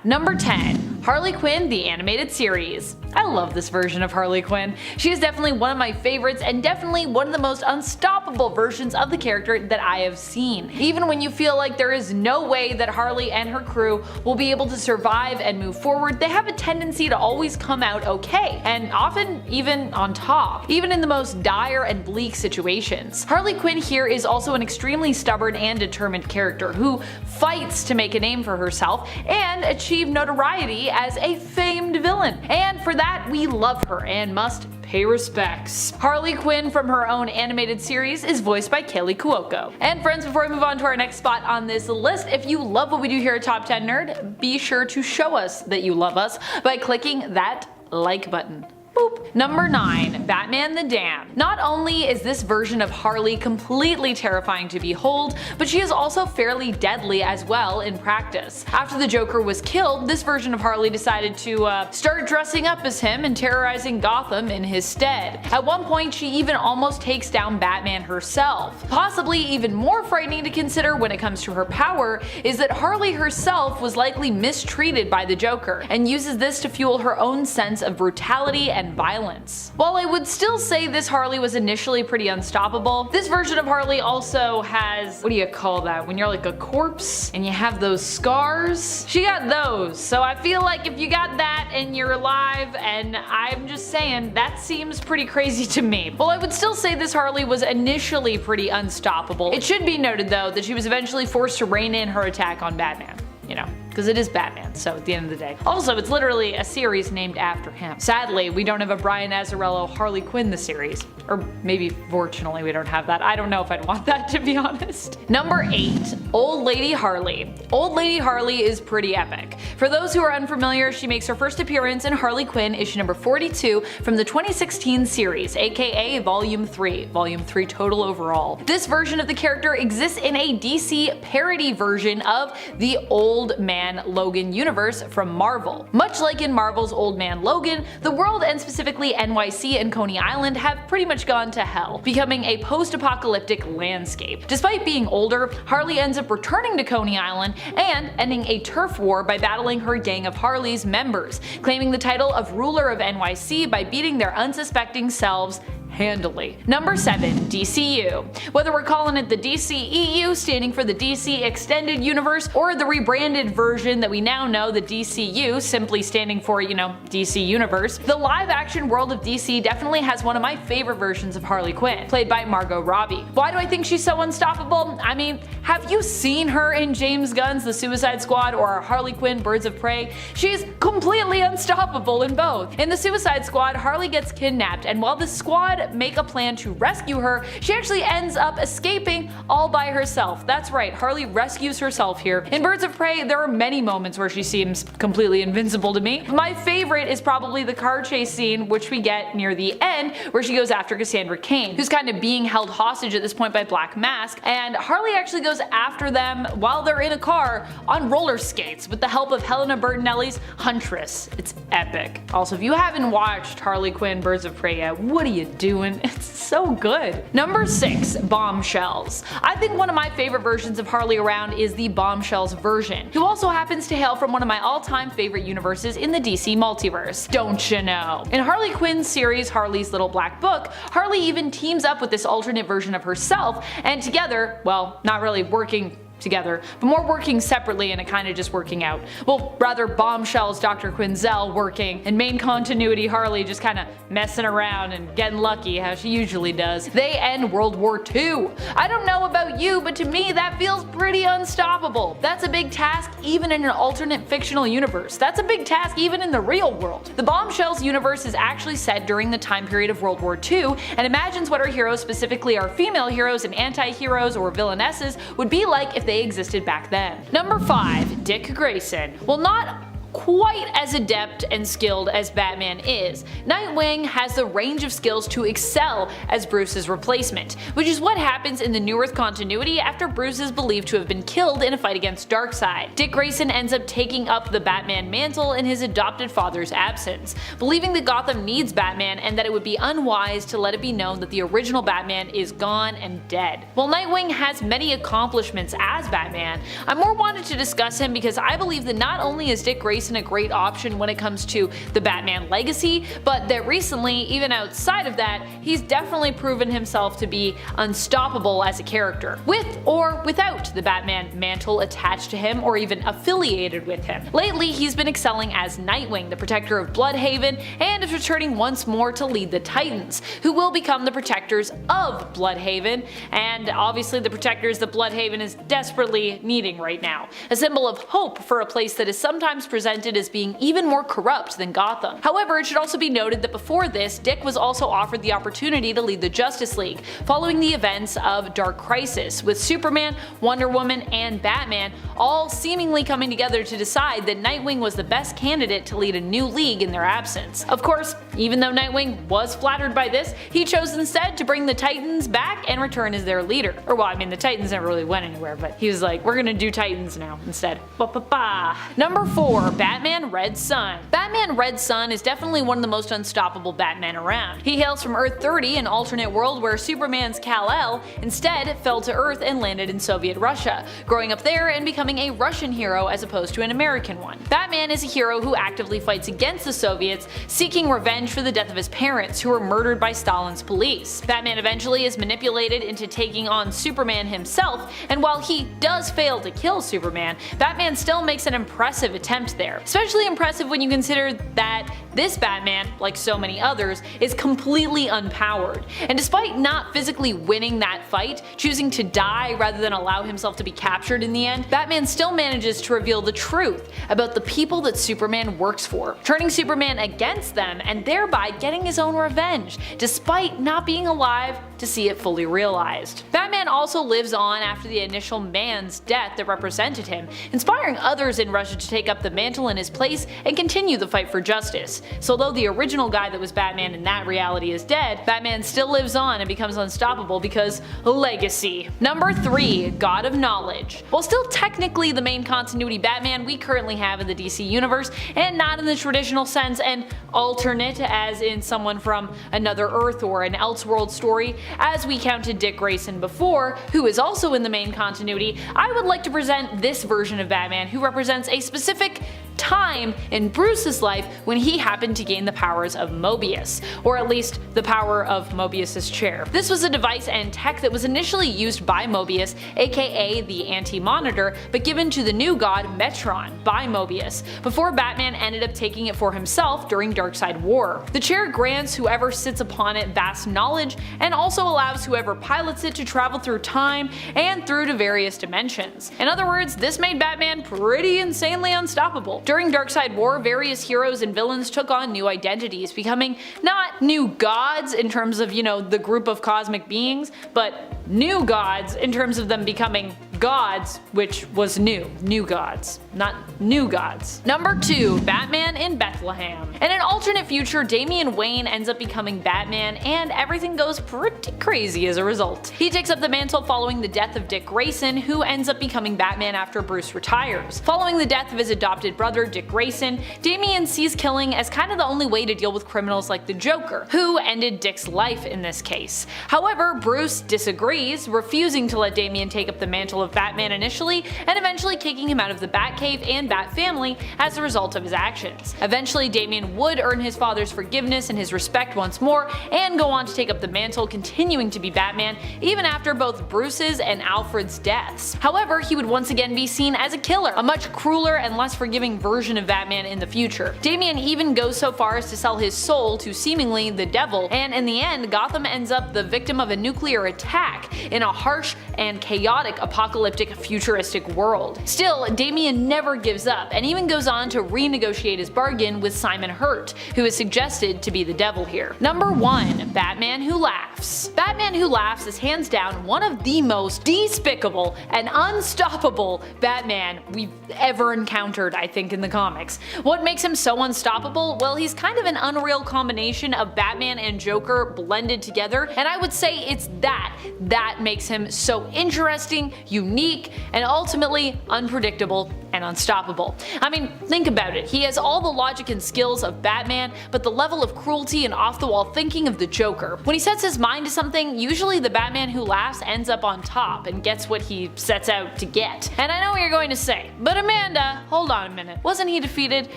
Number 10. Harley Quinn, the animated series. I love this version of Harley Quinn. She is definitely one of my favorites and definitely one of the most unstoppable versions of the character that I have seen. Even when you feel like there is no way that Harley and her crew will be able to survive and move forward, they have a tendency to always come out okay, and often even on top, even in the most dire and bleak situations. Harley Quinn here is also an extremely stubborn and determined character who fights to make a name for herself and achieve notoriety as a famed villain, and for that we love her and must pay respects. Harley Quinn from her own animated series is voiced by Kaley Cuoco. And friends, before we move on to our next spot on this list, if you love what we do here at Top 10 Nerd, be sure to show us that you love us by clicking that like button. Boop. Number 9. Batman the Damned. Not only is this version of Harley completely terrifying to behold, but she is also fairly deadly as well in practice. After the Joker was killed, this version of Harley decided to start dressing up as him and terrorizing Gotham in his stead. At one point, she even almost takes down Batman herself. Possibly even more frightening to consider when it comes to her power is that Harley herself was likely mistreated by the Joker and uses this to fuel her own sense of brutality and violence. While I would still say this Harley was initially pretty unstoppable, this version of Harley also has, what do you call that, when you're like a corpse and you have those scars? She got those, so I feel like if you got that and you're alive, and I'm just saying, that seems pretty crazy to me. While I would still say this Harley was initially pretty unstoppable, it should be noted though that she was eventually forced to rein in her attack on Batman. You know, because it is Batman, so at the end of the day. Also, it's literally a series named after him. Sadly, we don't have a Brian Azzarello Harley Quinn the series. Or maybe fortunately we don't have that. I don't know if I'd want that, to be honest. Number 8. Old Lady Harley. Old Lady Harley is pretty epic. For those who are unfamiliar, she makes her first appearance in Harley Quinn issue number 42 from the 2016 series, aka Volume 3. Volume 3 total overall. This version of the character exists in a DC parody version of the Old Man Logan universe from Marvel. Much like in Marvel's Old Man Logan, the world and specifically NYC and Coney Island have pretty much gone to hell, becoming a post-apocalyptic landscape. Despite being older, Harley ends up returning to Coney Island and ending a turf war by battling her gang of Harley's members, claiming the title of ruler of NYC by beating their unsuspecting selves handily. Number 7. DCU. Whether we're calling it the DCEU, standing for the DC Extended Universe, or the rebranded version that we now know, the DCU, simply standing for, you know, DC Universe, the live-action world of DC definitely has one of my favorite versions of Harley Quinn, played by Margot Robbie. Why do I think she's so unstoppable? I mean, have you seen her in James Gunn's The Suicide Squad or Harley Quinn Birds of Prey? She's completely unstoppable in both. In The Suicide Squad, Harley gets kidnapped, and while the squad make a plan to rescue her, she actually ends up escaping all by herself. That's right, Harley rescues herself here. In Birds of Prey, there are many moments where she seems completely invincible to me. My favorite is probably the car chase scene, which we get near the end, where she goes after Cassandra Cain, who's kind of being held hostage at this point by Black Mask, and Harley actually goes after them while they're in a car on roller skates with the help of Helena Bertinelli's Huntress. It's epic. Also, if you haven't watched Harley Quinn Birds of Prey yet, what are you doing? It's so good. Number 6. Bombshells. I think one of my favorite versions of Harley around is the Bombshells version, who also happens to hail from one of my all-time favorite universes in the DC multiverse. Don't you know? In Harley Quinn's series Harley's Little Black Book, Harley even teams up with this alternate version of herself, and together, well, not really working together, but more working separately and it kind of just working out. Well, rather Bombshells Dr. Quinzel working, and main continuity Harley just kind of messing around and getting lucky how she usually does. They end World War II. I don't know about you, but to me that feels pretty unstoppable. That's a big task even in an alternate fictional universe. That's a big task even in the real world. The Bombshells universe is actually set during the time period of World War II and imagines what our heroes, specifically our female heroes and anti-heroes or villainesses, would be like if they existed back then. Number 5. Dick Grayson. Well, not quite as adept and skilled as Batman is, Nightwing has the range of skills to excel as Bruce's replacement, which is what happens in the New Earth continuity after Bruce is believed to have been killed in a fight against Darkseid. Dick Grayson ends up taking up the Batman mantle in his adopted father's absence, believing that Gotham needs Batman and that it would be unwise to let it be known that the original Batman is gone and dead. While Nightwing has many accomplishments as Batman, I more wanted to discuss him because I believe that not only is Dick Grayson a great option when it comes to the Batman legacy, but that recently, even outside of that, he's definitely proven himself to be unstoppable as a character, with or without the Batman mantle attached to him or even affiliated with him. Lately, he's been excelling as Nightwing, the protector of Bloodhaven, and is returning once more to lead the Titans, who will become the protectors of Bloodhaven, and obviously the protectors that Bloodhaven is desperately needing right now. A symbol of hope for a place that is sometimes presented as being even more corrupt than Gotham. However, it should also be noted that before this, Dick was also offered the opportunity to lead the Justice League, following the events of Dark Crisis, with Superman, Wonder Woman, and Batman all seemingly coming together to decide that Nightwing was the best candidate to lead a new league in their absence. Of course, even though Nightwing was flattered by this, he chose instead to bring the Titans back and return as their leader. Or well, I mean, the Titans never really went anywhere, but he was like, we're gonna do Titans now instead. Ba-ba-ba. Number 4. Batman Red Sun. Batman Red Sun is definitely one of the most unstoppable Batmen around. He hails from Earth 30, an alternate world where Superman's Kal-El instead fell to Earth and landed in Soviet Russia, growing up there and becoming a Russian hero as opposed to an American one. Batman is a hero who actively fights against the Soviets, seeking revenge for the death of his parents, who were murdered by Stalin's police. Batman eventually is manipulated into taking on Superman himself, and while he does fail to kill Superman, Batman still makes an impressive attempt there. Especially impressive when you consider that this Batman, like so many others, is completely unpowered. And despite not physically winning that fight, choosing to die rather than allow himself to be captured in the end, Batman still manages to reveal the truth about the people that Superman works for, turning Superman against them and thereby getting his own revenge, despite not being alive to see it fully realized. Batman also lives on after the initial man's death that represented him, inspiring others in Russia to take up the mantle in his place and continue the fight for justice. So although the original guy that was Batman in that reality is dead, Batman still lives on and becomes unstoppable because legacy. Number 3. God of Knowledge. While still technically the main continuity Batman we currently have in the DC universe, and not in the traditional sense and alternate as in someone from another Earth or an Elseworld story, as we counted Dick Grayson before, who is also in the main continuity, I would like to present this version of Batman who represents a specific time in Bruce's life when he happened to gain the powers of Mobius, or at least the power of Mobius's chair. This was a device and tech that was initially used by Mobius, aka the Anti-Monitor, but given to the new god Metron by Mobius, before Batman ended up taking it for himself during Darkseid War. The chair grants whoever sits upon it vast knowledge, and also allows whoever pilots it to travel through time and through to various dimensions. In other words, this made Batman pretty insanely unstoppable. During Darkseid War, various heroes and villains took on new identities, becoming not new gods in terms of, the group of cosmic beings, but new gods in terms of them becoming gods, which was new gods, not new gods. Number 2. Batman in Bethlehem. In an alternate future, Damian Wayne ends up becoming Batman, and everything goes pretty crazy as a result. He takes up the mantle following the death of Dick Grayson, who ends up becoming Batman after Bruce retires. Following the death of his adopted brother Dick Grayson, Damian sees killing as kind of the only way to deal with criminals like the Joker, who ended Dick's life in this case. However, Bruce disagrees, refusing to let Damian take up the mantle of Batman initially, and eventually kicking him out of the Batcave and Bat family as a result of his actions. Eventually, Damian would earn his father's forgiveness and his respect once more, and go on to take up the mantle, continuing to be Batman even after both Bruce's and Alfred's deaths. However, he would once again be seen as a killer, a much crueler and less forgiving version of Batman in the future. Damian even goes so far as to sell his soul to seemingly the devil, and in the end, Gotham ends up the victim of a nuclear attack in a harsh and chaotic apocalyptic post-apocalyptic futuristic world. Still, Damien never gives up, and even goes on to renegotiate his bargain with Simon Hurt, who is suggested to be the devil here. Number 1. Batman Who Laughs. Batman Who Laughs is hands down one of the most despicable and unstoppable Batman we've ever encountered, I think, in the comics. What makes him so unstoppable? Well, he's kind of an unreal combination of Batman and Joker blended together, and I would say it's that makes him so interesting, unique, and ultimately unpredictable and unstoppable. I mean, think about it. He has all the logic and skills of Batman, but the level of cruelty and off-the-wall thinking of the Joker. When he sets his mind to something, usually the Batman Who Laughs ends up on top and gets what he sets out to get. And I know what you're going to say, but Amanda, hold on a minute. Wasn't he defeated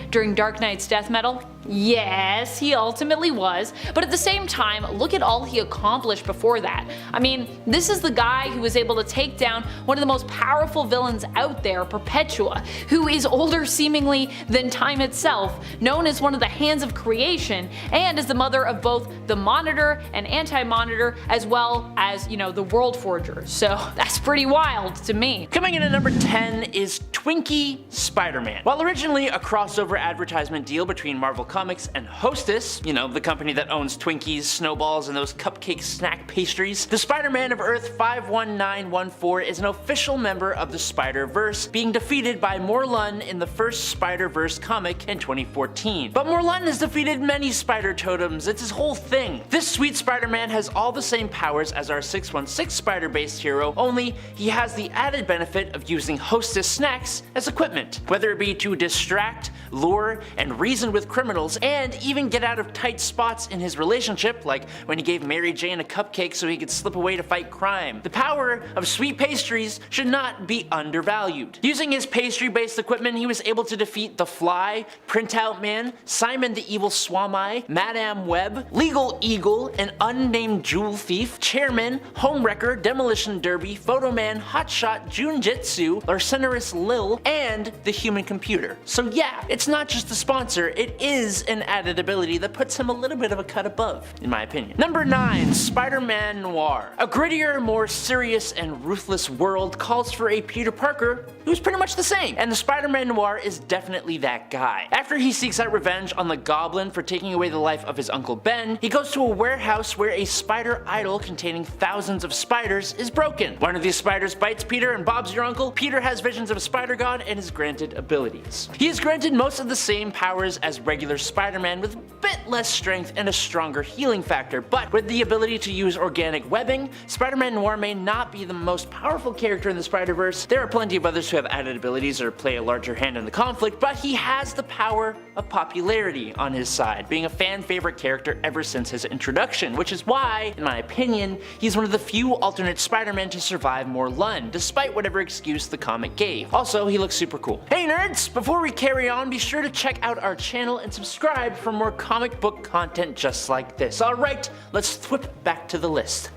during Dark Knight's death metal? Yes, he ultimately was, but at the same time, look at all he accomplished before that. I mean, this is the guy who was able to take down one of the most powerful villains out there, Perpetua, who is older seemingly than time itself, known as one of the hands of creation, and is the mother of both the Monitor and Anti-Monitor, as well as, you know, the World Forger. So that's pretty wild to me. Coming in at number 10 is Twinkie Spider-Man. While originally a crossover advertisement deal between Marvel Comics and Hostess, you know, the company that owns Twinkies, Snowballs, and those cupcake snack pastries, the Spider-Man of Earth 51914 is an official member of the Spider-Verse, being defeated by Morlun in the first Spider-Verse comic in 2014. But Morlun has defeated many spider totems, it's his whole thing. This sweet Spider-Man has all the same powers as our 616 spider-based hero, only he has the added benefit of using Hostess snacks as equipment, whether it be to distract, lure, and reason with criminals, and even get out of tight spots in his relationship, like when he gave Mary Jane a cupcake so he could slip away to fight crime. The power of sweet pastries should not be undervalued. Using his pastry-based equipment, he was able to defeat The Fly, Printout Man, Simon the Evil Swami, Madame Web, Legal Eagle, an unnamed jewel thief, Chairman, Homewrecker, Demolition Derby, Photoman, Hotshot, Junjitsu, Larcenarus Lil, and the Human Computer. So yeah, it's not just the sponsor, it is an added ability that puts him a little bit of a cut above, in my opinion. Number 9. Spider-Man Noir. A grittier, more serious, and ruthless world calls for a Peter Parker who's pretty much the same, and the Spider-Man Noir is definitely that guy. After he seeks out revenge on the Goblin for taking away the life of his Uncle Ben, he goes to a warehouse where a spider idol containing thousands of spiders is broken. One of these spiders bites Peter and Bob's your uncle. Peter has visions of a spider god and is granted abilities. He is granted most of the same powers as regular Spider-Man, with a bit less strength and a stronger healing factor, but with the ability to use organic webbing, Spider-Man Noir may not be the most powerful character in the Spider-Verse. There are plenty of others who have added abilities or play a larger hand in the conflict, but he has the power of popularity on his side, being a fan favorite character ever since his introduction, which is why, in my opinion, he's one of the few alternate Spider-Men to survive Morlun, despite whatever excuse the comic gave. Also, he looks super cool. Hey nerds! Before we carry on, be sure to check out our channel and subscribe for more comic book content just like this. Alright, let's flip back to the list.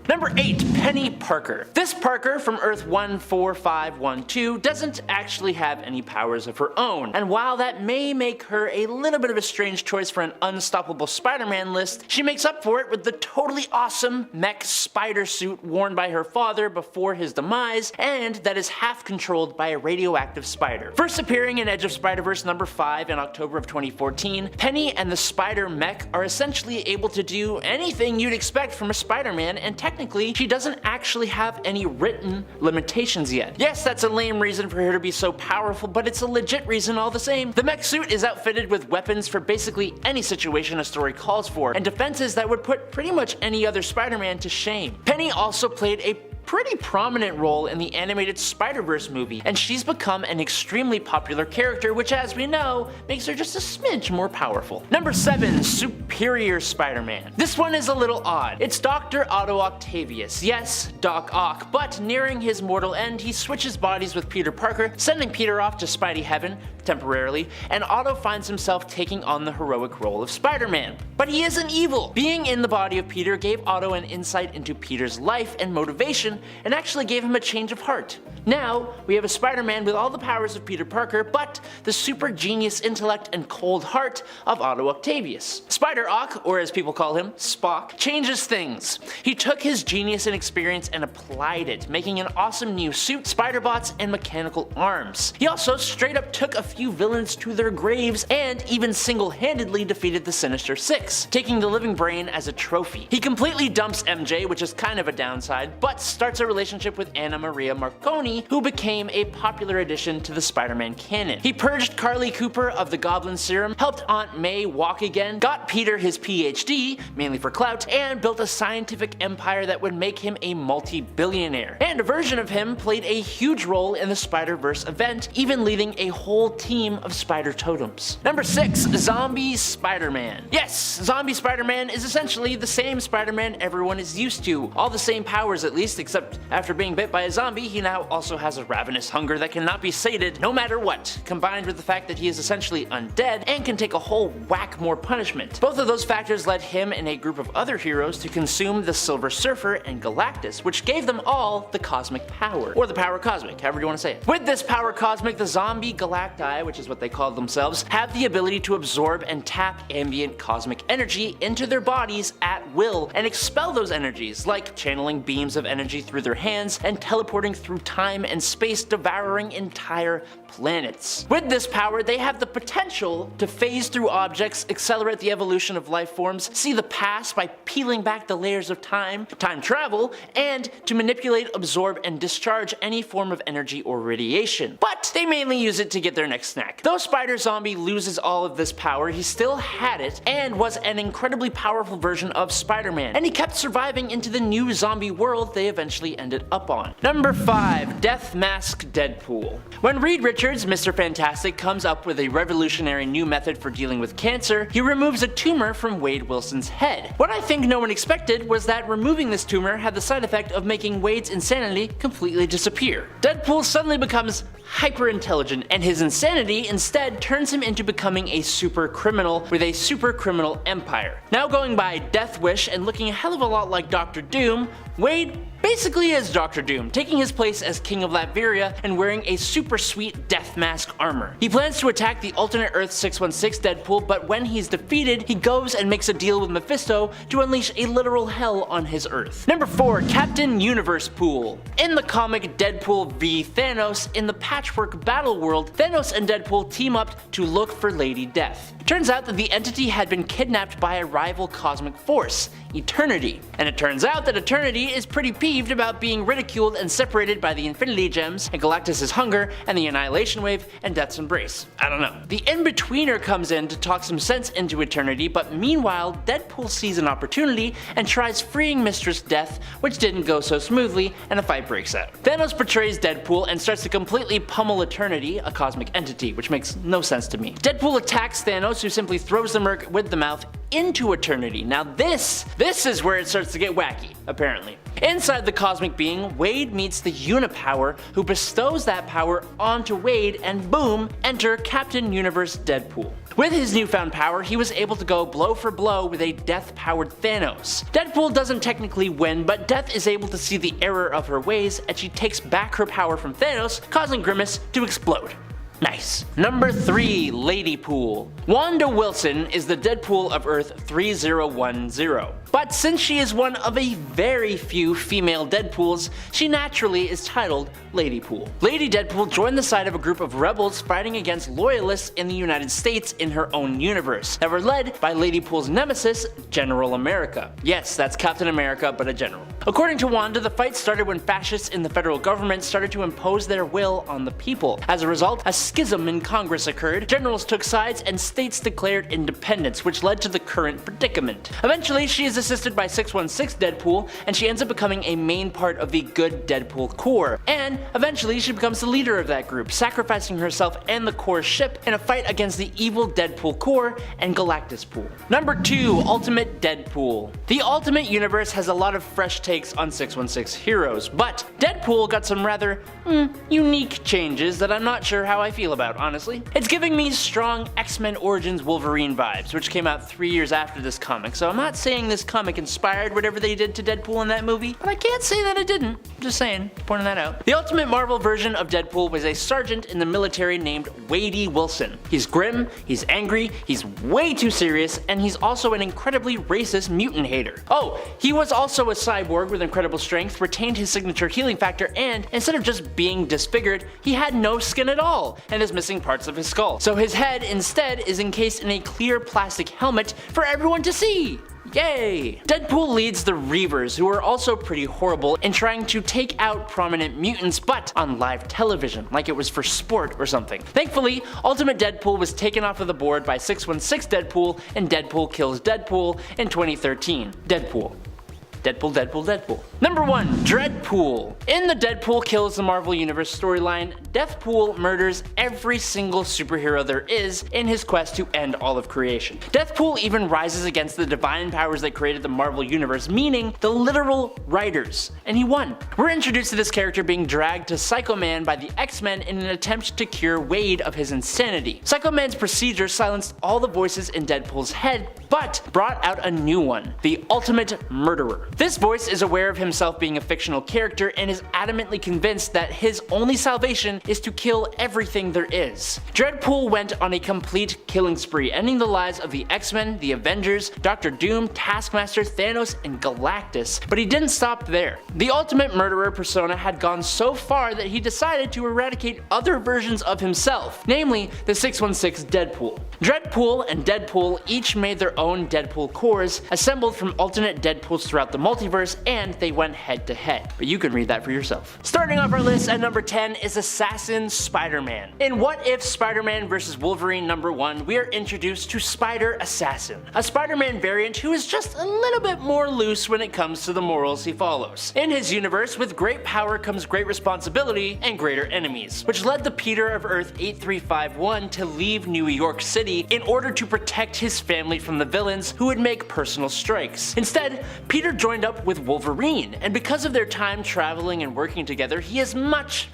Number 8. Penny Parker. This Parker from Earth 14512 doesn't actually have any powers of her own, and while that may make her a little bit of a strange choice for an unstoppable Spider-Man list, she makes up for it with the totally awesome mech spider suit worn by her father before his demise, and that is half controlled by a radioactive spider. First appearing in Edge of Spider-Verse number 5 in October of 2014, Penny and the spider mech are essentially able to do anything you'd expect from a Spider-Man, and technically she doesn't actually have any written limitations yet. Yes, that's a lame reason for her to be so powerful, but it's a legit reason all the same. The mech suit is outfitted with weapons for basically any situation a story calls for, and defenses that would put pretty much any other Spider-Man to shame. Penny also played a pretty prominent role in the animated Spider-Verse movie, and she's become an extremely popular character, which, as we know, makes her just a smidge more powerful. Number 7. Superior Spider-Man. This one is a little odd. It's Dr. Otto Octavius, yes, Doc Ock, but nearing his mortal end, he switches bodies with Peter Parker, sending Peter off to Spidey Heaven, temporarily, and Otto finds himself taking on the heroic role of Spider-Man. But he isn't evil. Being in the body of Peter gave Otto an insight into Peter's life and motivation situation and actually gave him a change of heart. Now, we have a Spider-Man with all the powers of Peter Parker, but the super genius intellect and cold heart of Otto Octavius. Spider-Ock, or as people call him, Spock, changes things. He took his genius and experience and applied it, making an awesome new suit, spider-bots, and mechanical arms. He also straight up took a few villains to their graves and even single-handedly defeated the Sinister Six, taking the Living Brain as a trophy. He completely dumps MJ, which is kind of a downside, but starts a relationship with Anna Maria Marconi, who became a popular addition to the Spider-Man canon. He purged Carly Cooper of the Goblin Serum, helped Aunt May walk again, got Peter his PhD, mainly for clout, and built a scientific empire that would make him a multi-billionaire. And a version of him played a huge role in the Spider-Verse event, even leading a whole team of spider totems. Number 6. Zombie Spider-Man. Yes, Zombie Spider-Man is essentially the same Spider-Man everyone is used to. All the same powers at least, except after being bit by a zombie, he now also has a ravenous hunger that cannot be sated no matter what, combined with the fact that he is essentially undead and can take a whole whack more punishment. Both of those factors led him and a group of other heroes to consume the Silver Surfer and Galactus, which gave them all the cosmic power, or the power cosmic, however you want to say it. With this power cosmic, the zombie Galacti, which is what they called themselves, have the ability to absorb and tap ambient cosmic energy into their bodies at will and expel those energies, like channeling beams of energy through their hands and teleporting through time and space, devouring entire planets. With this power, they have the potential to phase through objects, accelerate the evolution of life forms, see the past by peeling back the layers of time travel, and to manipulate, absorb, and discharge any form of energy or radiation. But they mainly use it to get their next snack. Though Spider-Zombie loses all of this power, he still had it and was an incredibly powerful version of Spider-Man, and he kept surviving into the new zombie world they eventually ended up on. Number 5. Death Mask Deadpool. When Reed Richards, Mr. Fantastic, comes up with a revolutionary new method for dealing with cancer, he removes a tumor from Wade Wilson's head. What I think no one expected was that removing this tumor had the side effect of making Wade's insanity completely disappear. Deadpool suddenly becomes hyper intelligent, and his insanity instead turns him into becoming a super criminal with a super criminal empire. Now going by Death Wish and looking a hell of a lot like Dr. Doom, Wade basically is Dr. Doom, taking his place as King of Latveria and wearing a super sweet death mask armor. He plans to attack the alternate Earth 616 Deadpool, but when he's defeated, he goes and makes a deal with Mephisto to unleash a literal hell on his Earth. Number 4. Captain Universe Pool. In the comic Deadpool v Thanos, in the Patchwork Battle World, Thanos and Deadpool team up to look for Lady Death. It turns out that the entity had been kidnapped by a rival cosmic force, Eternity. And it turns out that Eternity is pretty peeved about being ridiculed and separated by the Infinity Gems and Galactus' hunger and the Annihilation Wave and Death's Embrace. I don't know. The in-betweener comes in to talk some sense into Eternity, but meanwhile Deadpool sees an opportunity and tries freeing Mistress Death, which didn't go so smoothly, and a fight breaks out. Thanos betrays Deadpool and starts to completely pummel Eternity, a cosmic entity, which makes no sense to me. Deadpool attacks Thanos, who simply throws the merc with the mouth into Eternity. Now this is where it starts to get wacky, apparently. Inside the cosmic being, Wade meets the Unipower, who bestows that power onto Wade, and boom, enter Captain Universe Deadpool. With his newfound power, he was able to go blow for blow with a death-powered Thanos. Deadpool doesn't technically win, but Death is able to see the error of her ways, and she takes back her power from Thanos, causing Grimace to explode. Nice. Number 3. Lady Pool. Wanda Wilson is the Deadpool of Earth 3010. But since she is one of a very few female Deadpools, she naturally is titled Lady Pool. Lady Deadpool joined the side of a group of rebels fighting against loyalists in the United States in her own universe, that were led by Lady Pool's nemesis, General America. Yes, that's Captain America, but a general. According to Wanda, the fight started when fascists in the federal government started to impose their will on the people. As a result, a schism in Congress occurred, generals took sides, and states declared independence, which led to the current predicament. Eventually, she is assisted by 616 Deadpool, and she ends up becoming a main part of the good Deadpool Corps. And eventually, she becomes the leader of that group, sacrificing herself and the Corps' ship in a fight against the evil Deadpool Corps and Galactus Pool. Number 2. Ultimate Deadpool. The Ultimate Universe has a lot of fresh takes takes on 616 heroes, but Deadpool got some rather unique changes that I'm not sure how I feel about, honestly. It's giving me strong X-Men Origins Wolverine vibes, which came out 3 years after this comic, so I'm not saying this comic inspired whatever they did to Deadpool in that movie, but I can't say that it didn't. Just saying, pointing that out. The Ultimate Marvel version of Deadpool was a sergeant in the military named Wade Wilson. He's grim, he's angry, he's way too serious, and he's also an incredibly racist mutant hater. Oh, he was also a cyborg with incredible strength, retained his signature healing factor, and instead of just being disfigured, he had no skin at all, and is missing parts of his skull. So his head instead is encased in a clear plastic helmet for everyone to see. Yay! Deadpool leads the Reavers, who are also pretty horrible in trying to take out prominent mutants, but on live television, like it was for sport or something. Thankfully, Ultimate Deadpool was taken off of the board by 616 Deadpool and Deadpool Kills Deadpool in 2013. Deadpool. Number 1. Dreadpool. In the Deadpool Kills the Marvel Universe storyline, Deathpool murders every single superhero there is in his quest to end all of creation. Deathpool even rises against the divine powers that created the Marvel Universe, meaning the literal writers, and he won. We're introduced to this character being dragged to Psycho Man by the X-Men in an attempt to cure Wade of his insanity. Psycho Man's procedure silenced all the voices in Deadpool's head, but brought out a new one, the Ultimate Murderer. This voice is aware of himself being a fictional character and is adamantly convinced that his only salvation is to kill everything there is. Dreadpool went on a complete killing spree, ending the lives of the X-Men, the Avengers, Doctor Doom, Taskmaster, Thanos, and Galactus, but he didn't stop there. The Ultimate Murderer persona had gone so far that he decided to eradicate other versions of himself, namely the 616 Deadpool. Dreadpool and Deadpool each made their own Deadpool cores, assembled from alternate Deadpools throughout the multiverse, and they went head to head. But you can read that for yourself. Starting off our list at number 10 is Assassin Spider-Man. In What If Spider-Man vs. Wolverine number 1, we are introduced to Spider Assassin, a Spider-Man variant who is just a little bit more loose when it comes to the morals he follows. In his universe, with great power comes great responsibility and greater enemies, which led the Peter of Earth 8351 to leave New York City in order to protect his family from the villains who would make personal strikes. Instead, Peter joined up with Wolverine, and because of their time traveling and working together, he is much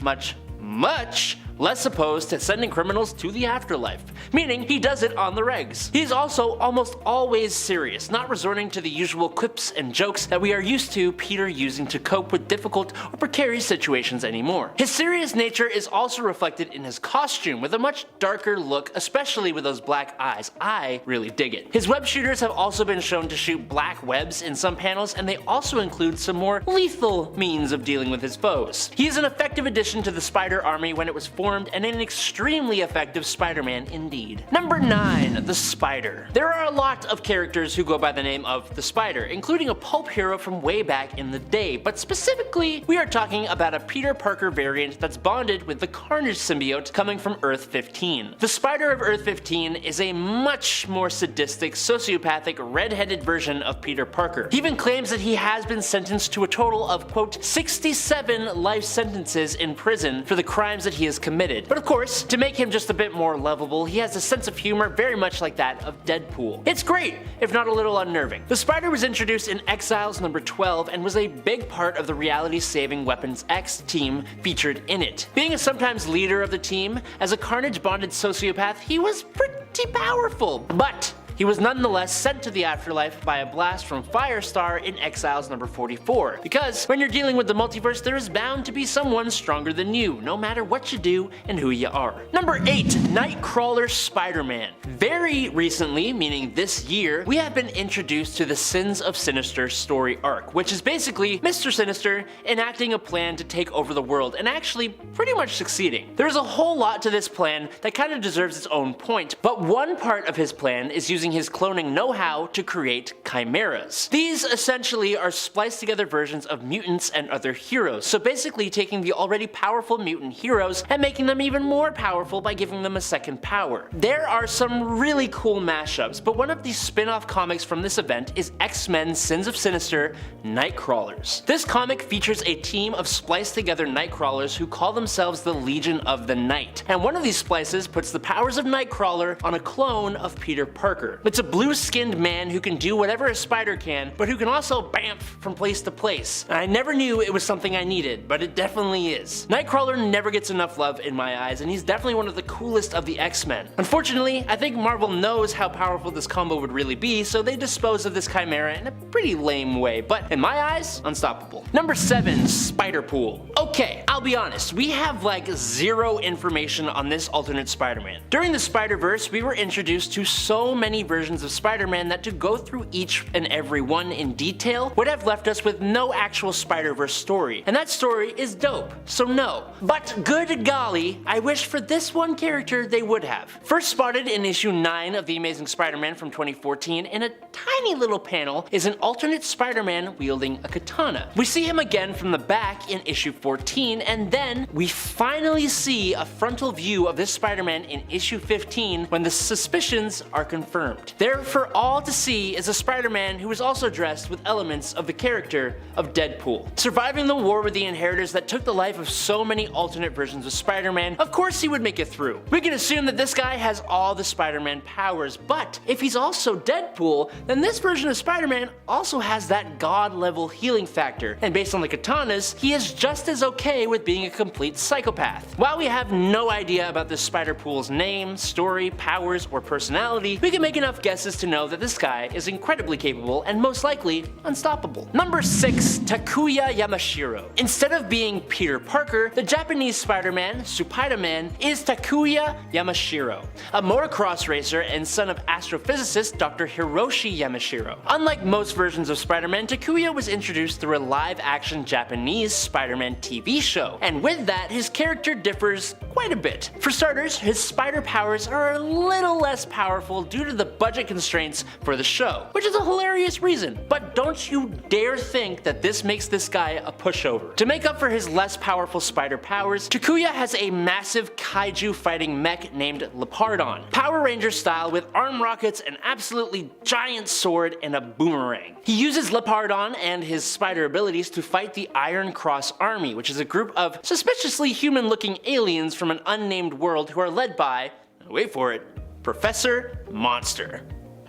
less opposed to sending criminals to the afterlife, meaning he does it on the regs. He's also almost always serious, not resorting to the usual quips and jokes that we are used to Peter using to cope with difficult or precarious situations anymore. His serious nature is also reflected in his costume, with a much darker look, especially with those black eyes. I really dig it. His web shooters have also been shown to shoot black webs in some panels, and they also include some more lethal means of dealing with his foes. He is an effective addition to the Spider Army when it was formed, and an extremely effective Spider-Man indeed. Number 9. The Spider. There are a lot of characters who go by the name of the Spider, including a pulp hero from way back in the day, but specifically, we are talking about a Peter Parker variant that's bonded with the Carnage symbiote coming from Earth 15. The Spider of Earth 15 is a much more sadistic, sociopathic, red-headed version of Peter Parker. He even claims that he has been sentenced to a total of, quote, 67 life sentences in prison for the crimes that he has committed. But of course, to make him just a bit more lovable, he has a sense of humor very much like that of Deadpool. It's great, if not a little unnerving. The Spider was introduced in Exiles number 12 and was a big part of the reality-saving Weapons X team featured in it. Being a sometimes leader of the team, as a Carnage-bonded sociopath, he was pretty powerful, but he was nonetheless sent to the afterlife by a blast from Firestar in Exiles number 44, because when you're dealing with the multiverse, there is bound to be someone stronger than you, no matter what you do and who you are. Number 8. Nightcrawler Spider-Man. Very recently, meaning this year, we have been introduced to the Sins of Sinister story arc, which is basically Mr. Sinister enacting a plan to take over the world and actually pretty much succeeding. There's a whole lot to this plan that kind of deserves its own point, but one part of his plan is using his cloning know-how to create chimeras. These essentially are spliced together versions of mutants and other heroes, so basically taking the already powerful mutant heroes and making them even more powerful by giving them a second power. There are some really cool mashups, but one of the spin-off comics from this event is X-Men Sins of Sinister Nightcrawlers. This comic features a team of spliced together Nightcrawlers who call themselves the Legion of the Night, and one of these splices puts the powers of Nightcrawler on a clone of Peter Parker. Spider. It's a blue-skinned man who can do whatever a spider can, but who can also bamf from place to place. I never knew it was something I needed, but it definitely is. Nightcrawler never gets enough love in my eyes, and he's definitely one of the coolest of the X-Men. Unfortunately, I think Marvel knows how powerful this combo would really be, so they dispose of this chimera in a pretty lame way, but in my eyes, unstoppable. Number 7, Spider-Pool. Okay, I'll be honest, we have like zero information on this alternate Spider-Man. During the Spider-Verse, we were introduced to so many versions of Spider-Man that to go through each and every one in detail would have left us with no actual Spider-Verse story, and that story is dope, so no. But good golly, I wish for this one character they would have. First spotted in issue 9 of The Amazing Spider-Man from 2014 in a tiny little panel is an alternate Spider-Man wielding a katana. We see him again from the back in issue 14, and then we finally see a frontal view of this Spider-Man in issue 15 when the suspicions are confirmed. There for all to see is a Spider-Man who is also dressed with elements of the character of Deadpool. Surviving the war with the Inheritors that took the life of so many alternate versions of Spider-Man, of course he would make it through. We can assume that this guy has all the Spider-Man powers, but if he's also Deadpool, then this version of Spider-Man also has that god-level healing factor, and based on the katanas, he is just as okay with being a complete psychopath. While we have no idea about this Spider-Pool's name, story, powers, or personality, we can make enough guesses to know that this guy is incredibly capable and most likely unstoppable. Number 6, Takuya Yamashiro. Instead of being Peter Parker, the Japanese Spider-Man, Spider-Man, is Takuya Yamashiro, a motocross racer and son of astrophysicist Dr. Hiroshi Yamashiro. Unlike most versions of Spider-Man, Takuya was introduced through a live-action Japanese Spider-Man TV show, and with that, his character differs quite a bit. For starters, his spider powers are a little less powerful due to the budget constraints for the show, which is a hilarious reason, but don't you dare think that this makes this guy a pushover. To make up for his less powerful spider powers, Takuya has a massive kaiju fighting mech named Leopardon, Power Ranger style with arm rockets, an absolutely giant sword, and a boomerang. He uses Leopardon and his spider abilities to fight the Iron Cross Army, which is a group of suspiciously human-looking aliens from an unnamed world who are led by, wait for it, Professor Monster.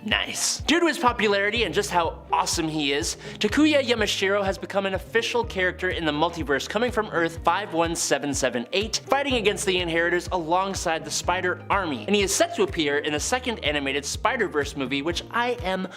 Nice. Due to his popularity and just how awesome he is, Takuya Yamashiro has become an official character in the multiverse, coming from Earth 51778, fighting against the Inheritors alongside the Spider Army, and he is set to appear in the second animated Spider-Verse movie, which I am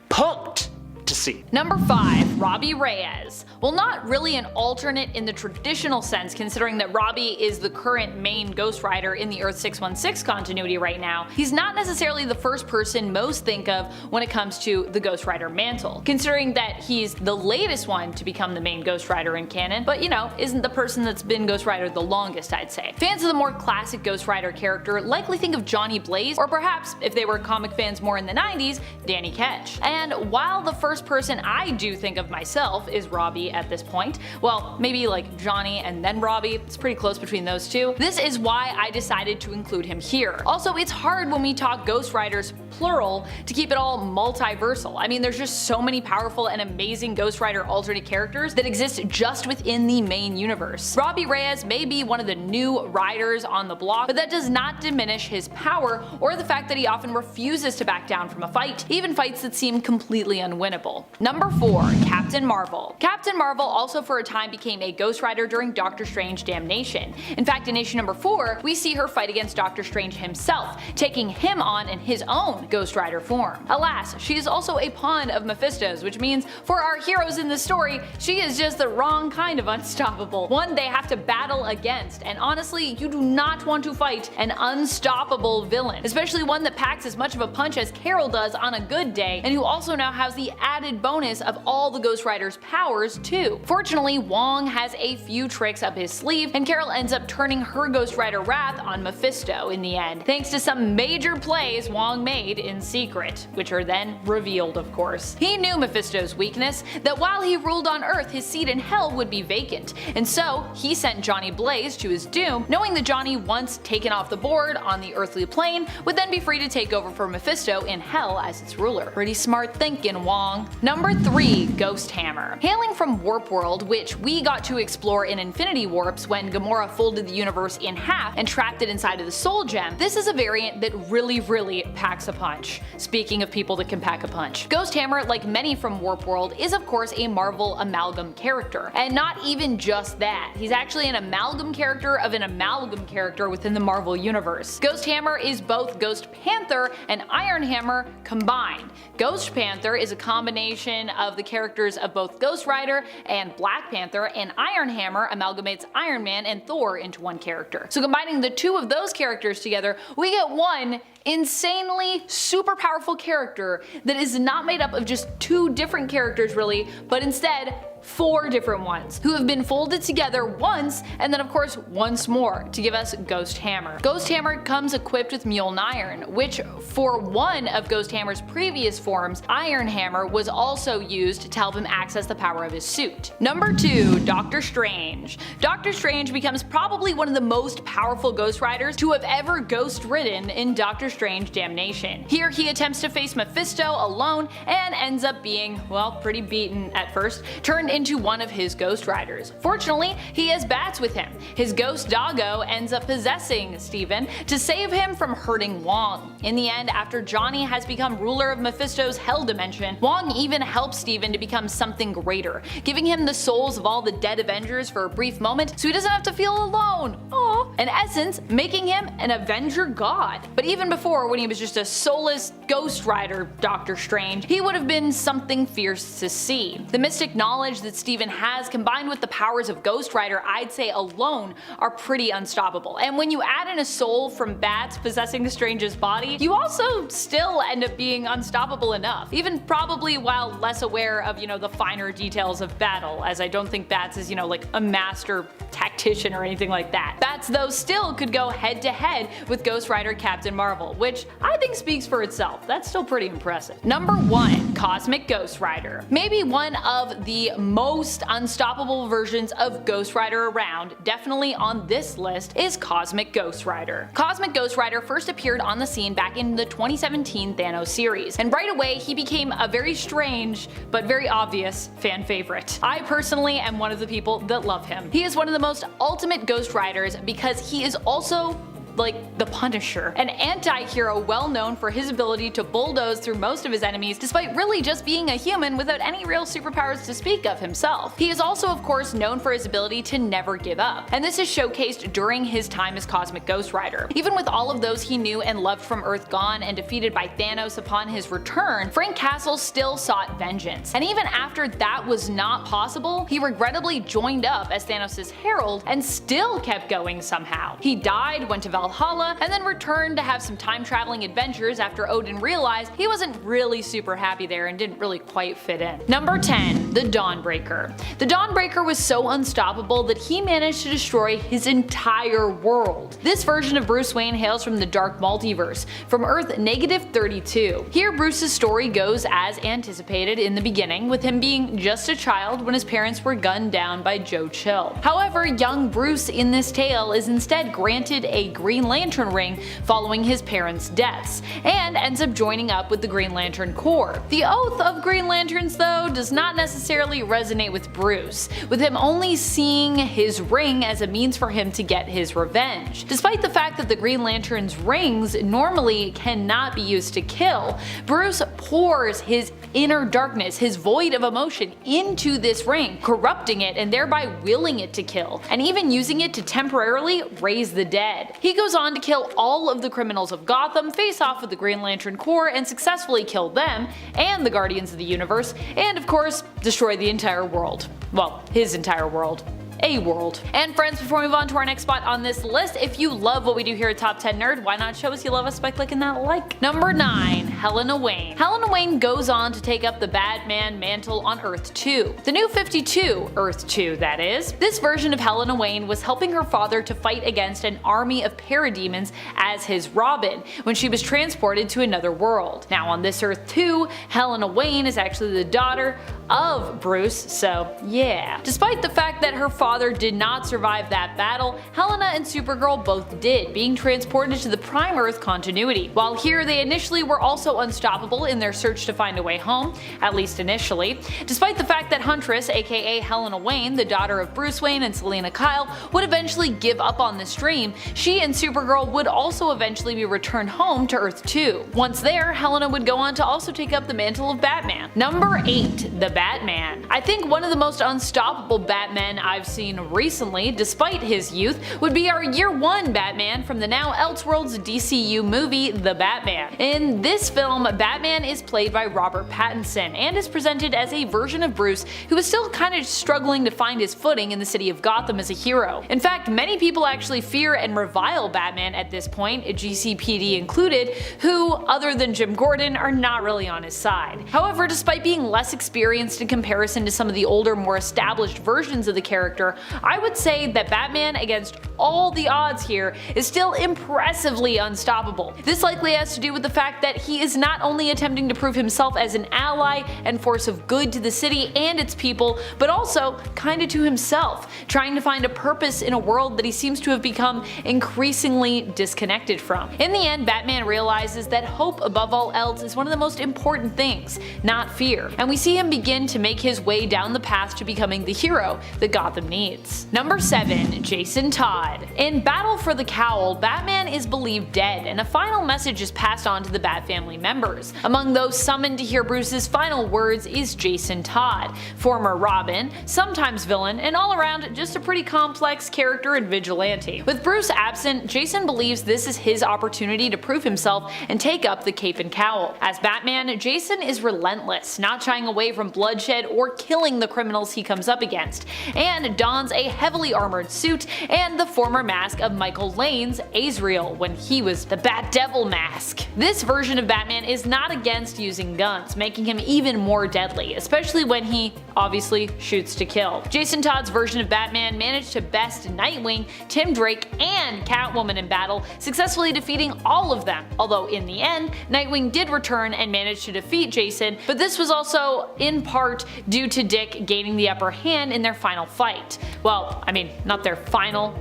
pumped to see. Number 5, Robbie Reyes. Well, not really an alternate in the traditional sense, considering that Robbie is the current main Ghost Rider in the Earth 616 continuity right now. He's not necessarily the first person most think of when it comes to the Ghost Rider mantle, considering that he's the latest one to become the main Ghost Rider in canon, but isn't the person that's been Ghost Rider the longest, I'd say. Fans of the more classic Ghost Rider character likely think of Johnny Blaze, or perhaps, if they were comic fans more in the 90s, Danny Ketch. And while the first person I do think of myself is Robbie at this point, well, maybe like Johnny and then Robbie, it's pretty close between those two, this is why I decided to include him here. Also, it's hard when we talk Ghost Riders plural to keep it all multiversal. I mean, there's just so many powerful and amazing Ghost Rider alternate characters that exist just within the main universe. Robbie Reyes may be one of the new riders on the block, but that does not diminish his power or the fact that he often refuses to back down from a fight, even fights that seem completely unwinnable. Number 4, Captain Marvel. Captain Marvel also for a time became a Ghost Rider during Doctor Strange Damnation. In fact, in issue number 4, we see her fight against Doctor Strange himself, taking him on in his own Ghost Rider form. Alas, she is also a pawn of Mephisto's, which means for our heroes in the story, she is just the wrong kind of unstoppable, one they have to battle against, and honestly, you do not want to fight an unstoppable villain, especially one that packs as much of a punch as Carol does on a good day, and who also now has the added bonus of all the Ghost Rider's powers too. Fortunately, Wong has a few tricks up his sleeve, and Carol ends up turning her Ghost Rider wrath on Mephisto in the end, thanks to some major plays Wong made in secret, which are then revealed, of course. He knew Mephisto's weakness, that while he ruled on Earth, his seat in Hell would be vacant, and so he sent Johnny Blaze to his doom, knowing that Johnny, once taken off the board on the earthly plane, would then be free to take over for Mephisto in Hell as its ruler. Pretty smart thinking, Wong. Number 3. Ghost Hammer. Hailing from Warp World, which we got to explore in Infinity Warps when Gamora folded the universe in half and trapped it inside of the Soul Gem, this is a variant that really packs a punch. Speaking of people that can pack a punch. Ghost Hammer, like many from Warp World, is of course a Marvel amalgam character. And not even just that, he's actually an amalgam character of an amalgam character within the Marvel universe. Ghost Hammer is both Ghost Panther and Iron Hammer combined. Ghost Panther is a combination of the characters of both Ghost Rider and Black Panther, and Iron Hammer amalgamates Iron Man and Thor into one character. So combining the two of those characters together, we get one insanely super powerful character that is not made up of just two different characters really, but instead 4 different ones who have been folded together once and then of course once more to give us Ghost Hammer. Ghost Hammer comes equipped with Mjolnir, which for one of Ghost Hammer's previous forms, Iron Hammer, was also used to help him access the power of his suit. Number 2. Doctor Strange. Doctor Strange becomes probably one of the most powerful Ghost Riders to have ever ghost ridden in Doctor Strange Damnation. Here he attempts to face Mephisto alone and ends up being, well, pretty beaten at first, turned into one of his Ghost Riders. Fortunately, he has bats with him. His ghost doggo ends up possessing Steven to save him from hurting Wong. In the end, after Johnny has become ruler of Mephisto's Hell Dimension, Wong even helps Steven to become something greater, giving him the souls of all the dead Avengers for a brief moment so he doesn't have to feel alone. Aww. In essence, making him an Avenger god. But even before, when he was just a soulless Ghost Rider Doctor Strange, he would have been something fierce to see. The mystic knowledge that Steven has combined with the powers of Ghost Rider, I'd say alone, are pretty unstoppable. And when you add in a soul from bats possessing Strange's body, you also still end up being unstoppable enough. Even probably while less aware of, the finer details of battle, as I don't think Bats is, like a master tactician or anything like that. Bats though still could go head to head with Ghost Rider Captain Marvel, which I think speaks for itself. That's still pretty impressive. Number 1. Cosmic Ghost Rider. Maybe one of the most unstoppable versions of Ghost Rider around, definitely on this list, is Cosmic Ghost Rider. Cosmic Ghost Rider first appeared on the scene back in the 2017 Thanos series, and right away he became a very strange but very obvious fan favorite. I personally am one of the people that love him. He is one of the most ultimate Ghost Riders because he is also like the Punisher, an anti-hero well known for his ability to bulldoze through most of his enemies despite really just being a human without any real superpowers to speak of himself. He is also of course known for his ability to never give up, and this is showcased during his time as Cosmic Ghost Rider. Even with all of those he knew and loved from Earth gone and defeated by Thanos upon his return, Frank Castle still sought vengeance. And even after that was not possible, he regrettably joined up as Thanos' herald and still kept going somehow. He died, went to Valhalla, and then returned to have some time traveling adventures after Odin realized he wasn't really super happy there and didn't really quite fit in. Number 10. The Dawnbreaker. The Dawnbreaker was so unstoppable that he managed to destroy his entire world. This version of Bruce Wayne hails from the dark multiverse, from Earth -32. Here Bruce's story goes as anticipated in the beginning, with him being just a child when his parents were gunned down by Joe Chill. However, young Bruce in this tale is instead granted a Green Lantern ring following his parents' deaths, and ends up joining up with the Green Lantern Corps. The oath of Green Lanterns though does not necessarily resonate with Bruce, with him only seeing his ring as a means for him to get his revenge. Despite the fact that the Green Lantern's rings normally cannot be used to kill, Bruce pours his inner darkness, his void of emotion, into this ring, corrupting it and thereby willing it to kill, and even using it to temporarily raise the dead. He goes on to kill all of the criminals of Gotham, face off with the Green Lantern Corps and successfully kill them and the Guardians of the Universe, and of course destroy the entire world. Well, his entire world. A world. And friends, before we move on to our next spot on this list, if you love what we do here at Top 10 Nerd, why not show us you love us by clicking that like? Number 9. Helena Wayne. Helena Wayne goes on to take up the Batman mantle on Earth 2. The New 52, Earth 2 that is. This version of Helena Wayne was helping her father to fight against an army of parademons as his Robin when she was transported to another world. Now on this Earth 2, Helena Wayne is actually the daughter of Bruce, so yeah. Despite the fact that her father father did not survive that battle, Helena and Supergirl both did, being transported to the Prime Earth continuity. While here they initially were also unstoppable in their search to find a way home, at least initially. Despite the fact that Huntress, aka Helena Wayne, the daughter of Bruce Wayne and Selena Kyle, would eventually give up on this dream, she and Supergirl would also eventually be returned home to Earth 2. Once there, Helena would go on to also take up the mantle of Batman. Number 8. The Batman. I think one of the most unstoppable Batmen I've seen recently, despite his youth, would be our Year 1 Batman from the now Elseworlds DCU movie The Batman. In this film, Batman is played by Robert Pattinson and is presented as a version of Bruce who is still kind of struggling to find his footing in the city of Gotham as a hero. In fact, many people actually fear and revile Batman at this point, GCPD included, who, other than Jim Gordon, are not really on his side. However, despite being less experienced in comparison to some of the older, more established versions of the character, I would say that Batman, against all the odds here, is still impressively unstoppable. This likely has to do with the fact that he is not only attempting to prove himself as an ally and force of good to the city and its people, but also kinda to himself, trying to find a purpose in a world that he seems to have become increasingly disconnected from. In the end, Batman realizes that hope above all else is one of the most important things, not fear, and we see him begin to make his way down the path to becoming the hero that Gotham needs. Number 7. Jason Todd. In Battle for the Cowl, Batman is believed dead, and a final message is passed on to the Bat family members. Among those summoned to hear Bruce's final words is Jason Todd, former Robin, sometimes villain, and all around just a pretty complex character and vigilante. With Bruce absent, Jason believes this is his opportunity to prove himself and take up the cape and cowl. As Batman, Jason is relentless, not shying away from bloodshed or killing the criminals he comes up against, and dons a heavily armored suit and the former mask of Michael Lane's Azrael when he was the Bat Devil mask. This version of Batman is not against using guns, making him even more deadly, especially when he obviously shoots to kill. Jason Todd's version of Batman managed to best Nightwing, Tim Drake, and Catwoman in battle, successfully defeating all of them, although in the end, Nightwing did return and managed to defeat Jason, but this was also in part due to Dick gaining the upper hand in their final fight. Well, I mean, not their final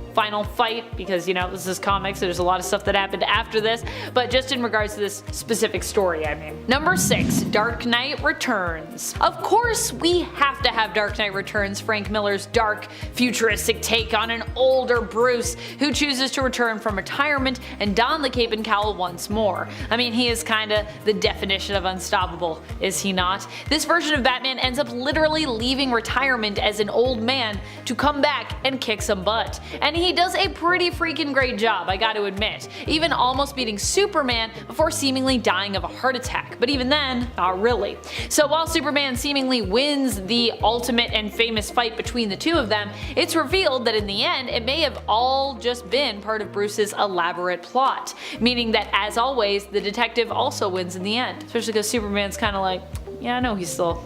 fight, because you know, this is comics, so there's a lot of stuff that happened after this, but just in regards to this specific story, I mean. Number 6. Dark Knight Returns. Of course, we have to have Dark Knight Returns, Frank Miller's dark, futuristic take on an older Bruce who chooses to return from retirement and don the cape and cowl once more. I mean, he is kinda the definition of unstoppable, is he not? This version of Batman ends up literally leaving retirement as an old man to come back and kick some butt. And he does a pretty freaking great job, I gotta admit, even almost beating Superman before seemingly dying of a heart attack, but even then, not really. So while Superman seemingly wins the ultimate and famous fight between the two of them, it's revealed that in the end it may have all just been part of Bruce's elaborate plot, meaning that as always the detective also wins in the end, especially because Superman's kinda like, yeah, I know he's still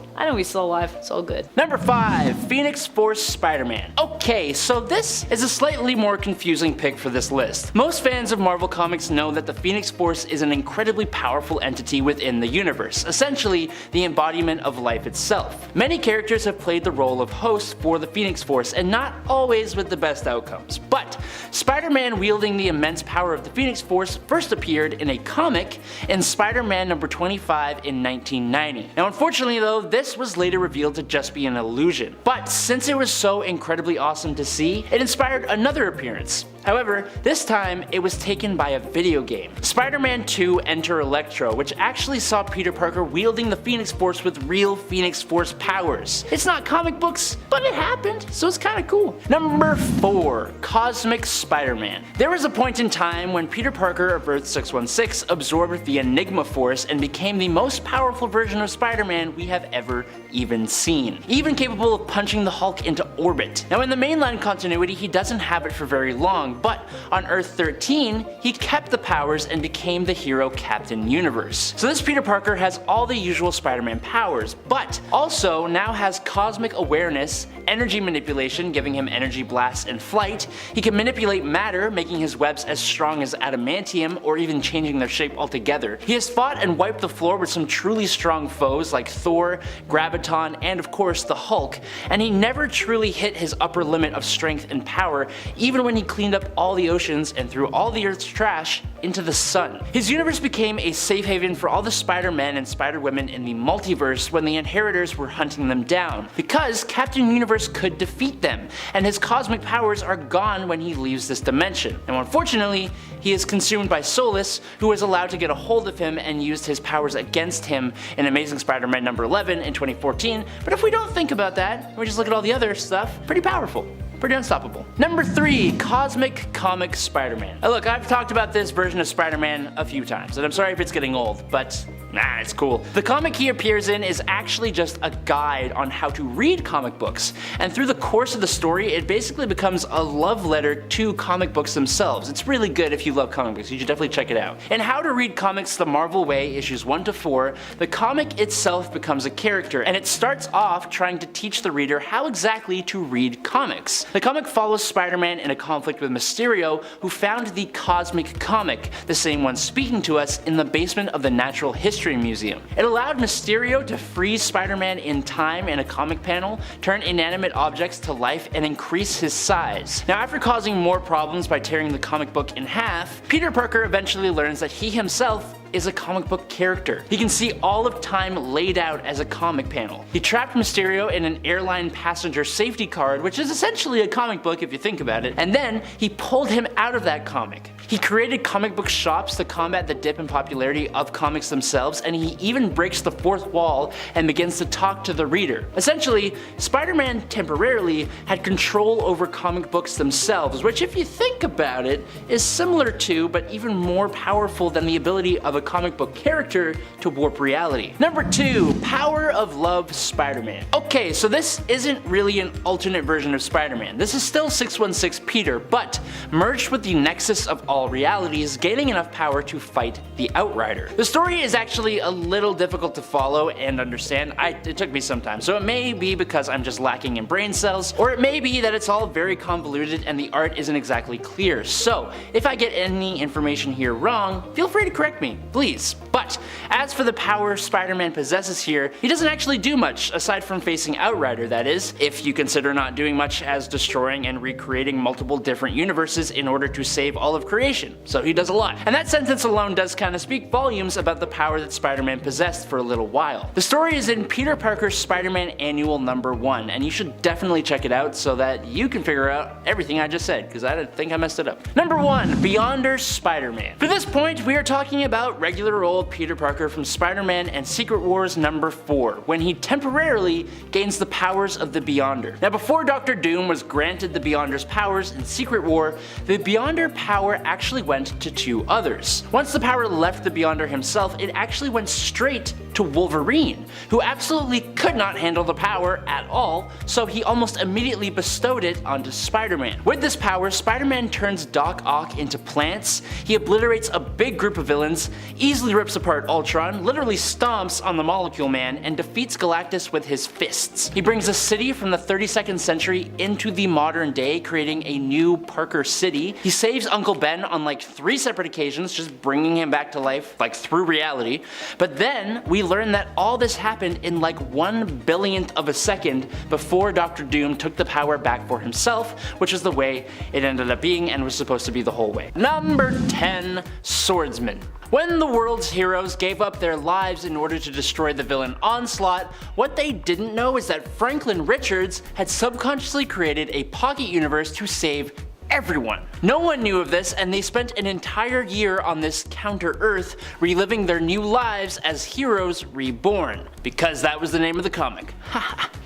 alive, it's all good. Number 5. Phoenix Force Spider-Man. Okay, so this is a slightly more confusing pick for this list. Most fans of Marvel Comics know that the Phoenix Force is an incredibly powerful entity within the universe, essentially the embodiment of life itself. Many characters have played the role of hosts for the Phoenix Force, and not always with the best outcomes. But Spider-Man wielding the immense power of the Phoenix Force first appeared in a comic in Spider-Man number 25 in 1990. Now unfortunately though, this was later revealed to just be an illusion. But since it was so incredibly awesome to see, it inspired another appearance. However, this time it was taken by a video game. Spider-Man 2 Enter Electro, which actually saw Peter Parker wielding the Phoenix Force with real Phoenix Force powers. It's not comic books, but it happened, so it's kinda cool. Number 4. Cosmic Spider-Man. There was a point in time when Peter Parker of Earth 616 absorbed the Enigma Force and became the most powerful version of Spider-Man we have ever even seen, even capable of punching the Hulk into orbit. Now in the mainline continuity he doesn't have it for very long, but on Earth 13 he kept the powers and became the hero Captain Universe. So this Peter Parker has all the usual Spider-Man powers, but also now has cosmic awareness, energy manipulation giving him energy blasts and flight. He can manipulate matter, making his webs as strong as adamantium or even changing their shape altogether. He has fought and wiped the floor with some truly strong foes foes like Thor, Graviton, and of course the Hulk, and he never truly hit his upper limit of strength and power, even when he cleaned up all the oceans and threw all the Earth's trash into the sun. His universe became a safe haven for all the Spider-Men and Spider-Women in the multiverse when the Inheritors were hunting them down, because Captain Universe could defeat them, and his cosmic powers are gone when he leaves this dimension. Now unfortunately, he is consumed by Solus, who was allowed to get a hold of him and used his powers against him in Amazing Spider-Man number 11 in 2014, but if we don't think about that, we just look at all the other stuff, pretty powerful. Pretty unstoppable. Number 3, Cosmic Comic Spider-Man. Now look, I've talked about this version of Spider-Man a few times, and I'm sorry if it's getting old, but it's cool. The comic he appears in is actually just a guide on how to read comic books, and through the course of the story, it basically becomes a love letter to comic books themselves. It's really good if you love comic books, you should definitely check it out. In How to Read Comics the Marvel Way, issues 1 to 4, the comic itself becomes a character, and it starts off trying to teach the reader how exactly to read comics. The comic follows Spider-Man in a conflict with Mysterio, who found the Cosmic Comic, the same one speaking to us, in the basement of the Natural History Museum. It allowed Mysterio to freeze Spider-Man in time in a comic panel, turn inanimate objects to life, and increase his size. Now after causing more problems by tearing the comic book in half, Peter Parker eventually learns that he himself is a comic book character. He can see all of time laid out as a comic panel. He trapped Mysterio in an airline passenger safety card, which is essentially a comic book if you think about it, and then he pulled him out of that comic. He created comic book shops to combat the dip in popularity of comics themselves, and he even breaks the fourth wall and begins to talk to the reader. Essentially, Spider-Man temporarily had control over comic books themselves, which if you think about it, is similar to, but even more powerful than the ability of a comic book character to warp reality. Number 2, Power of Love Spider-Man. Okay, so this isn't really an alternate version of Spider-Man. This is still 616 Peter, but merged with the nexus of all realities, gaining enough power to fight the Outrider. The story is actually a little difficult to follow and understand. It took me some time, so it may be because I'm just lacking in brain cells, or it may be that it's all very convoluted and the art isn't exactly clear. So if I get any information here wrong, feel free to correct me, please. But as for the power Spider-Man possesses here, he doesn't actually do much, aside from facing Outrider, that is, if you consider not doing much as destroying and recreating multiple different universes in order to save all of creation. So he does a lot. And that sentence alone does kind of speak volumes about the power that Spider-Man possessed for a little while. The story is in Peter Parker's Spider-Man Annual number 1, and you should definitely check it out so that you can figure out everything I just said, because I think I messed it up. Number 1, Beyonder Spider-Man. For this point, we are talking about regular old Peter Parker from Spider-Man and Secret Wars number 4, when he temporarily gains the powers of the Beyonder. Now before Dr. Doom was granted the Beyonder's powers in Secret War, the Beyonder power actually went to 2 others. Once the power left the Beyonder himself, it actually went straight to Wolverine, who absolutely could not handle the power at all, so he almost immediately bestowed it onto Spider-Man. With this power, Spider-Man turns Doc Ock into plants, he obliterates a big group of villains, easily rips apart Ultron, literally stomps on the Molecule Man, and defeats Galactus with his fists. He brings a city from the 32nd century into the modern day, creating a new Parker City. He saves Uncle Ben on like 3 separate occasions, just bringing him back to life, like through reality. But then we learn that all this happened in like 1/10000000th of a second before Dr. Doom took the power back for himself, which is the way it ended up being and was supposed to be the whole way. Number 10, Swordsman. When the world's heroes gave up their lives in order to destroy the villain Onslaught, what they didn't know is that Franklin Richards had subconsciously created a pocket universe to save everyone. No one knew of this, and they spent an entire year on this counter-Earth reliving their new lives as heroes reborn, because that was the name of the comic.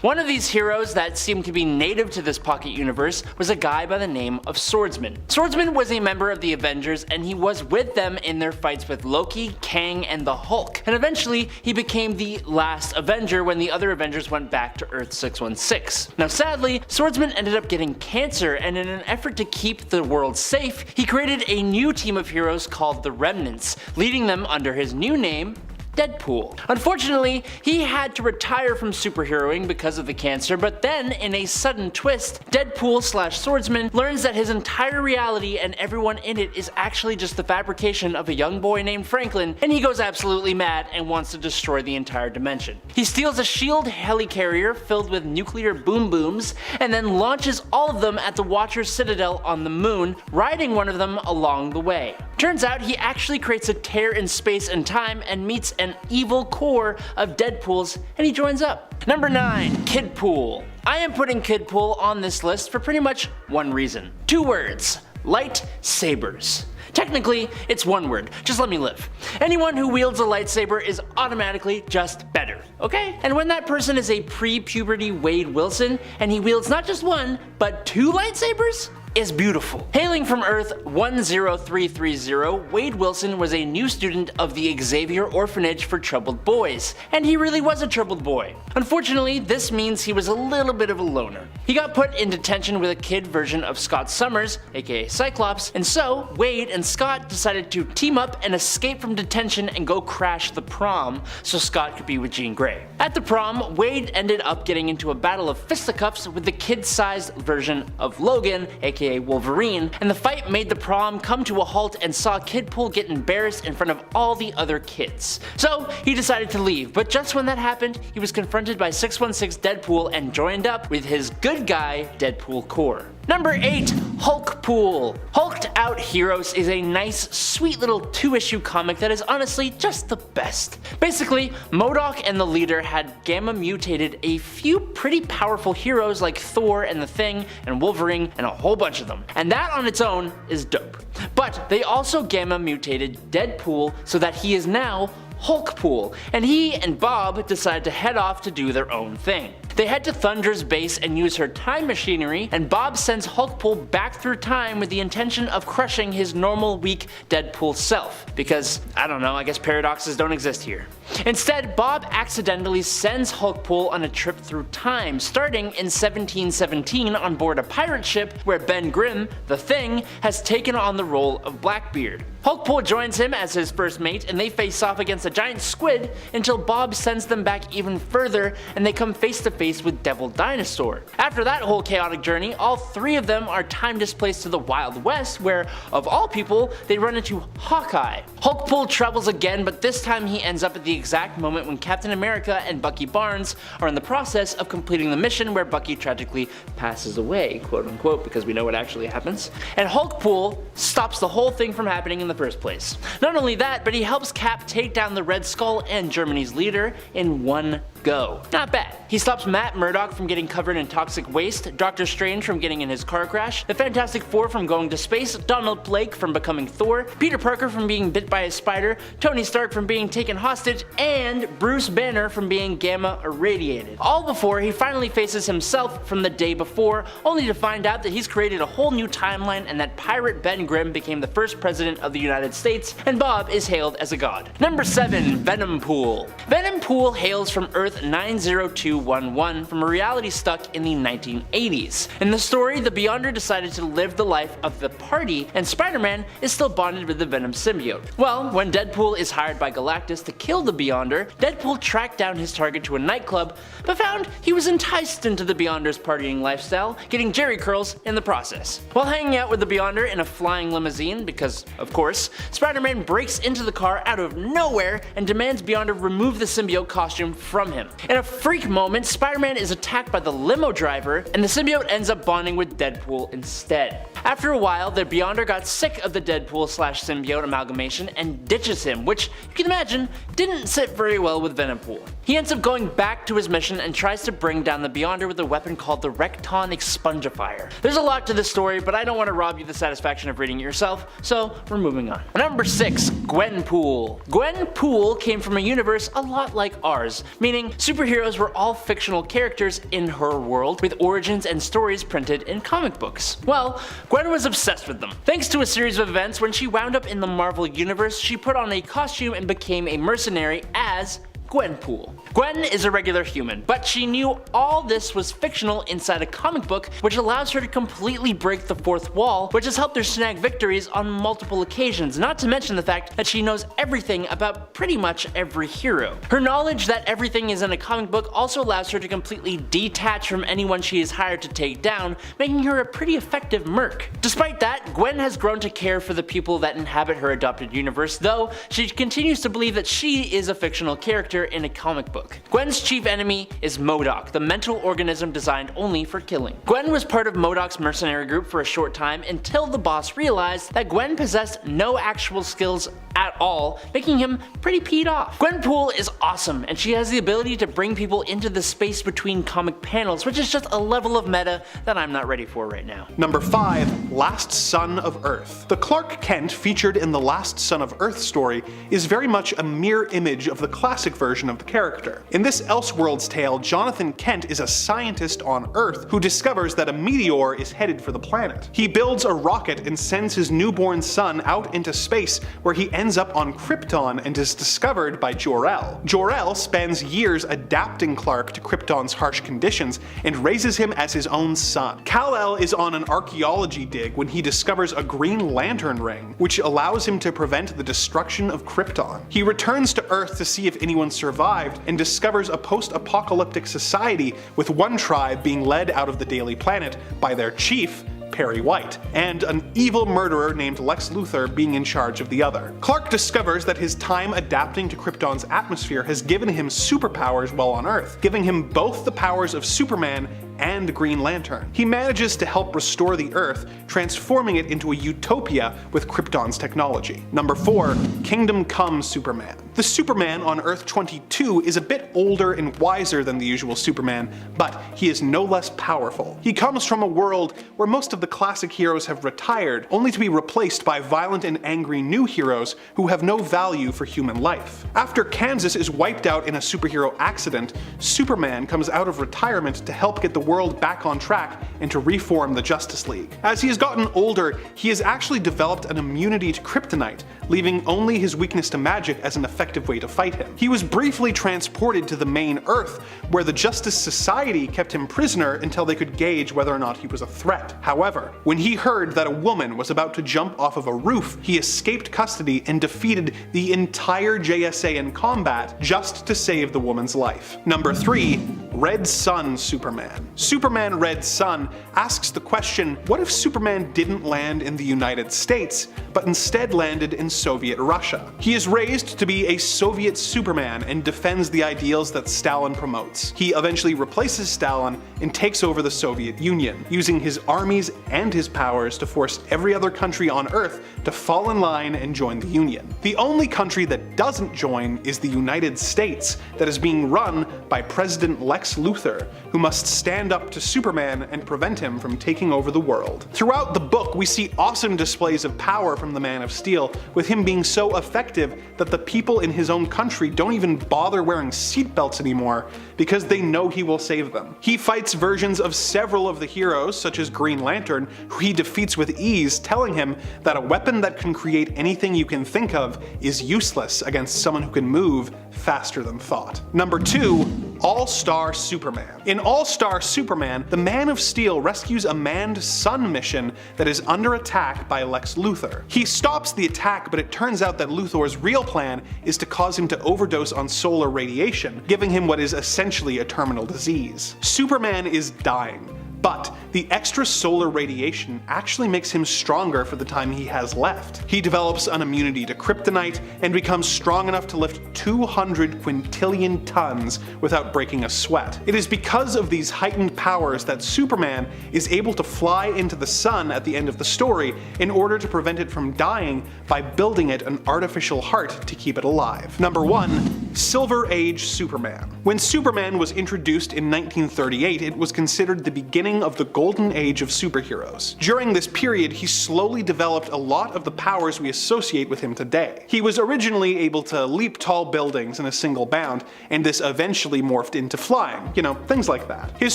One of these heroes that seemed to be native to this pocket universe was a guy by the name of Swordsman. Swordsman was a member of the Avengers, and he was with them in their fights with Loki, Kang, and the Hulk. And eventually, he became the last Avenger when the other Avengers went back to Earth 616. Now sadly, Swordsman ended up getting cancer, and in an effort to keep the world safe, he created a new team of heroes called the Remnants, leading them under his new name, Deadpool. Unfortunately, he had to retire from superheroing because of the cancer, but then, in a sudden twist, Deadpool/Swordsman learns that his entire reality and everyone in it is actually just the fabrication of a young boy named Franklin, and he goes absolutely mad and wants to destroy the entire dimension. He steals a SHIELD helicarrier filled with nuclear boom booms, and then launches all of them at the Watcher's Citadel on the moon, riding one of them along the way. Turns out he actually creates a tear in space and time and meets an evil core of Deadpool's, and he joins up. Number 9. Kidpool. I am putting Kidpool on this list for pretty much one reason. 2 words. Lightsabers. Technically, it's one word, just let me live. Anyone who wields a lightsaber is automatically just better, okay? And when that person is a pre-puberty Wade Wilson, and he wields not just one, but 2 lightsabers, is beautiful. Hailing from Earth 10330, Wade Wilson was a new student of the Xavier Orphanage for Troubled Boys, and he really was a troubled boy. Unfortunately, this means he was a little bit of a loner. He got put in detention with a kid version of Scott Summers, aka Cyclops, and so Wade and Scott decided to team up and escape from detention and go crash the prom so Scott could be with Jean Grey. At the prom, Wade ended up getting into a battle of fisticuffs with the kid-sized version of Logan, aka Wolverine, and the fight made the prom come to a halt and saw Kidpool get embarrassed in front of all the other kids. So he decided to leave, but just when that happened, he was confronted by 616 Deadpool and joined up with his good guy Deadpool core. Number 8. Hulkpool. Hulked Out Heroes is a nice, sweet little 2-issue comic that is honestly just the best. Basically, MODOK and the leader had gamma mutated a few pretty powerful heroes like Thor and the Thing and Wolverine and a whole bunch of them, and that on its own is dope. But they also gamma mutated Deadpool so that he is now Hulkpool, and he and Bob decide to head off to do their own thing. They head to Thunder's base and use her time machinery, and Bob sends Hulkpool back through time with the intention of crushing his normal weak Deadpool self. Because, I don't know, I guess paradoxes don't exist here. Instead, Bob accidentally sends Hulkpool on a trip through time, starting in 1717 on board a pirate ship where Ben Grimm, the Thing, has taken on the role of Blackbeard. Hulkpool joins him as his first mate, and they face off against a giant squid until Bob sends them back even further and they come face to face with Devil Dinosaur. After that whole chaotic journey, all 3 of them are time displaced to the Wild West where, of all people, they run into Hawkeye. Hulkpool travels again, but this time he ends up at the exact moment when Captain America and Bucky Barnes are in the process of completing the mission where Bucky tragically passes away, quote unquote, because we know what actually happens. And Hulkpool stops the whole thing from happening in the first place. Not only that, but he helps Cap take down the Red Skull and Germany's leader in one go. Not bad. He stops Matt Murdock from getting covered in toxic waste, Doctor Strange from getting in his car crash, the Fantastic Four from going to space, Donald Blake from becoming Thor, Peter Parker from being bit by a spider, Tony Stark from being taken hostage, and Bruce Banner from being gamma irradiated. All before he finally faces himself from the day before, only to find out that he's created a whole new timeline and that pirate Ben Grimm became the first president of the United States, and Bob is hailed as a god. Number 7. Venompool. Venompool hails from Earth 90211 from a reality stuck in the 1980s. In the story, the Beyonder decided to live the life of the party, and Spider-Man is still bonded with the Venom symbiote. Well, when Deadpool is hired by Galactus to kill the Beyonder, Deadpool tracked down his target to a nightclub, but found he was enticed into the Beyonder's partying lifestyle, getting Jerry curls in the process. While hanging out with the Beyonder in a flying limousine, because of course, Spider-Man breaks into the car out of nowhere and demands Beyonder remove the symbiote costume from him. In a freak moment, Spider-Man is attacked by the limo driver, and the symbiote ends up bonding with Deadpool instead. After a while, the Beyonder got sick of the Deadpool/symbiote amalgamation and ditches him, which you can imagine didn't sit very well with Venompool. He ends up going back to his mission and tries to bring down the Beyonder with a weapon called the Recton Expungifier. There's a lot to this story, but I don't want to rob you the satisfaction of reading it yourself, so we're moving on. Number 6. Gwenpool. Gwenpool came from a universe a lot like ours, meaning superheroes were all fictional characters in her world with origins and stories printed in comic books. Well, Gwen was obsessed with them. Thanks to a series of events, when she wound up in the Marvel Universe, she put on a costume and became a mercenary as Gwenpool. Gwen is a regular human, but she knew all this was fictional inside a comic book, which allows her to completely break the fourth wall, which has helped her snag victories on multiple occasions, not to mention the fact that she knows everything about pretty much every hero. Her knowledge that everything is in a comic book also allows her to completely detach from anyone she is hired to take down, making her a pretty effective merc. Despite that, Gwen has grown to care for the people that inhabit her adopted universe, though she continues to believe that she is a fictional character in a comic book. Gwen's chief enemy is MODOK, the mental organism designed only for killing. Gwen was part of MODOK's mercenary group for a short time until the boss realized that Gwen possessed no actual skills at all, making him pretty peed off. Gwenpool is awesome, and she has the ability to bring people into the space between comic panels, which is just a level of meta that I'm not ready for right now. Number 5. Last Son of Earth. The Clark Kent featured in the Last Son of Earth story is very much a mirror image of the classic version of the character. In this Elseworlds tale, Jonathan Kent is a scientist on Earth who discovers that a meteor is headed for the planet. He builds a rocket and sends his newborn son out into space, where he ends up on Krypton and is discovered by Jor-El. Jor-El spends years adapting Clark to Krypton's harsh conditions and raises him as his own son. Kal-El is on an archaeology dig when he discovers a Green Lantern ring, which allows him to prevent the destruction of Krypton. He returns to Earth to see if anyone survived and discovers a post-apocalyptic society with one tribe being led out of the Daily Planet by their chief, Perry White, and an evil murderer named Lex Luthor being in charge of the other. Clark discovers that his time adapting to Krypton's atmosphere has given him superpowers while on Earth, giving him both the powers of Superman and Green Lantern. He manages to help restore the Earth, transforming it into a utopia with Krypton's technology. Number 4. Kingdom Come Superman. The Superman on Earth 22 is a bit older and wiser than the usual Superman, but he is no less powerful. He comes from a world where most of the classic heroes have retired, only to be replaced by violent and angry new heroes who have no value for human life. After Kansas is wiped out in a superhero accident, Superman comes out of retirement to help get the world back on track and to reform the Justice League. As he has gotten older, he has actually developed an immunity to kryptonite, leaving only his weakness to magic as an effective way to fight him. He was briefly transported to the main Earth, where the Justice Society kept him prisoner until they could gauge whether or not he was a threat. However, when he heard that a woman was about to jump off of a roof, he escaped custody and defeated the entire JSA in combat just to save the woman's life. Number 3. Red Sun Superman. Superman Red Sun asks the question, what if Superman didn't land in the United States, but instead landed in Soviet Russia? He is raised to be a Soviet Superman and defends the ideals that Stalin promotes. He eventually replaces Stalin and takes over the Soviet Union, using his armies and his powers to force every other country on Earth to fall in line and join the Union. The only country that doesn't join is the United States, that is being run by President Lex Luthor, who must stand up to Superman and prevent him from taking over the world. Throughout the book, we see awesome displays of power from the Man of Steel, with him being so effective that the people in his own country don't even bother wearing seatbelts anymore because they know he will save them. He fights versions of several of the heroes, such as Green Lantern, who he defeats with ease, telling him that a weapon that can create anything you can think of is useless against someone who can move faster than thought. Number 2. All-Star Superman. In All-Star Superman, the Man of Steel rescues a manned sun mission that is under attack by Lex Luthor. He stops the attack, but it turns out that Luthor's real plan is to cause him to overdose on solar radiation, giving him what is essentially a terminal disease. Superman is dying, but the extra solar radiation actually makes him stronger for the time he has left. He develops an immunity to kryptonite and becomes strong enough to lift 200 quintillion tons without breaking a sweat. It is because of these heightened powers that Superman is able to fly into the sun at the end of the story in order to prevent it from dying by building it an artificial heart to keep it alive. Number 1. Silver Age Superman. When Superman was introduced in 1938, it was considered the beginning beginning of the golden age of superheroes. During this period, he slowly developed a lot of the powers we associate with him today. He was originally able to leap tall buildings in a single bound, and this eventually morphed into flying, you know, things like that. His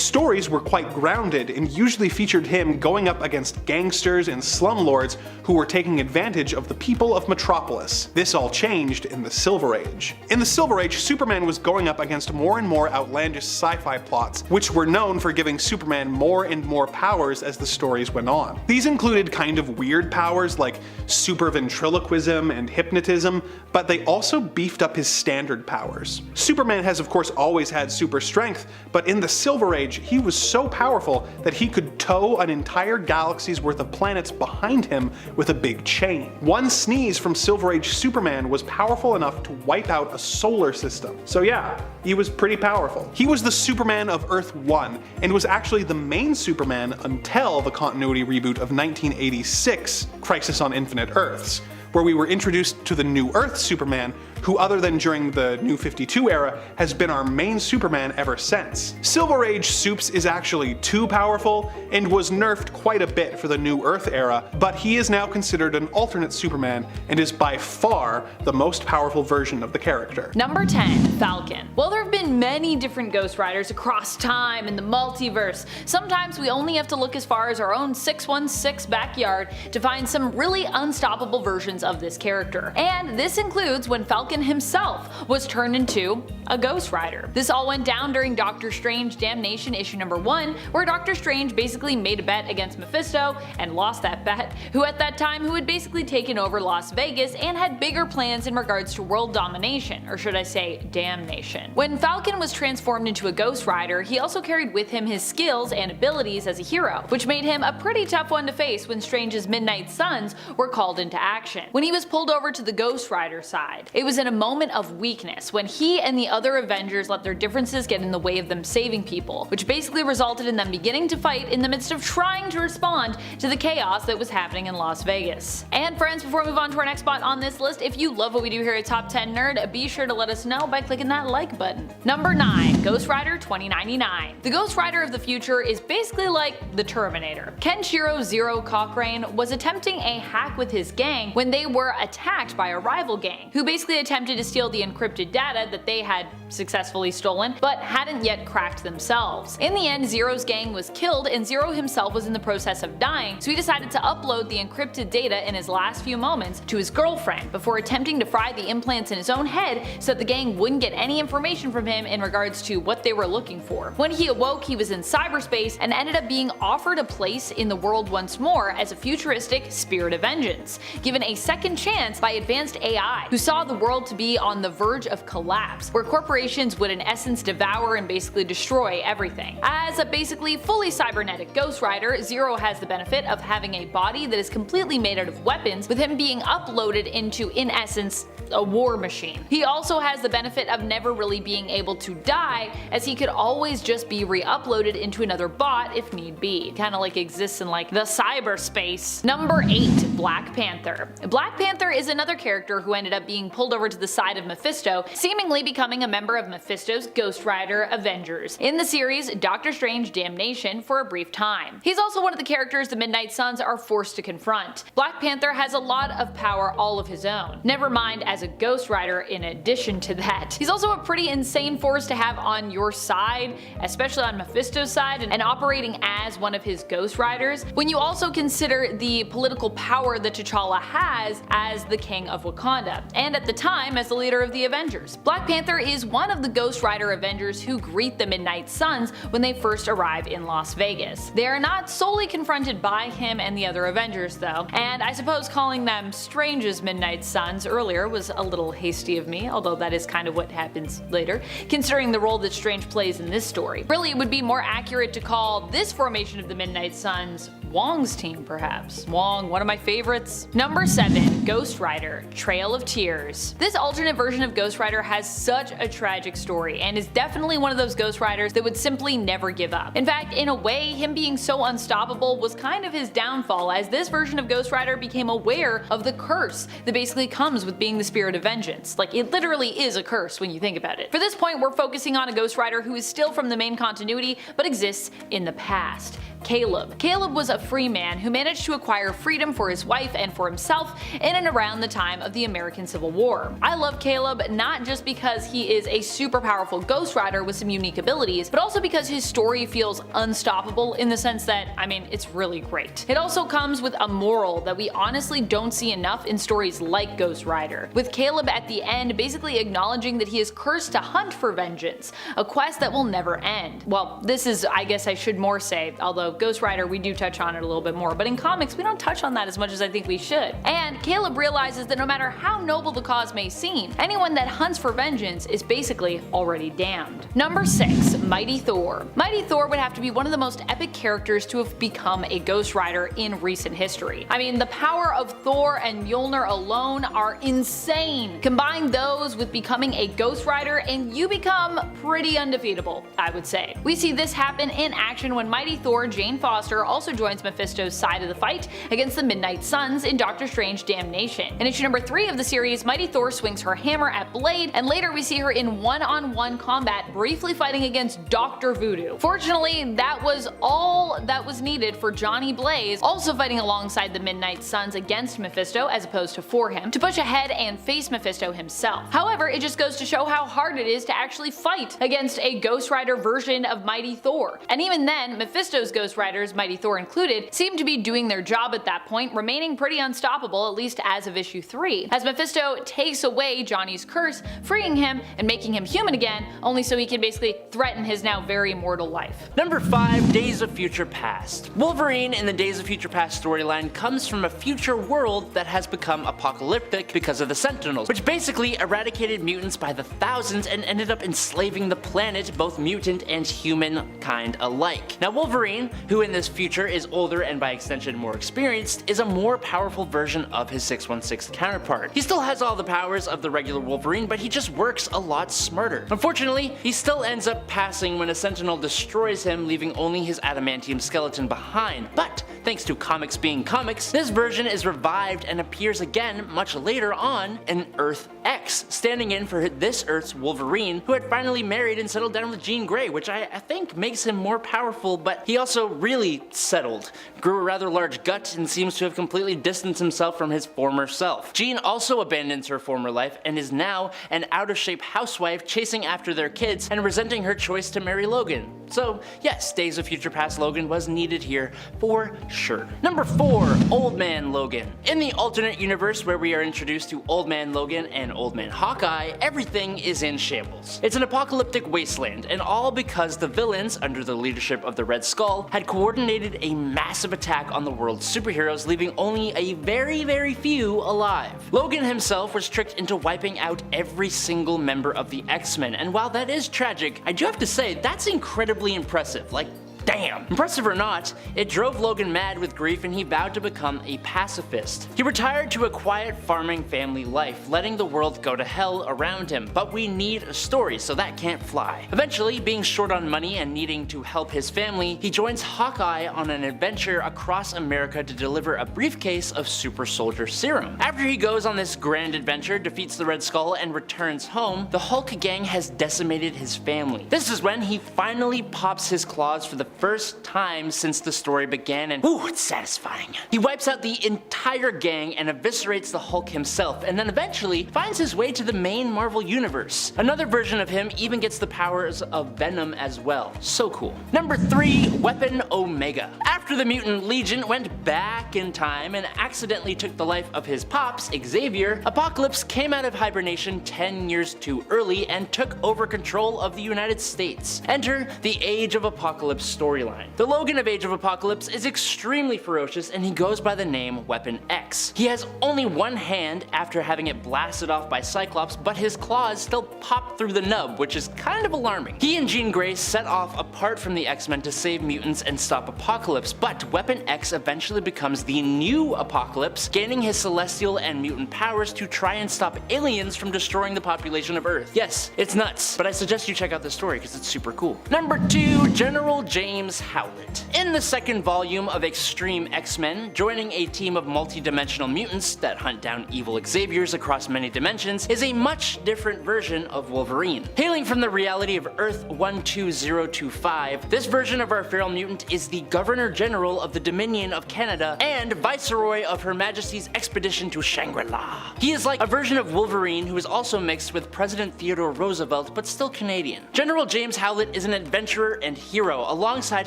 stories were quite grounded and usually featured him going up against gangsters and slumlords who were taking advantage of the people of Metropolis. This all changed in the Silver Age. In the Silver Age, Superman was going up against more and more outlandish sci-fi plots, which were known for giving Superman more and more powers as the stories went on. These included kind of weird powers like super ventriloquism and hypnotism, but they also beefed up his standard powers. Superman has of course always had super strength, but in the Silver Age he was so powerful that he could tow an entire galaxy's worth of planets behind him with a big chain. One sneeze from Silver Age Superman was powerful enough to wipe out a solar system. So yeah, he was pretty powerful. He was the Superman of Earth 1, and was actually the main Superman until the continuity reboot of 1986, Crisis on Infinite Earths, where we were introduced to the New Earth Superman, who other than during the New 52 era, has been our main Superman ever since. Silver Age Supes is actually too powerful, and was nerfed quite a bit for the New Earth era, but he is now considered an alternate Superman, and is by far the most powerful version of the character. Number 10. Falcon. Well, there have been many different Ghost Riders across time in the multiverse. Sometimes we only have to look as far as our own 616 backyard to find some really unstoppable versions of this character. And this includes when Falcon himself was turned into a Ghost Rider. This all went down during Doctor Strange Damnation issue number 1, where Doctor Strange basically made a bet against Mephisto and lost that bet, who at that time had basically taken over Las Vegas and had bigger plans in regards to world domination, or should I say damnation. When Falcon was transformed into a Ghost Rider, he also carried with him his skills and abilities as a hero, which made him a pretty tough one to face when Strange's Midnight Suns were called into action. When he was pulled over to the Ghost Rider side, it was in a moment of weakness when he and the other Avengers let their differences get in the way of them saving people, which basically resulted in them beginning to fight in the midst of trying to respond to the chaos that was happening in Las Vegas. And friends, before we move on to our next spot on this list, if you love what we do here at Top 10 Nerd, be sure to let us know by clicking that like button. Number 9. Ghost Rider 2099. The Ghost Rider of the future is basically like the Terminator. Kenshiro Zero Cochrane was attempting a hack with his gang when they were attacked by a rival gang, who basically attempted to steal the encrypted data that they had successfully stolen, but hadn't yet cracked themselves. In the end, Zero's gang was killed, and Zero himself was in the process of dying, so he decided to upload the encrypted data in his last few moments to his girlfriend before attempting to fry the implants in his own head so that the gang wouldn't get any information from him in regards to what they were looking for. When he awoke, he was in cyberspace and ended up being offered a place in the world once more as a futuristic spirit of vengeance, given a second chance by advanced AI, who saw the world to be on the verge of collapse, where corporations would in essence devour and basically destroy everything. As a basically fully cybernetic Ghost Rider, Zero has the benefit of having a body that is completely made out of weapons, with him being uploaded into, in essence, a war machine. He also has the benefit of never really being able to die, as he could always just be re-uploaded into another bot if need be. Kinda like exists in like the cyberspace. Number 8. Black Panther. Black Panther is another character who ended up being pulled over to the side of Mephisto, seemingly becoming a member of Mephisto's Ghost Rider Avengers in the series Doctor Strange Damnation for a brief time. He's also one of the characters the Midnight Suns are forced to confront. Black Panther has a lot of power all of his own, never mind as a Ghost Rider in addition to that. He's also a pretty insane force to have on your side, especially on Mephisto's side, and operating as one of his Ghost Riders, when you also consider the political power that T'Challa has as the King of Wakanda, and at the time as the leader of the Avengers. Black Panther is one of the Ghost Rider Avengers who greet the Midnight Suns when they first arrive in Las Vegas. They are not solely confronted by him and the other Avengers though, and I suppose calling them Strange's Midnight Suns earlier was a little hasty of me, although that is kind of what happens later, considering the role that Strange plays in this story. Really, it would be more accurate to call this formation of the Midnight Suns Wong's team perhaps. Wong, one of my favorites. Number 7. Ghost Rider, Trail of Tears. This alternate version of Ghost Rider has such a tragic story and is definitely one of those Ghost Riders that would simply never give up. In fact, in a way, him being so unstoppable was kind of his downfall, as this version of Ghost Rider became aware of the curse that basically comes with being the spirit of vengeance. Like, it literally is a curse when you think about it. For this point, we're focusing on a Ghost Rider who is still from the main continuity, but exists in the past. Caleb. Caleb was a free man who managed to acquire freedom for his wife and for himself in and around the time of the American Civil War. I love Caleb not just because he is a super powerful Ghost Rider with some unique abilities, but also because his story feels unstoppable in the sense that, I mean, it's really great. It also comes with a moral that we honestly don't see enough in stories like Ghost Rider, with Caleb at the end basically acknowledging that he is cursed to hunt for vengeance, a quest that will never end. Well, this is, I guess I should more say, although Ghost Rider we do touch on it a little bit more, but in comics we don't touch on that as much as I think we should. And Caleb realizes that no matter how noble the cause may seem, anyone that hunts for vengeance is basically already damned. Number 6. Mighty Thor. Mighty Thor would have to be one of the most epic characters to have become a Ghost Rider in recent history. I mean, the power of Thor and Mjolnir alone are insane. Combine those with becoming a Ghost Rider and you become pretty undefeatable, I would say. We see this happen in action when Mighty Thor Jane Foster also joins Mephisto's side of the fight against the Midnight Suns in Doctor Strange Damnation. In issue number 3 of the series, Mighty Thor swings her hammer at Blade, and later we see her in one-on-one combat briefly fighting against Dr. Voodoo. Fortunately, that was all that was needed for Johnny Blaze, also fighting alongside the Midnight Suns against Mephisto as opposed to for him, to push ahead and face Mephisto himself. However, it just goes to show how hard it is to actually fight against a Ghost Rider version of Mighty Thor. And even then, Mephisto's Ghost Riders, Mighty Thor included, seem to be doing their job at that point, remaining pretty unstoppable, at least as of issue 3, as Mephisto takes away Johnny's curse, freeing him and making him human again, only so he can basically threaten his now very immortal life. Number 5. Days of Future Past. Wolverine in the Days of Future Past storyline comes from a future world that has become apocalyptic because of the Sentinels, which basically eradicated mutants by the thousands and ended up enslaving the planet, both mutant and humankind alike. Now Wolverine, who in this future is older and by extension more experienced, is a more powerful version of his 616 counterpart. He still has all the powers of the regular Wolverine, but he just works a lot smarter. Unfortunately, he still ends up passing when a Sentinel destroys him, leaving only his adamantium skeleton behind. But thanks to comics being comics, this version is revived and appears again much later on in Earth X, standing in for this Earth's Wolverine, who had finally married and settled down with Jean Grey, which I think makes him more powerful, but he also really settled, grew a rather large gut, and seems to have completely distanced himself from his former self. Jean also abandons her former life and is now an out-of-shape housewife chasing after their kids and resenting her choice to marry Logan. So yes, Days of Future Past Logan was needed here for sure. Number 4. Old Man Logan. In the alternate universe where we are introduced to Old Man Logan and Old Man Hawkeye, everything is in shambles. It's an apocalyptic wasteland, and all because the villains, under the leadership of the Red Skull, had coordinated a massive attack on the world's superheroes, leaving only a very few alive. Logan himself was tricked into wiping out every single member of the X-Men, and while that is tragic, I do have to say that's incredibly impressive. Like, damn. Impressive or not, it drove Logan mad with grief and he vowed to become a pacifist. He retired to a quiet farming family life, letting the world go to hell around him, but we need a story, so that can't fly. Eventually, being short on money and needing to help his family, he joins Hawkeye on an adventure across America to deliver a briefcase of super soldier serum. After he goes on this grand adventure, defeats the Red Skull, and returns home, the Hulk gang has decimated his family. This is when he finally pops his claws for the first time since the story began, and ooh, it's satisfying. He wipes out the entire gang and eviscerates the Hulk himself, and then eventually finds his way to the main Marvel universe. Another version of him even gets the powers of Venom as well. So cool. Number 3. Weapon Omega. After the Mutant Legion went back in time and accidentally took the life of his pops, Xavier, Apocalypse came out of hibernation 10 years too early and took over control of the United States. Enter the Age of Apocalypse story. storyline. The Logan of Age of Apocalypse is extremely ferocious and he goes by the name Weapon X. He has only one hand after having it blasted off by Cyclops, but his claws still pop through the nub, which is kind of alarming. He and Jean Grey set off apart from the X-Men to save mutants and stop Apocalypse, but Weapon X eventually becomes the new Apocalypse, gaining his celestial and mutant powers to try and stop aliens from destroying the population of Earth. Yes, it's nuts, but I suggest you check out this story because it's super cool. Number 2, General James Howlett. In the second volume of Extreme X-Men, joining a team of multi-dimensional mutants that hunt down evil Xaviers across many dimensions is a much different version of Wolverine. Hailing from the reality of Earth 12025, this version of our feral mutant is the Governor General of the Dominion of Canada and Viceroy of Her Majesty's expedition to Shangri-La. He is like a version of Wolverine who is also mixed with President Theodore Roosevelt but still Canadian. General James Howlett is an adventurer and hero alongside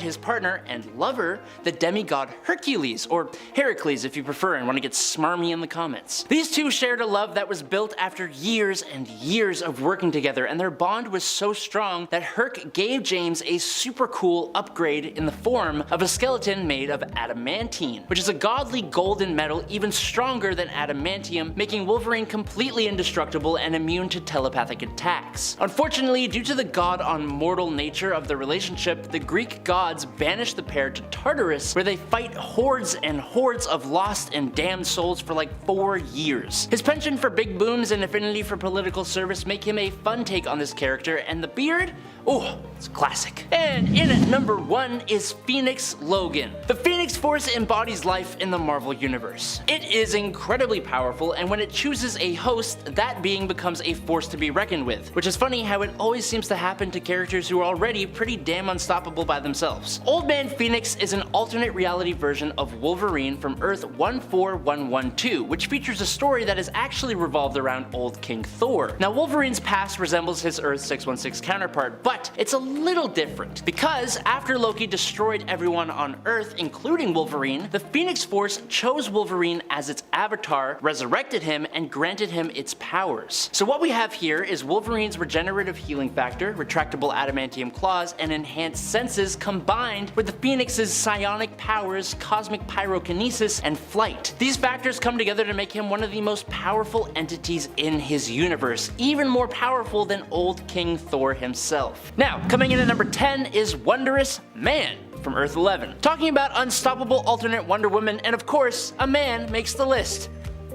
his partner and lover, the demigod Hercules, or Heracles if you prefer and want to get smarmy in the comments. These two shared a love that was built after years and years of working together, and their bond was so strong that Herc gave James a super cool upgrade in the form of a skeleton made of adamantine, which is a godly golden metal even stronger than adamantium, making Wolverine completely indestructible and immune to telepathic attacks. Unfortunately, due to the god on mortal nature of the relationship, the Greek gods banished the pair to Tartarus, where they fight hordes and hordes of lost and damned souls for like 4 years. His penchant for big booms and affinity for political service make him a fun take on this character, and the beard? Oh, it's classic. And in at number 1 is Phoenix Logan. The Phoenix Force embodies life in the Marvel Universe. It is incredibly powerful, and when it chooses a host, that being becomes a force to be reckoned with, which is funny how it always seems to happen to characters who are already pretty damn unstoppable by themselves. Old Man Phoenix is an alternate reality version of Wolverine from Earth 14112, which features a story that is actually revolved around old King Thor. Now, Wolverine's past resembles his Earth 616 counterpart, but it's a little different, because after Loki destroyed everyone on Earth, including Wolverine, the Phoenix Force chose Wolverine as its avatar, resurrected him, and granted him its powers. So what we have here is Wolverine's regenerative healing factor, retractable adamantium claws, and enhanced senses combined with the Phoenix's psionic powers, cosmic pyrokinesis, and flight. These factors come together to make him one of the most powerful entities in his universe, even more powerful than old King Thor himself. Now, coming in at number 10 is Wondrous Man from Earth 11. Talking about unstoppable alternate Wonder Woman, and of course, a man makes the list.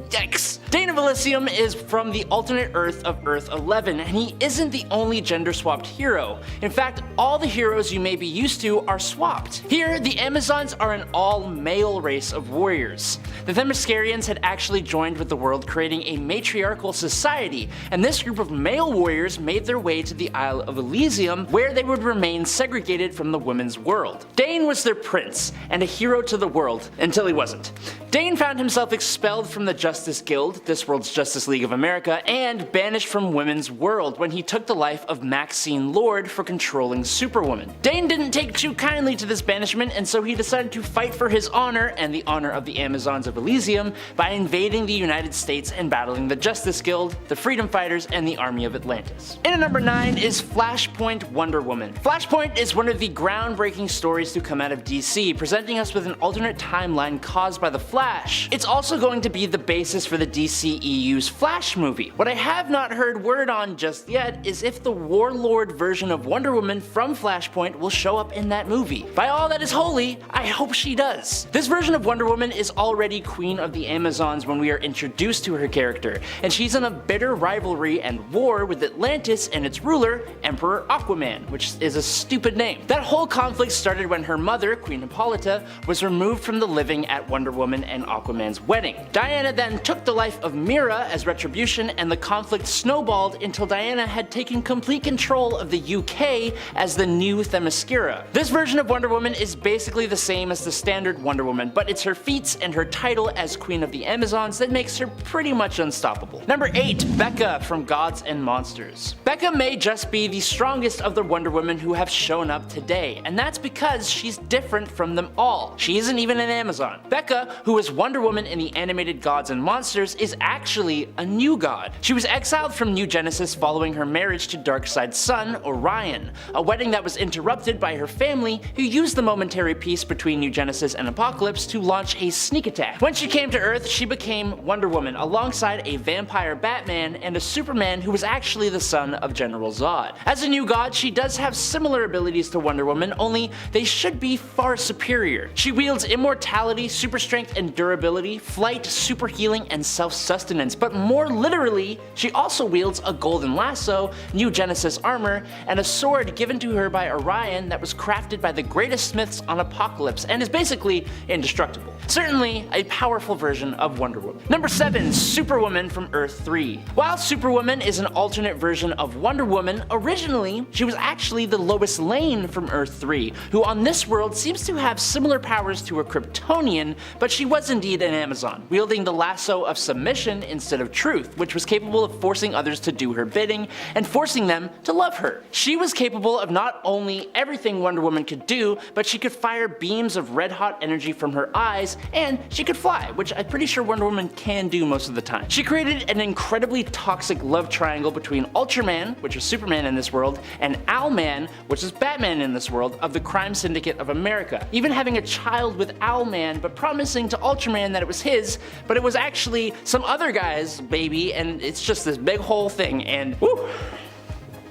Yikes. Dane of Elysium is from the alternate Earth of Earth 11, and he isn't the only gender-swapped hero. In fact, all the heroes you may be used to are swapped. Here, the Amazons are an all-male race of warriors. The Themyscirians had actually joined with the world, creating a matriarchal society, and this group of male warriors made their way to the Isle of Elysium, where they would remain segregated from the women's world. Dane was their prince, and a hero to the world, until he wasn't. Dane found himself expelled from the Justice Guild, this world's Justice League of America, and banished from women's world when he took the life of Maxine Lord for controlling Superwoman. Dane didn't take too kindly to this banishment, and so he decided to fight for his honor and the honor of the Amazons of Elysium by invading the United States and battling the Justice Guild, the Freedom Fighters, and the Army of Atlantis. In at number 9 is Flashpoint Wonder Woman. Flashpoint is one of the groundbreaking stories to come out of DC, presenting us with an alternate timeline caused by the Flash. It's also going to be the basis for the DCEU's Flash movie. What I have not heard word on just yet is if the Warlord version of Wonder Woman from Flashpoint will show up in that movie. By all that is holy, I hope she does. This version of Wonder Woman is already Queen of the Amazons when we are introduced to her character, and she's in a bitter rivalry and war with Atlantis and its ruler, Emperor Aquaman, which is a stupid name. That whole conflict started when her mother, Queen Hippolyta, was removed from the living at Wonder Woman and Aquaman's wedding. Diana then took the life of Mira as retribution, and the conflict snowballed until Diana had taken complete control of the UK as the new Themyscira. This version of Wonder Woman is basically the same as the standard Wonder Woman, but it's her feats and her title as Queen of the Amazons that makes her pretty much unstoppable. Number 8, Becca from Gods and Monsters. Becca may just be the strongest of the Wonder Women who have shown up today, and that's because she's different from them all. She isn't even an Amazon. Becca, who was Wonder Woman in the animated Gods and monsters is actually a new god. She was exiled from New Genesis following her marriage to Darkseid's son, Orion, a wedding that was interrupted by her family, who used the momentary peace between New Genesis and Apocalypse to launch a sneak attack. When she came to Earth, she became Wonder Woman alongside a vampire Batman and a Superman who was actually the son of General Zod. As a new god, she does have similar abilities to Wonder Woman, only they should be far superior. She wields immortality, super strength and durability, flight, super healing, and self-sustenance, but more literally, she also wields a golden lasso, New Genesis armor, and a sword given to her by Orion that was crafted by the greatest smiths on Apocalypse and is basically indestructible. Certainly a powerful version of Wonder Woman. Number 7. Superwoman from Earth 3. While Superwoman is an alternate version of Wonder Woman, originally she was actually the Lois Lane from Earth 3, who on this world seems to have similar powers to a Kryptonian, but she was indeed an Amazon, wielding the lasso of submission instead of truth, which was capable of forcing others to do her bidding and forcing them to love her. She was capable of not only everything Wonder Woman could do, but she could fire beams of red-hot energy from her eyes, and she could fly, which I'm pretty sure Wonder Woman can do most of the time. She created an incredibly toxic love triangle between Ultraman, which is Superman in this world, and Owlman, which is Batman in this world, of the crime syndicate of America, even having a child with Owlman, but promising to Ultraman that it was his, but it was actually some other guy's baby, and it's just this big whole thing, and whew.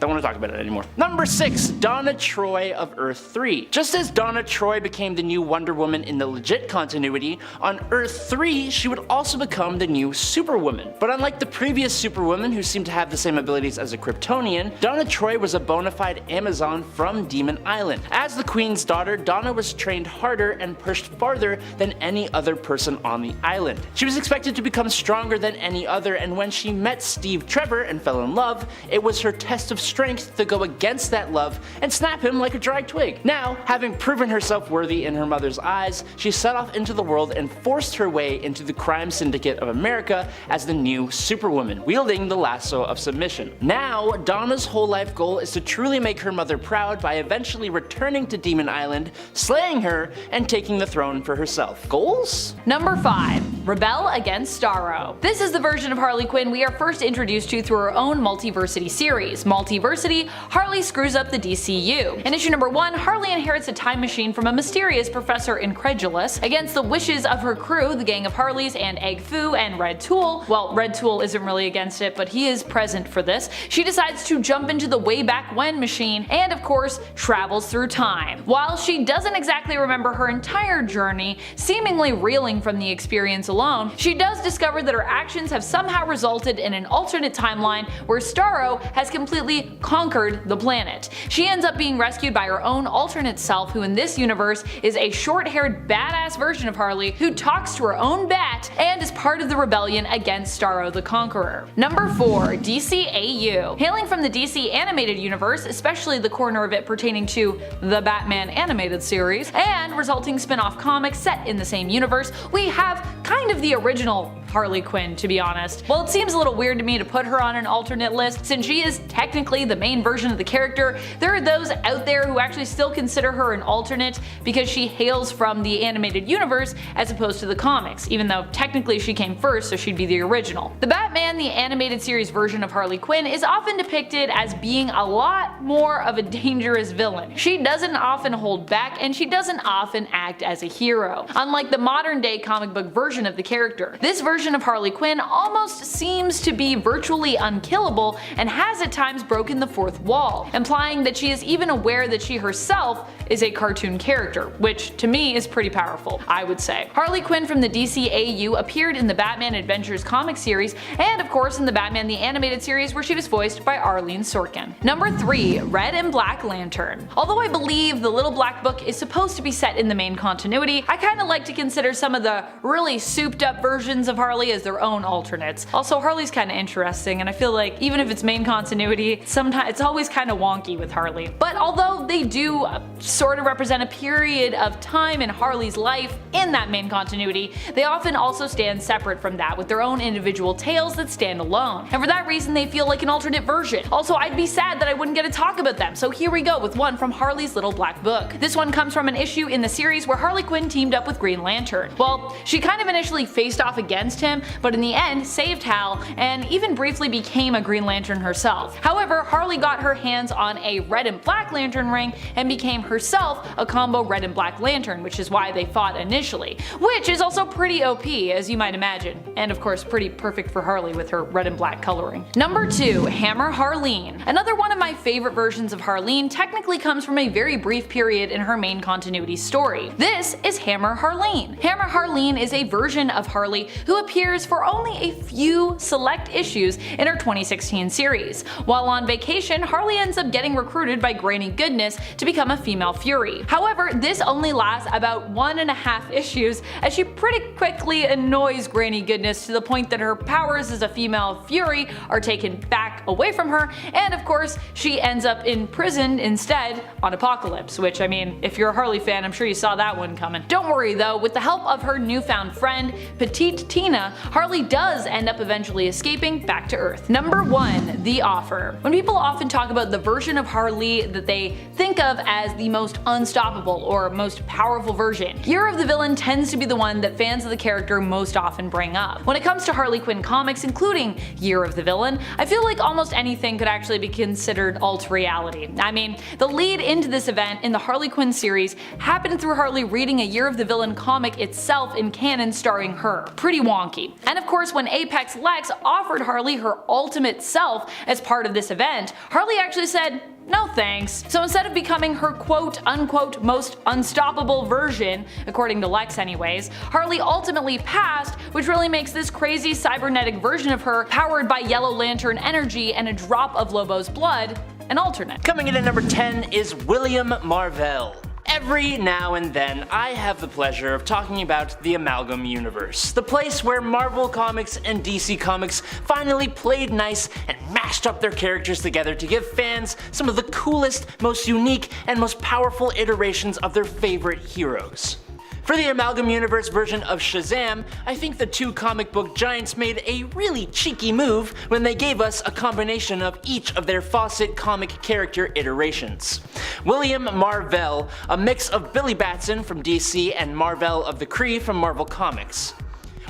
Don't want to talk about it anymore. Number 6. Donna Troy of Earth 3. Just as Donna Troy became the new Wonder Woman in the legit continuity, on Earth 3 she would also become the new Superwoman. But unlike the previous Superwoman, who seemed to have the same abilities as a Kryptonian, Donna Troy was a bona fide Amazon from Demon Island. As the Queen's daughter, Donna was trained harder and pushed farther than any other person on the island. She was expected to become stronger than any other, and when she met Steve Trevor and fell in love, it was her test of strength to go against that love and snap him like a dry twig. Now, having proven herself worthy in her mother's eyes, she set off into the world and forced her way into the crime syndicate of America as the new Superwoman, wielding the lasso of submission. Now, Donna's whole life goal is to truly make her mother proud by eventually returning to Demon Island, slaying her, and taking the throne for herself. Goals? Number 5. Rebel against Starro. This is the version of Harley Quinn we are first introduced to through her own Multiversity series. Multiversity, Harley screws up the DCU. In issue number 1, Harley inherits a time machine from a mysterious Professor Incredulous. Against the wishes of her crew, the gang of Harleys and Egg Foo and Red Tool, well, Red Tool isn't really against it, but he is present for this, she decides to jump into the way back when machine and of course travels through time. While she doesn't exactly remember her entire journey, seemingly reeling from the experience alone, she does discover that her actions have somehow resulted in an alternate timeline where Starro has completely conquered the planet. She ends up being rescued by her own alternate self, who in this universe is a short-haired badass version of Harley who talks to her own bat and is part of the rebellion against Starro the Conqueror. Number 4. DCAU. Hailing from the DC animated universe, especially the corner of it pertaining to the Batman animated series, and resulting spin-off comics set in the same universe, we have kind of the original Harley Quinn, to be honest. Well, it seems a little weird to me to put her on an alternate list, since she is technically the main version of the character. There are those out there who actually still consider her an alternate because she hails from the animated universe as opposed to the comics, even though technically she came first, so she'd be the original. The Batman, the animated series version of Harley Quinn, is often depicted as being a lot more of a dangerous villain. She doesn't often hold back, and she doesn't often act as a hero. Unlike the modern day comic book version of the character, this version of Harley Quinn almost seems to be virtually unkillable and has at times broken the fourth wall, implying that she is even aware that she herself is a cartoon character, which to me is pretty powerful, I would say. Harley Quinn from the DCAU appeared in the Batman Adventures comic series and of course in the Batman the Animated Series, where she was voiced by Arlene Sorkin. Number 3. Red and Black Lantern. Although I believe the Little Black Book is supposed to be set in the main continuity, I kinda like to consider some of the really souped up versions of Harley as their own alternates. Also, Harley's kinda interesting, and I feel like even if it's main continuity, sometimes it's always kinda wonky with Harley. But although they do sort of represent a period of time in Harley's life in that main continuity, they often also stand separate from that, with their own individual tales that stand alone. And for that reason, they feel like an alternate version. Also, I'd be sad that I wouldn't get to talk about them, so here we go with one from Harley's Little Black Book. This one comes from an issue in the series where Harley Quinn teamed up with Green Lantern. Well, she kind of initially initially faced off against him, but in the end saved Hal and even briefly became a Green Lantern herself. However, Harley got her hands on a Red and Black Lantern ring and became herself a combo Red and Black Lantern, which is why they fought initially, which is also pretty OP as you might imagine, and of course pretty perfect for Harley with her red and black coloring. Number 2. Hammer Harleen. Another one of my favorite versions of Harleen technically comes from a very brief period in her main continuity story. This is Hammer Harleen. Hammer Harleen is a version of Harley who appears for only a few select issues in her 2016 series. While on vacation, Harley ends up getting recruited by Granny Goodness to become a female Fury. However, this only lasts about 1.5 issues as she pretty quickly annoys Granny Goodness to the point that her powers as a female Fury are taken back away from her, and of course she ends up imprisoned instead on Apocalypse, which I mean, if you're a Harley fan, I'm sure you saw that one coming. Don't worry though, with the help of her newfound friend, Petite Tina, Harley does end up eventually escaping back to Earth. Number 1. The Offer. When people often talk about the version of Harley that they think of as the most unstoppable or most powerful version, Year of the Villain tends to be the one that fans of the character most often bring up. When it comes to Harley Quinn comics, including Year of the Villain, I feel like almost anything could actually be considered alt reality. I mean, the lead into this event in the Harley Quinn series happened through Harley reading a Year of the Villain comic itself in canon starring her. Pretty wonky. And of course, when Apex Lex offered Harley her ultimate self as part of this event, Harley actually said, "No thanks." So instead of becoming her quote-unquote most unstoppable version, according to Lex anyways, Harley ultimately passed, which really makes this crazy cybernetic version of her, powered by Yellow Lantern energy and a drop of Lobo's blood, an alternate. Coming in at number 10 is William Marvell. Every now and then, I have the pleasure of talking about the Amalgam Universe, the place where Marvel Comics and DC Comics finally played nice and mashed up their characters together to give fans some of the coolest, most unique, and most powerful iterations of their favorite heroes. For the Amalgam Universe version of Shazam, I think the two comic book giants made a really cheeky move when they gave us a combination of each of their Fawcett comic character iterations. William Marvell, a mix of Billy Batson from DC and Marvel of the Kree from Marvel Comics.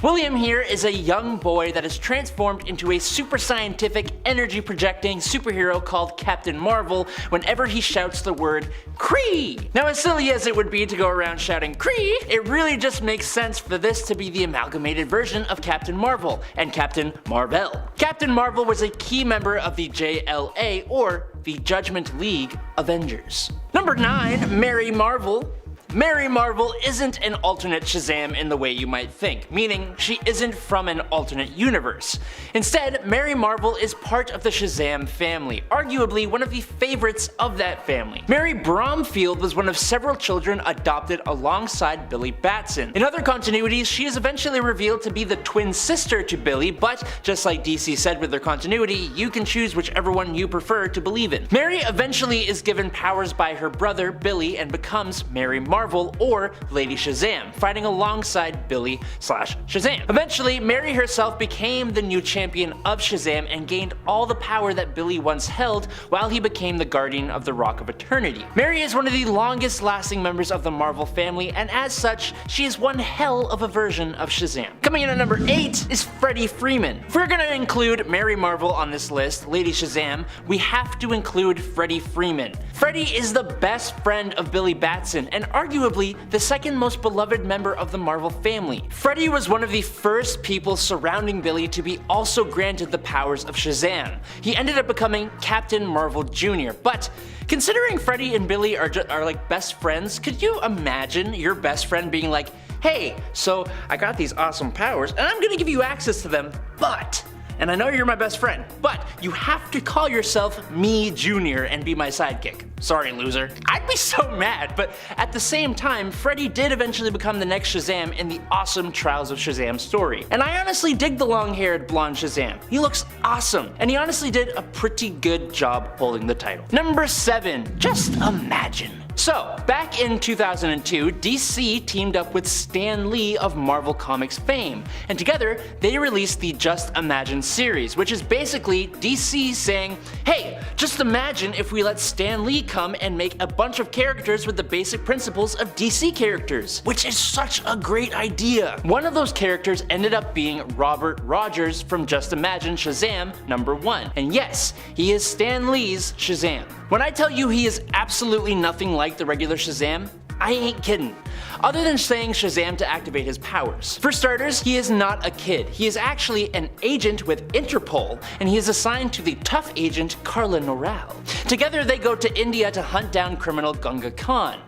William here is a young boy that is transformed into a super scientific, energy projecting superhero called Captain Marvel whenever he shouts the word Kree. Now, as silly as it would be to go around shouting Kree, it really just makes sense for this to be the amalgamated version of Captain Marvel and Captain Marvel. Captain Marvel was a key member of the JLA, or the Judgment League Avengers. Number 9, Mary Marvel. Mary Marvel isn't an alternate Shazam in the way you might think, meaning she isn't from an alternate universe. Instead, Mary Marvel is part of the Shazam family, arguably one of the favorites of that family. Mary Bromfield was one of several children adopted alongside Billy Batson. In other continuities, she is eventually revealed to be the twin sister to Billy, but just like DC said with their continuity, you can choose whichever one you prefer to believe in. Mary eventually is given powers by her brother Billy and becomes Mary Marvel, or Lady Shazam, fighting alongside Billy/Shazam. Eventually, Mary herself became the new champion of Shazam and gained all the power that Billy once held while he became the guardian of the Rock of Eternity. Mary is one of the longest lasting members of the Marvel family, and as such, she is one hell of a version of Shazam. Coming in at number 8 is Freddie Freeman. If we're gonna include Mary Marvel on this list, Lady Shazam, we have to include Freddie Freeman. Freddie is the best friend of Billy Batson, and arguably the second most beloved member of the Marvel family. Freddie was one of the first people surrounding Billy to be also granted the powers of Shazam. He ended up becoming Captain Marvel Jr., but considering Freddie and Billy are like best friends, could you imagine your best friend being like, "Hey, so I got these awesome powers and I'm gonna give you access to them, but and I know you're my best friend, but you have to call yourself me Junior and be my sidekick. Sorry, loser." I'd be so mad, but at the same time, Freddie did eventually become the next Shazam in the awesome Trials of Shazam story. And I honestly dig the long-haired blonde Shazam. He looks awesome, and he honestly did a pretty good job holding the title. Number 7, just imagine. So, back in 2002, DC teamed up with Stan Lee of Marvel Comics fame, and together they released the Just Imagine series, which is basically DC saying, hey, just imagine if we let Stan Lee come and make a bunch of characters with the basic principles of DC characters, which is such a great idea. One of those characters ended up being Robert Rogers from Just Imagine Shazam #1, and yes, he is Stan Lee's Shazam. When I tell you he is absolutely nothing like the regular Shazam, I ain't kidding. Other than saying Shazam to activate his powers. For starters, he is not a kid. He is actually an agent with Interpol, and he is assigned to the tough agent Carla Noral. Together they go to India to hunt down criminal Gunga Khan.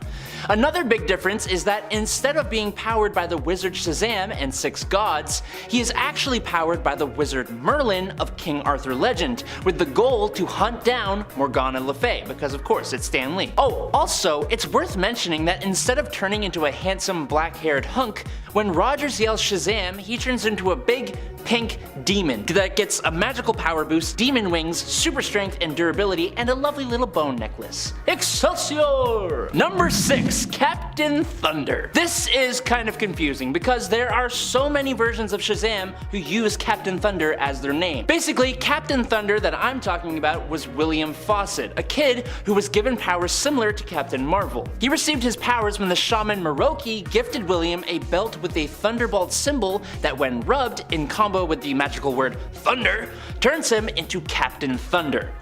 Another big difference is that instead of being powered by the wizard Shazam and 6 gods, he is actually powered by the wizard Merlin of King Arthur legend, with the goal to hunt down Morgana Le Fay, because of course it's Stan Lee. Oh, also, it's worth mentioning that instead of turning into a handsome black-haired hunk, when Rogers yells Shazam, he turns into a big pink demon that gets a magical power boost, demon wings, super strength and durability, and a lovely little bone necklace. Excelsior! Number 6, Captain Thunder. This is kind of confusing because there are so many versions of Shazam who use Captain Thunder as their name. Basically, Captain Thunder that I'm talking about was William Fawcett, a kid who was given powers similar to Captain Marvel. He received his powers when the shaman Maroki gifted William a belt with a thunderbolt symbol that, when rubbed in combo with the magical word thunder, turns him into Captain Thunder.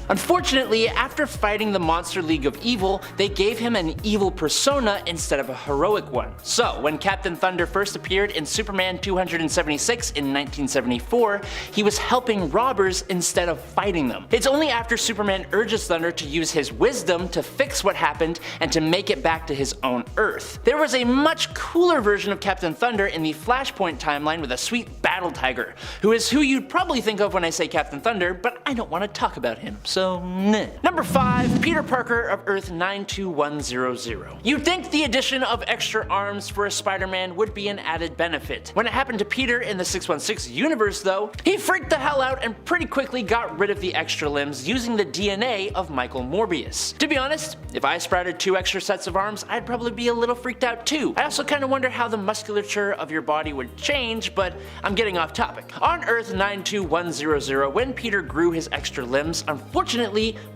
Unfortunately, after fighting the Monster League of Evil, they gave him an evil persona instead of a heroic one. So, when Captain Thunder first appeared in Superman 276 in 1974, he was helping robbers instead of fighting them. It's only after Superman urges Thunder to use his wisdom to fix what happened and to make it back to his own Earth. There was a much cooler version of Captain Thunder in the Flashpoint timeline with a sweet battle tiger, who is who you'd probably think of when I say Captain Thunder, but I don't want to talk about him. So, nah. Number 5, Peter Parker of Earth 92100. You'd think the addition of extra arms for a Spider-Man would be an added benefit. When it happened to Peter in the 616 universe though, he freaked the hell out and pretty quickly got rid of the extra limbs using the DNA of Michael Morbius. To be honest, if I sprouted 2 extra sets of arms, I'd probably be a little freaked out too. I also kinda wonder how the musculature of your body would change, but I'm getting off topic. On Earth 92100, when Peter grew his extra limbs, unfortunately,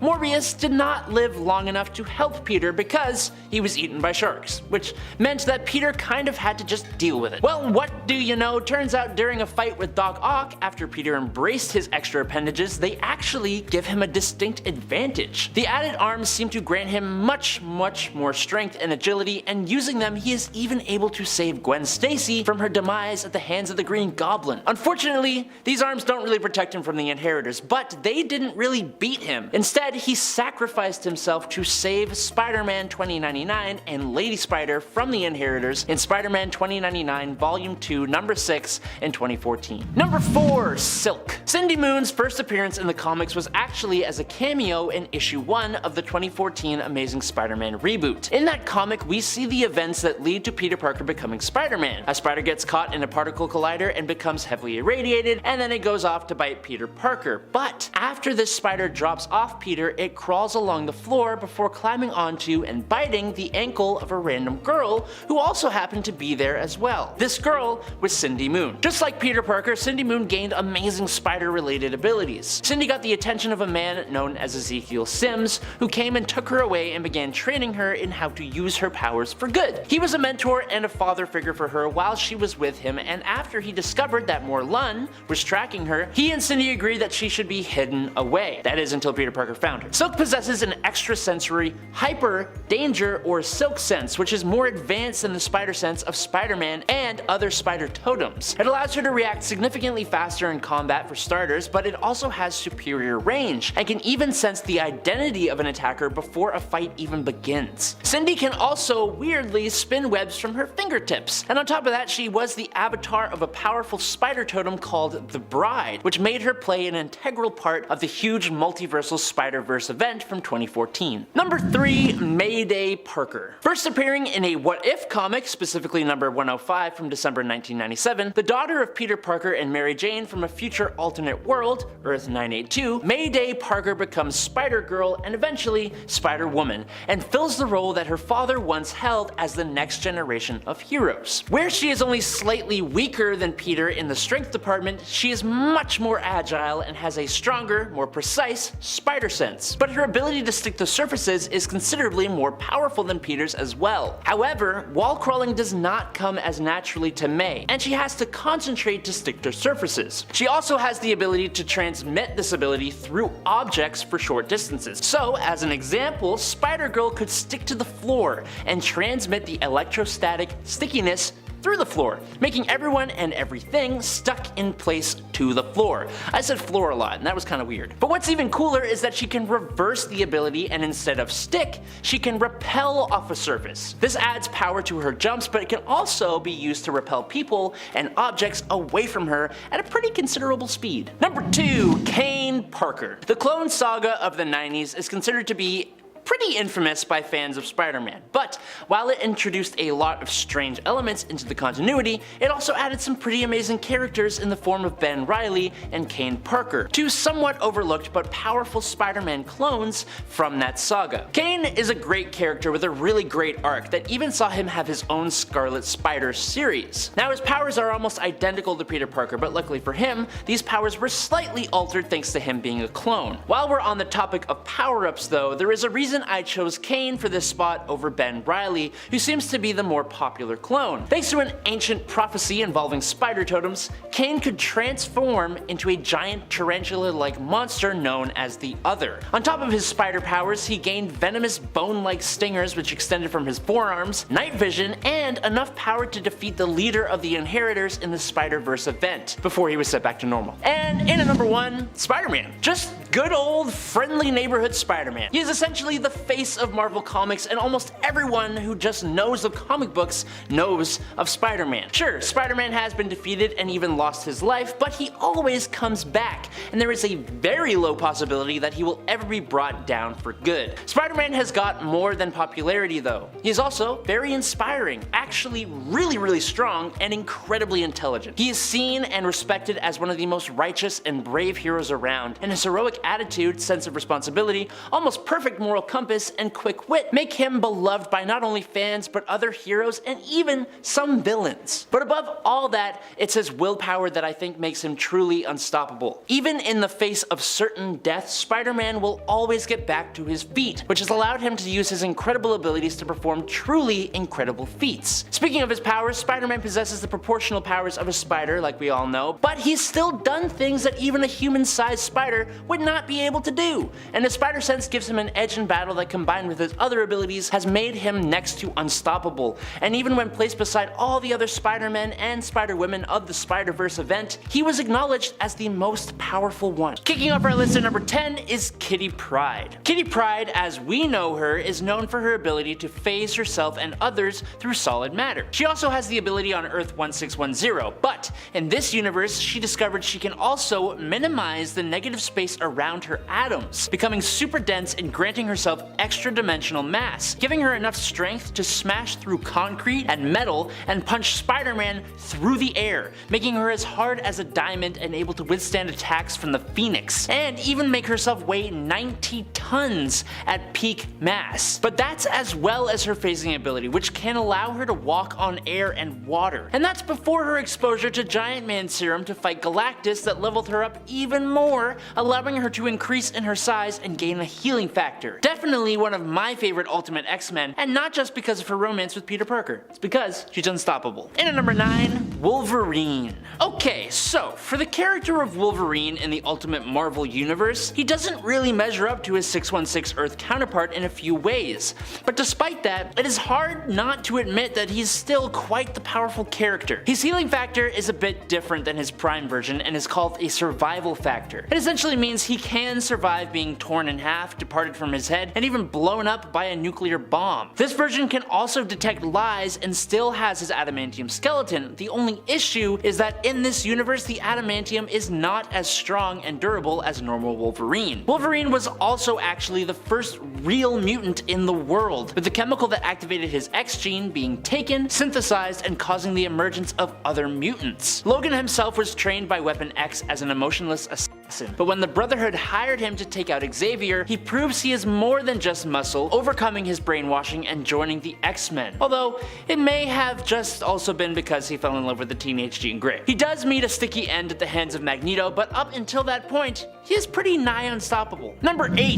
Morbius did not live long enough to help Peter because he was eaten by sharks, which meant that Peter kind of had to just deal with it. Well, what do you know, turns out during a fight with Doc Ock, after Peter embraced his extra appendages, they actually give him a distinct advantage. The added arms seem to grant him much more strength and agility, and using them he is even able to save Gwen Stacy from her demise at the hands of the Green Goblin. Unfortunately, these arms don't really protect him from the Inheritors, but they didn't really beat him. Instead, he sacrificed himself to save Spider-Man 2099 and Lady Spider from the Inheritors in Spider-Man 2099 Volume 2 Number 6 in 2014. Number 4, Silk. Cindy Moon's first appearance in the comics was actually as a cameo in issue 1 of the 2014 Amazing Spider-Man reboot. In that comic, we see the events that lead to Peter Parker becoming Spider-Man. A spider gets caught in a particle collider and becomes heavily irradiated, and then it goes off to bite Peter Parker. But after this spider drops off Peter, it crawls along the floor before climbing onto and biting the ankle of a random girl who also happened to be there as well. This girl was Cindy Moon. Just like Peter Parker, Cindy Moon gained amazing spider-related abilities. Cindy got the attention of a man known as Ezekiel Sims, who came and took her away and began training her in how to use her powers for good. He was a mentor and a father figure for her while she was with him, and after he discovered that Morlun was tracking her, he and Cindy agreed that she should be hidden away. That is, until Peter Parker found her. Silk possesses an extrasensory hyper, danger, or silk sense, which is more advanced than the spider sense of Spider-Man and other spider totems. It allows her to react significantly faster in combat for starters, but it also has superior range, and can even sense the identity of an attacker before a fight even begins. Cindy can also weirdly spin webs from her fingertips, and on top of that, she was the avatar of a powerful spider totem called the Bride, which made her play an integral part of the huge multiverse multiversal Spider-Verse event from 2014. Number 3, Mayday Parker. First appearing in a What If comic, specifically number 105 from December 1997, the daughter of Peter Parker and Mary Jane from a future alternate world, Earth 982, Mayday Parker becomes Spider-Girl and eventually Spider-Woman, and fills the role that her father once held as the next generation of heroes. Where she is only slightly weaker than Peter in the strength department, she is much more agile and has a stronger, more precise spider sense. But her ability to stick to surfaces is considerably more powerful than Peter's as well. However, wall crawling does not come as naturally to May, and she has to concentrate to stick to surfaces. She also has the ability to transmit this ability through objects for short distances. So, as an example, Spider-Girl could stick to the floor and transmit the electrostatic stickiness through the floor, making everyone and everything stuck in place to the floor. I said floor a lot, and that was kind of weird. But what's even cooler is that she can reverse the ability, and instead of stick, she can repel off a surface. This adds power to her jumps, but it can also be used to repel people and objects away from her at a pretty considerable speed. Number 2, Kane Parker. The Clone Saga of the 90s is considered to be pretty infamous by fans of Spider-Man, but while it introduced a lot of strange elements into the continuity, it also added some pretty amazing characters in the form of Ben Reilly and Kane Parker, two somewhat overlooked but powerful Spider-Man clones from that saga. Kane is a great character with a really great arc that even saw him have his own Scarlet Spider series. Now his powers are almost identical to Peter Parker, but luckily for him, these powers were slightly altered thanks to him being a clone. While we're on the topic of power-ups though, there is a reason I chose Kane for this spot over Ben Reilly, who seems to be the more popular clone. Thanks to an ancient prophecy involving spider totems, Kane could transform into a giant tarantula-like monster known as the Other. On top of his spider powers, he gained venomous bone-like stingers which extended from his forearms, night vision, and enough power to defeat the leader of the Inheritors in the Spider-Verse event, before he was set back to normal. And in at number 1, Spider-Man. Just good old friendly neighborhood Spider-Man. He is essentially the face of Marvel Comics, and almost everyone who just knows of comic books knows of Spider-Man. Sure, Spider-Man has been defeated and even lost his life, but he always comes back, and there is a very low possibility that he will ever be brought down for good. Spider-Man has got more than popularity though. He is also very inspiring, actually really strong, and incredibly intelligent. He is seen and respected as one of the most righteous and brave heroes around, and his heroic attitude, sense of responsibility, almost perfect moral compass, and quick wit make him beloved by not only fans but other heroes and even some villains. But above all that, it's his willpower that I think makes him truly unstoppable. Even in the face of certain death, Spider-Man will always get back to his feet, which has allowed him to use his incredible abilities to perform truly incredible feats. Speaking of his powers, Spider-Man possesses the proportional powers of a spider, like we all know, but he's still done things that even a human-sized spider would not be able to do, and his spider sense gives him an edge in battle that, combined with his other abilities, has made him next to unstoppable. And even when placed beside all the other Spider-Men and Spider-Women of the Spider-Verse event, he was acknowledged as the most powerful one. Kicking off our list at number 10 is Kitty Pryde. Kitty Pryde, as we know her, is known for her ability to phase herself and others through solid matter. She also has the ability on Earth 1610, but in this universe she discovered she can also minimize the negative space around her atoms, becoming super dense and granting herself extra dimensional mass, giving her enough strength to smash through concrete and metal and punch Spider-Man through the air, making her as hard as a diamond and able to withstand attacks from the Phoenix, and even make herself weigh 90 tons at peak mass. But that's as well as her phasing ability, which can allow her to walk on air and water. And that's before her exposure to Giant Man serum to fight Galactus that leveled her up even more, allowing her to increase in her size and gain a healing factor. Definitely one of my favorite Ultimate X-Men, and not just because of her romance with Peter Parker. It's because she's unstoppable. In at number 9, Wolverine. Okay, so for the character of Wolverine in the Ultimate Marvel Universe, he doesn't really measure up to his 616 Earth counterpart in a few ways. But despite that, it is hard not to admit that he's still quite the powerful character. His healing factor is a bit different than his Prime version and is called a survival factor. It essentially means he can survive being torn in half, departed from his head, and even blown up by a nuclear bomb. This version can also detect lies and still has his adamantium skeleton. The only issue is that in this universe the adamantium is not as strong and durable as normal Wolverine. Wolverine was also actually the first real mutant in the world, with the chemical that activated his X gene being taken, synthesized, and causing the emergence of other mutants. Logan himself was trained by Weapon X as an emotionless assassin, but when the Brotherhood hired him to take out Xavier, he proves he is more than just muscle, overcoming his brainwashing and joining the X-Men. Although, it may have just also been because he fell in love with the teenage Jean Grey. He does meet a sticky end at the hands of Magneto, but up until that point, he is pretty nigh unstoppable. Number 8.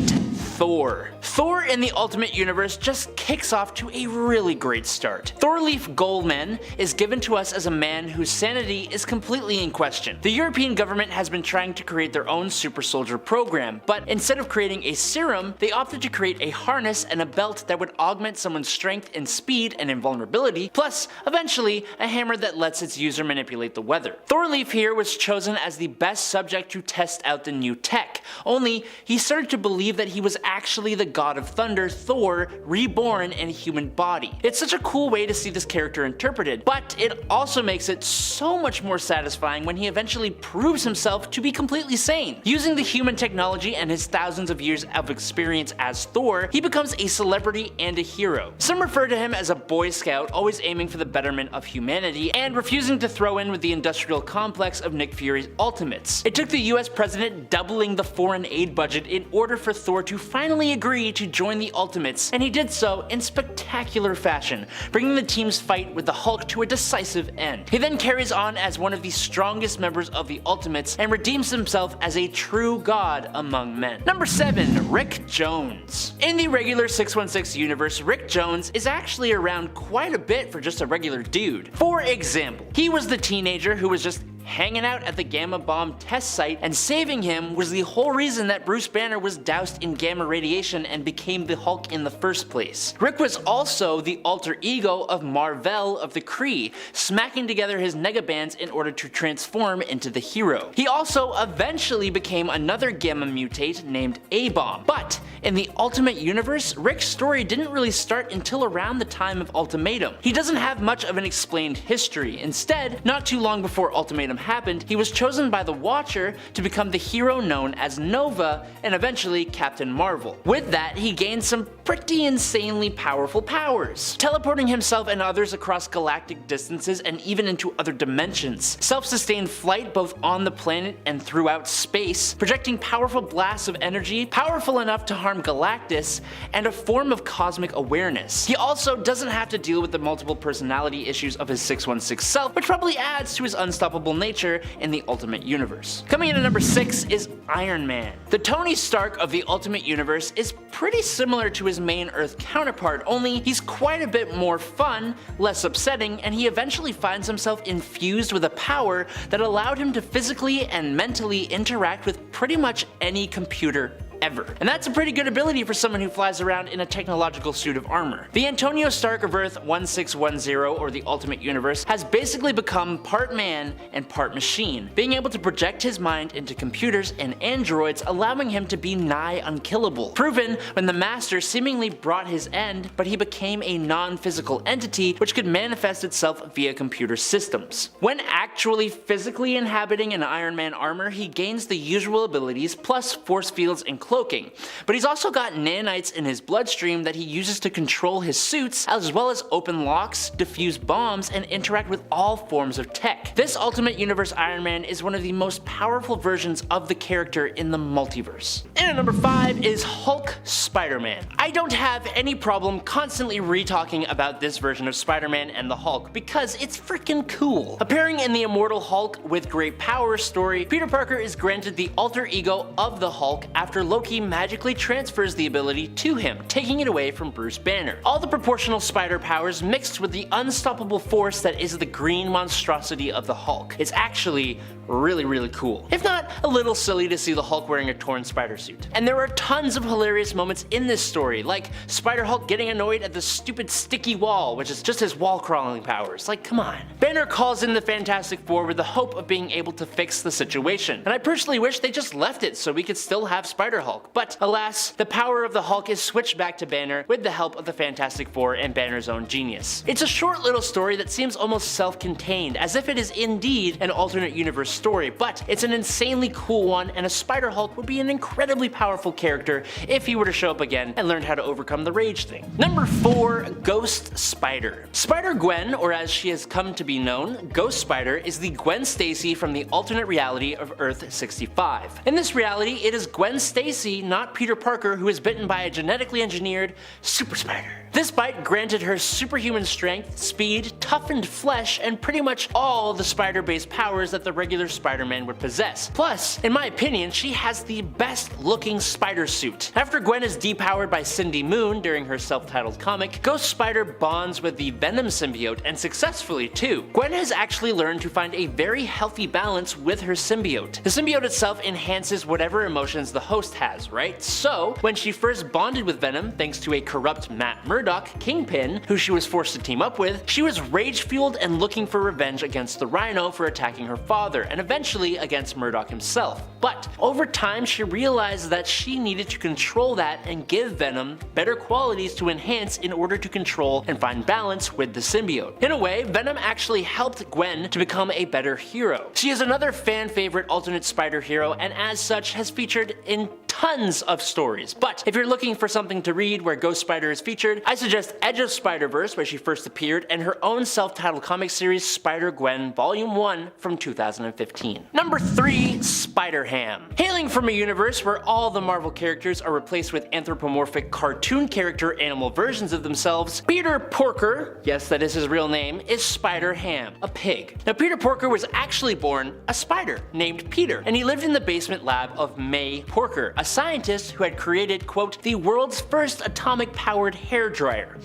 Thor. Thor in the Ultimate Universe just kicks off to a really great start. Thorleif Goldman is given to us as a man whose sanity is completely in question. The European government has been trying to create their own super soldier program, but instead of creating a serum, they opted to create a harness and a belt that would augment someone's strength and speed and invulnerability, plus eventually a hammer that lets its user manipulate the weather. Thorleif here was chosen as the best subject to test out the new tech, only he started to believe that he was actually the god of thunder, Thor, reborn in a human body. It's such a cool way to see this character interpreted, but it also makes it so much more satisfying when he eventually proves himself to be completely sane. Using the human technology and his thousands of years of experience as Thor, he becomes a celebrity and a hero. Some refer to him as a Boy Scout, always aiming for the betterment of humanity, and refusing to throw in with the industrial complex of Nick Fury's Ultimates. It took the US president doubling the foreign aid budget in order for Thor to finally agree to join the Ultimates, and he did so in spectacular fashion, bringing the team's fight with the Hulk to a decisive end. He then carries on as one of the strongest members of the Ultimates and redeems himself as a true god among men. Number 7. Rick Jones. In the regular 616 universe, Rick Jones is actually around quite a bit for just a regular dude. For example, he was the teenager who was just hanging out at the Gamma Bomb test site, and saving him was the whole reason that Bruce Banner was doused in gamma radiation and became the Hulk in the first place. Rick was also the alter ego of Mar-Vell of the Kree, smacking together his negabands in order to transform into the hero. He also eventually became another gamma mutate named A-Bomb, but in the Ultimate Universe, Rick's story didn't really start until around the time of Ultimatum. He doesn't have much of an explained history. Instead, not too long before Ultimatum happened, he was chosen by the Watcher to become the hero known as Nova and eventually Captain Marvel. With that, he gained some pretty insanely powerful powers, teleporting himself and others across galactic distances and even into other dimensions, self-sustained flight both on the planet and throughout space, projecting powerful blasts of energy, powerful enough to harm Galactus, and a form of cosmic awareness. He also doesn't have to deal with the multiple personality issues of his 616 self, which probably adds to his unstoppable nature in the Ultimate Universe. Coming in at number 6 is Iron Man. The Tony Stark of the Ultimate Universe is pretty similar to his main Earth counterpart, only he's quite a bit more fun, less upsetting, and he eventually finds himself infused with a power that allowed him to physically and mentally interact with pretty much any computer ever. And that's a pretty good ability for someone who flies around in a technological suit of armor. The Antonio Stark of Earth 1610, or the Ultimate Universe, has basically become part man and part machine, being able to project his mind into computers and androids, allowing him to be nigh unkillable. Proven when the Master seemingly brought his end, but he became a non-physical entity which could manifest itself via computer systems. When actually physically inhabiting an Iron Man armor, he gains the usual abilities plus force fields and cloaking, but he's also got nanites in his bloodstream that he uses to control his suits, as well as open locks, defuse bombs, and interact with all forms of tech. This Ultimate Universe Iron Man is one of the most powerful versions of the character in the multiverse. And at number 5 is Hulk Spider-Man. I don't have any problem constantly re-talking about this version of Spider-Man and the Hulk because it's freaking cool. Appearing in the Immortal Hulk with Great Power story, Peter Parker is granted the alter ego of the Hulk after Loki magically transfers the ability to him, taking it away from Bruce Banner. All the proportional spider powers mixed with the unstoppable force that is the green monstrosity of the Hulk. It's actually really cool. If not, a little silly to see the Hulk wearing a torn spider suit. And there are tons of hilarious moments in this story, like Spider-Hulk getting annoyed at the stupid sticky wall, which is just his wall crawling powers. Like, come on. Banner calls in the Fantastic Four with the hope of being able to fix the situation, and I personally wish they just left it so we could still have Spider-Hulk. But alas, the power of the Hulk is switched back to Banner with the help of the Fantastic Four and Banner's own genius. It's a short little story that seems almost self-contained, as if it is indeed an alternate universe story, but it's an insanely cool one, and a Spider-Hulk would be an incredibly powerful character if he were to show up again and learn how to overcome the rage thing. Number 4, Ghost Spider. Spider-Gwen, or as she has come to be known, Ghost Spider, is the Gwen Stacy from the alternate reality of Earth 65. In this reality, it is Gwen Stacy, not Peter Parker, who is bitten by a genetically engineered super spider. This bite granted her superhuman strength, speed, toughened flesh, and pretty much all the spider-based powers that the regular Spider-Man would possess. Plus, in my opinion, she has the best looking spider suit. After Gwen is depowered by Cindy Moon during her self-titled comic, Ghost Spider bonds with the Venom symbiote, and successfully too. Gwen has actually learned to find a very healthy balance with her symbiote. The symbiote itself enhances whatever emotions the host has, right? So, when she first bonded with Venom, thanks to a corrupt Matt Murdock, Kingpin, who she was forced to team up with, she was rage-fueled and looking for revenge against the Rhino for attacking her father, and eventually against Murdock himself. But over time, she realized that she needed to control that and give Venom better qualities to enhance in order to control and find balance with the symbiote. In a way, Venom actually helped Gwen to become a better hero. She is another fan-favorite alternate spider hero, and as such has featured in tons of stories. But if you're looking for something to read where Ghost Spider is featured, I suggest Edge of Spider-Verse, where she first appeared, and her own self-titled comic series Spider-Gwen Volume 1 from 2015. Number 3, Spider-Ham. Hailing from a universe where all the Marvel characters are replaced with anthropomorphic cartoon character animal versions of themselves, Peter Porker, yes that is his real name, is Spider-Ham, a pig. Now Peter Porker was actually born a spider named Peter, and he lived in the basement lab of May Porker, a scientist who had created, quote, the world's first atomic-powered hairdryer.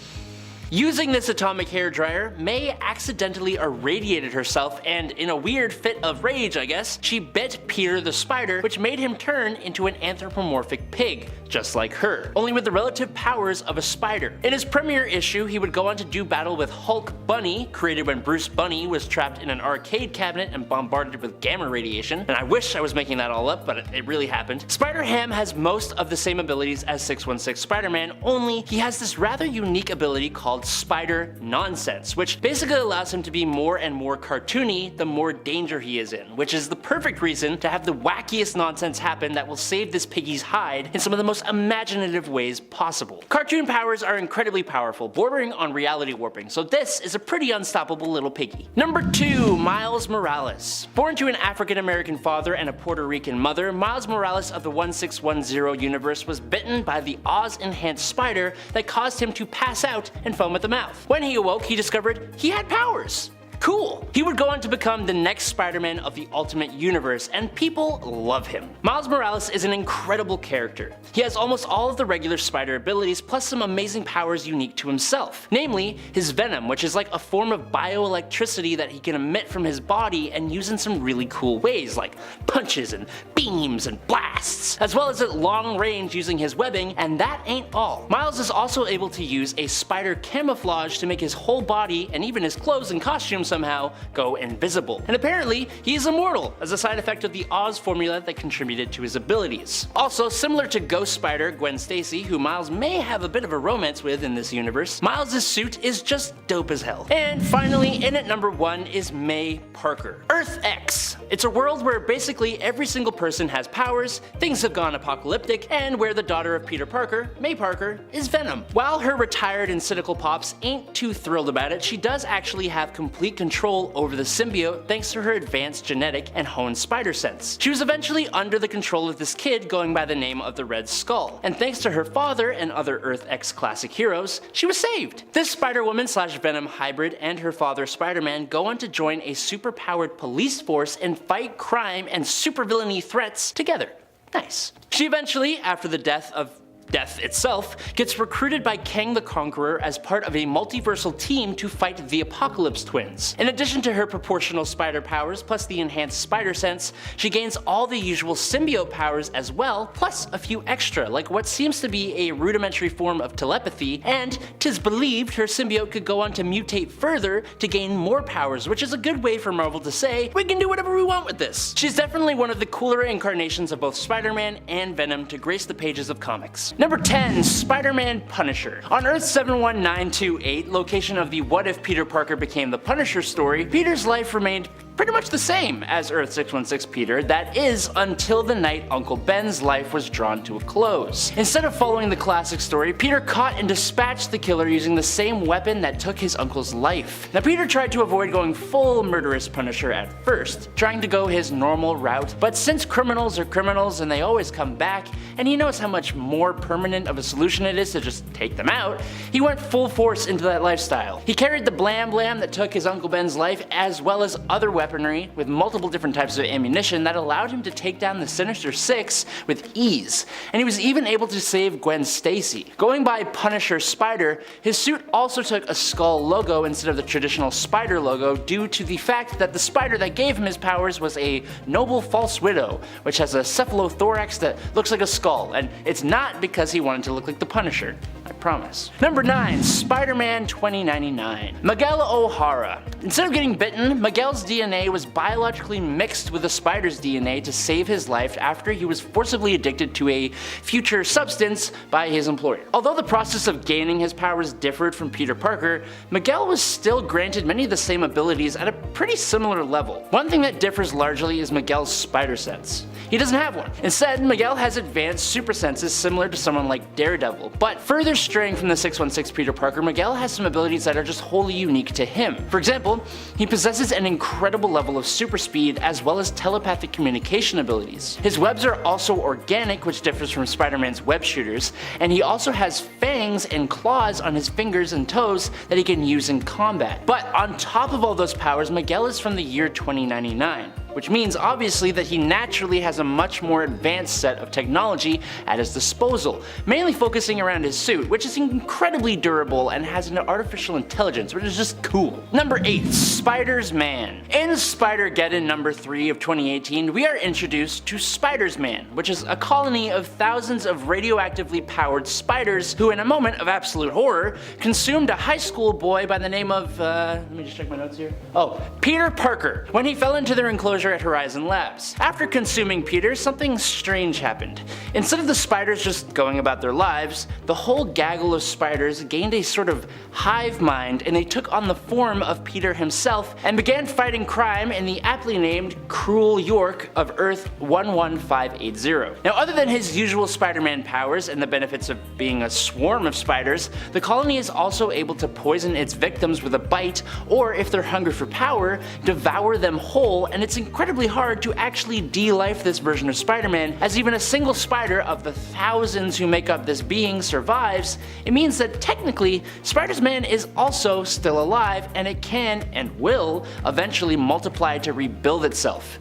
Using this atomic hairdryer, May accidentally irradiated herself, and in a weird fit of rage, I guess, she bit Peter the spider, which made him turn into an anthropomorphic pig, just like her, only with the relative powers of a spider. In his premiere issue, he would go on to do battle with Hulk Bunny, created when Bruce Bunny was trapped in an arcade cabinet and bombarded with gamma radiation, and I wish I was making that all up, but it really happened. Spider-Ham has most of the same abilities as 616 Spider-Man, only he has this rather unique ability called Spider Nonsense, which basically allows him to be more and more cartoony the more danger he is in, which is the perfect reason to have the wackiest nonsense happen that will save this piggy's hide in some of the most imaginative ways possible. Cartoon powers are incredibly powerful, bordering on reality warping, so this is a pretty unstoppable little piggy. Number 2, Miles Morales. Born to an African-American father and a Puerto Rican mother, Miles Morales of the 1610 universe was bitten by the Oz-enhanced spider that caused him to pass out and foam at the mouth. When he awoke, he discovered he had powers. Cool. He would go on to become the next Spider-Man of the Ultimate Universe, and people love him. Miles Morales is an incredible character. He has almost all of the regular spider abilities, plus some amazing powers unique to himself. Namely, his venom, which is like a form of bioelectricity that he can emit from his body and use in some really cool ways, like punches and beams and blasts, as well as at long range using his webbing, and that ain't all. Miles is also able to use a spider camouflage to make his whole body, and even his clothes and costumes somehow, go invisible. And apparently, he is immortal, as a side effect of the Oz formula that contributed to his abilities. Also, similar to Ghost Spider Gwen Stacy, who Miles may have a bit of a romance with in this universe, Miles' suit is just dope as hell. And finally, in at number 1 is May Parker. Earth X. It's a world where basically every single person has powers, things have gone apocalyptic, and where the daughter of Peter Parker, May Parker, is Venom. While her retired and cynical pops ain't too thrilled about it, she does actually have complete control over the symbiote thanks to her advanced genetic and honed spider sense. She was eventually under the control of this kid going by the name of the Red Skull, and thanks to her father and other Earth X classic heroes, she was saved. This Spider-Woman / Venom hybrid and her father Spider-Man go on to join a super-powered police force and fight crime and supervillainy threats together. Nice. She eventually, after the death of Death itself, gets recruited by Kang the Conqueror as part of a multiversal team to fight the Apocalypse Twins. In addition to her proportional spider powers plus the enhanced spider sense, she gains all the usual symbiote powers as well, plus a few extra, like what seems to be a rudimentary form of telepathy, and 'tis believed her symbiote could go on to mutate further to gain more powers, which is a good way for Marvel to say, we can do whatever we want with this. She's definitely one of the cooler incarnations of both Spider-Man and Venom to grace the pages of comics. Number 10. Spider-Man Punisher. On Earth 71928, location of the What If Peter Parker Became the Punisher story, Peter's life remained pretty much the same as Earth 616 Peter, that is, until the night Uncle Ben's life was drawn to a close. Instead of following the classic story, Peter caught and dispatched the killer using the same weapon that took his uncle's life. Now Peter tried to avoid going full murderous Punisher at first, trying to go his normal route, but since criminals are criminals and they always come back, and he knows how much more permanent of a solution it is to just take them out, he went full force into that lifestyle. He carried the blam blam that took his Uncle Ben's life as well as other weaponry with multiple different types of ammunition that allowed him to take down the Sinister Six with ease, and he was even able to save Gwen Stacy. Going by Punisher Spider, his suit also took a skull logo instead of the traditional spider logo due to the fact that the spider that gave him his powers was a noble false widow, which has a cephalothorax that looks like a skull, and it's not because he wanted to look like the Punisher. I promise. Number 9. Spider-Man 2099. Miguel O'Hara. Instead of getting bitten, Miguel's DNA was biologically mixed with the spider's DNA to save his life after he was forcibly addicted to a future substance by his employer. Although the process of gaining his powers differed from Peter Parker, Miguel was still granted many of the same abilities at a pretty similar level. One thing that differs largely is Miguel's spider sense. He doesn't have one. Instead, Miguel has advanced super senses similar to someone like Daredevil, but further straying from the 616 Peter Parker, Miguel has some abilities that are just wholly unique to him. For example, he possesses an incredible level of super speed as well as telepathic communication abilities. His webs are also organic, which differs from Spider-Man's web shooters, and he also has fangs and claws on his fingers and toes that he can use in combat. But on top of all those powers, Miguel is from the year 2099. Which means obviously that he naturally has a much more advanced set of technology at his disposal, mainly focusing around his suit, which is incredibly durable and has an artificial intelligence, which is just cool. Number 8. Spider's Man. In Spider-Geddon number 3 of 2018, we are introduced to Spider's Man, which is a colony of thousands of radioactively powered spiders who, in a moment of absolute horror, consumed a high school boy by the name of, let me just check my notes here. Oh, Peter Parker, when he fell into their enclosure at Horizon Labs. After consuming Peter, something strange happened. Instead of the spiders just going about their lives, the whole gaggle of spiders gained a sort of hive mind, and they took on the form of Peter himself and began fighting crime in the aptly named Cruel York of Earth 11580. Now, other than his usual Spider-Man powers and the benefits of being a swarm of spiders, the colony is also able to poison its victims with a bite, or if they're hungry for power, devour them whole, and it's incredibly hard to actually de-life this version of Spider-Man, as even a single spider of the thousands who make up this being survives. It means that technically, Spider-Man is also still alive, and it can and will eventually multiply to rebuild itself.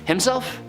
Himself?